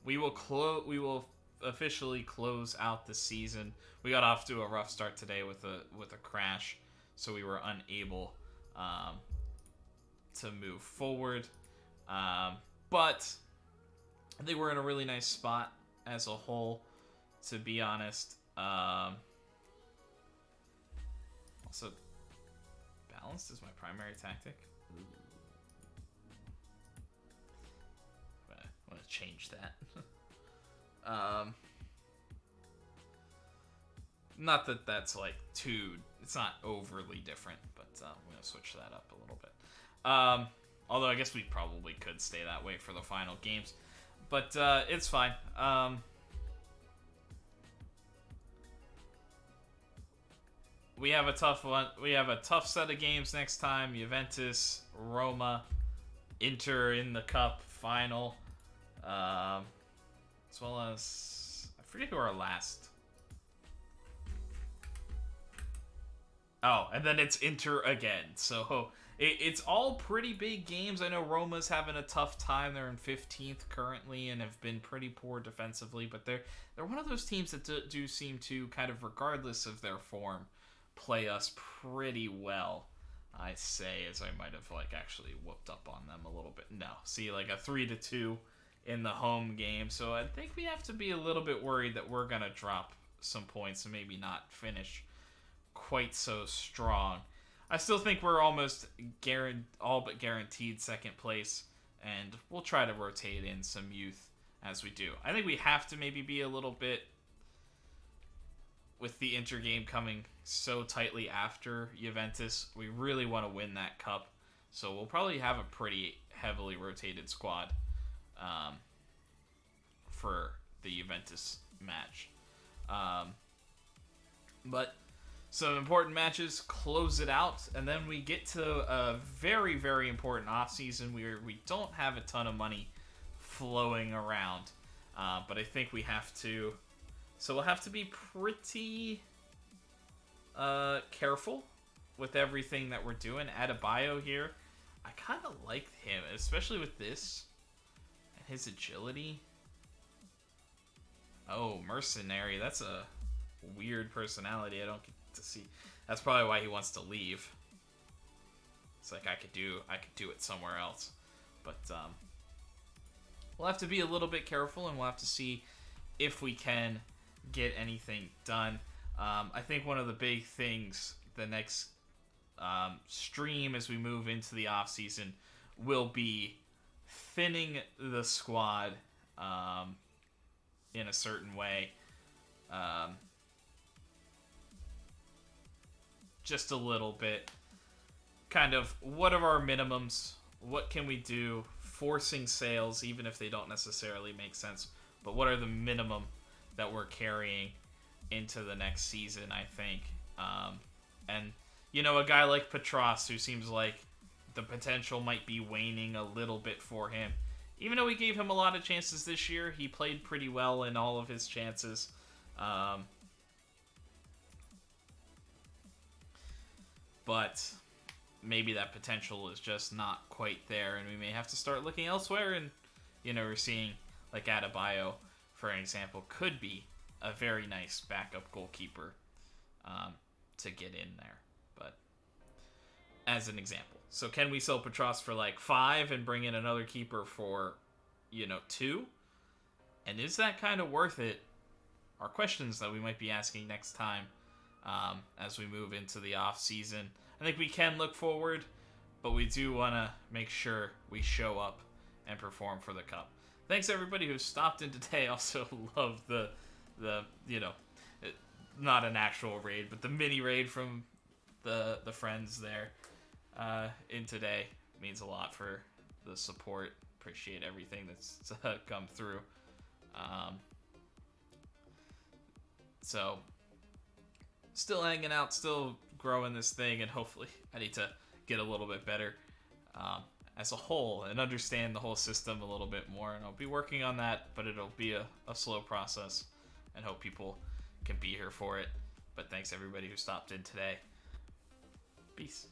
we will officially close out the season. We got off to a rough start today with a crash, so we were unable to move forward. But I think we're in a really nice spot as a whole, to be honest. Also, balanced is my primary tactic. I want to change that. Not that that's like it's not overly different, but I'm going to switch that up a little bit. Although I guess we probably could stay that way for the final games. But it's fine. We have a tough one. We have a tough set of games next time. Juventus, Roma, Inter in the Cup final. As well as... I forget who our last... Oh, and then it's Inter again. So it's all pretty big games. I know Roma's having a tough time. They're in 15th currently and have been pretty poor defensively. But they're one of those teams that do seem to, kind of regardless of their form, play us pretty well. I say, as I might have like actually whooped up on them a little bit. No, see, like a 3-2 in the home game. So I think we have to be a little bit worried that we're gonna drop some points and maybe not finish quite so strong. I still think we're almost all but guaranteed 2nd place, and we'll try to rotate in some youth as we do. I think we have to maybe be a little bit, with the Inter game coming so tightly after Juventus, we really want to win that cup. So we'll probably have a pretty heavily rotated squad for the Juventus match. But some important matches close it out, and then we get to a very, very important offseason where we don't have a ton of money flowing around. But I think we have to... So we'll have to be pretty careful with everything that we're doing. Adebayo here, I kind of like him, especially with this and his agility. Oh, mercenary. That's a weird personality I don't get to see. That's probably why he wants to leave. It's like I could do it somewhere else. But we'll have to be a little bit careful, and we'll have to see if we can get anything done. I think one of the big things the next stream as we move into the off season will be thinning the squad in a certain way, just a little bit. Kind of, what are our minimums? What can we do? Forcing sales, even if they don't necessarily make sense, but what are the minimum that we're carrying into the next season, I think. And, you know, a guy like Petros, who seems like the potential might be waning a little bit for him. Even though we gave him a lot of chances this year, he played pretty well in all of his chances. But maybe that potential is just not quite there, and we may have to start looking elsewhere. And, you know, we're seeing, like, Adebayo, for an example, could be a very nice backup goalkeeper to get in there. But as an example. So can we sell Petros for like 5 and bring in another keeper for, you know, 2? And is that kind of worth it? Are questions that we might be asking next time as we move into the off season. I think we can look forward, but we do want to make sure we show up and perform for the cup. Thanks everybody who stopped in today. Also love the you know, not an actual raid, but the mini raid from the friends there in today. Means a lot for the support. Appreciate everything that's come through. So still hanging out, still growing this thing, and hopefully I need to get a little bit better as a whole and understand the whole system a little bit more, and I'll be working on that, but it'll be a slow process, and hope people can be here for it. But thanks everybody who stopped in today. Peace.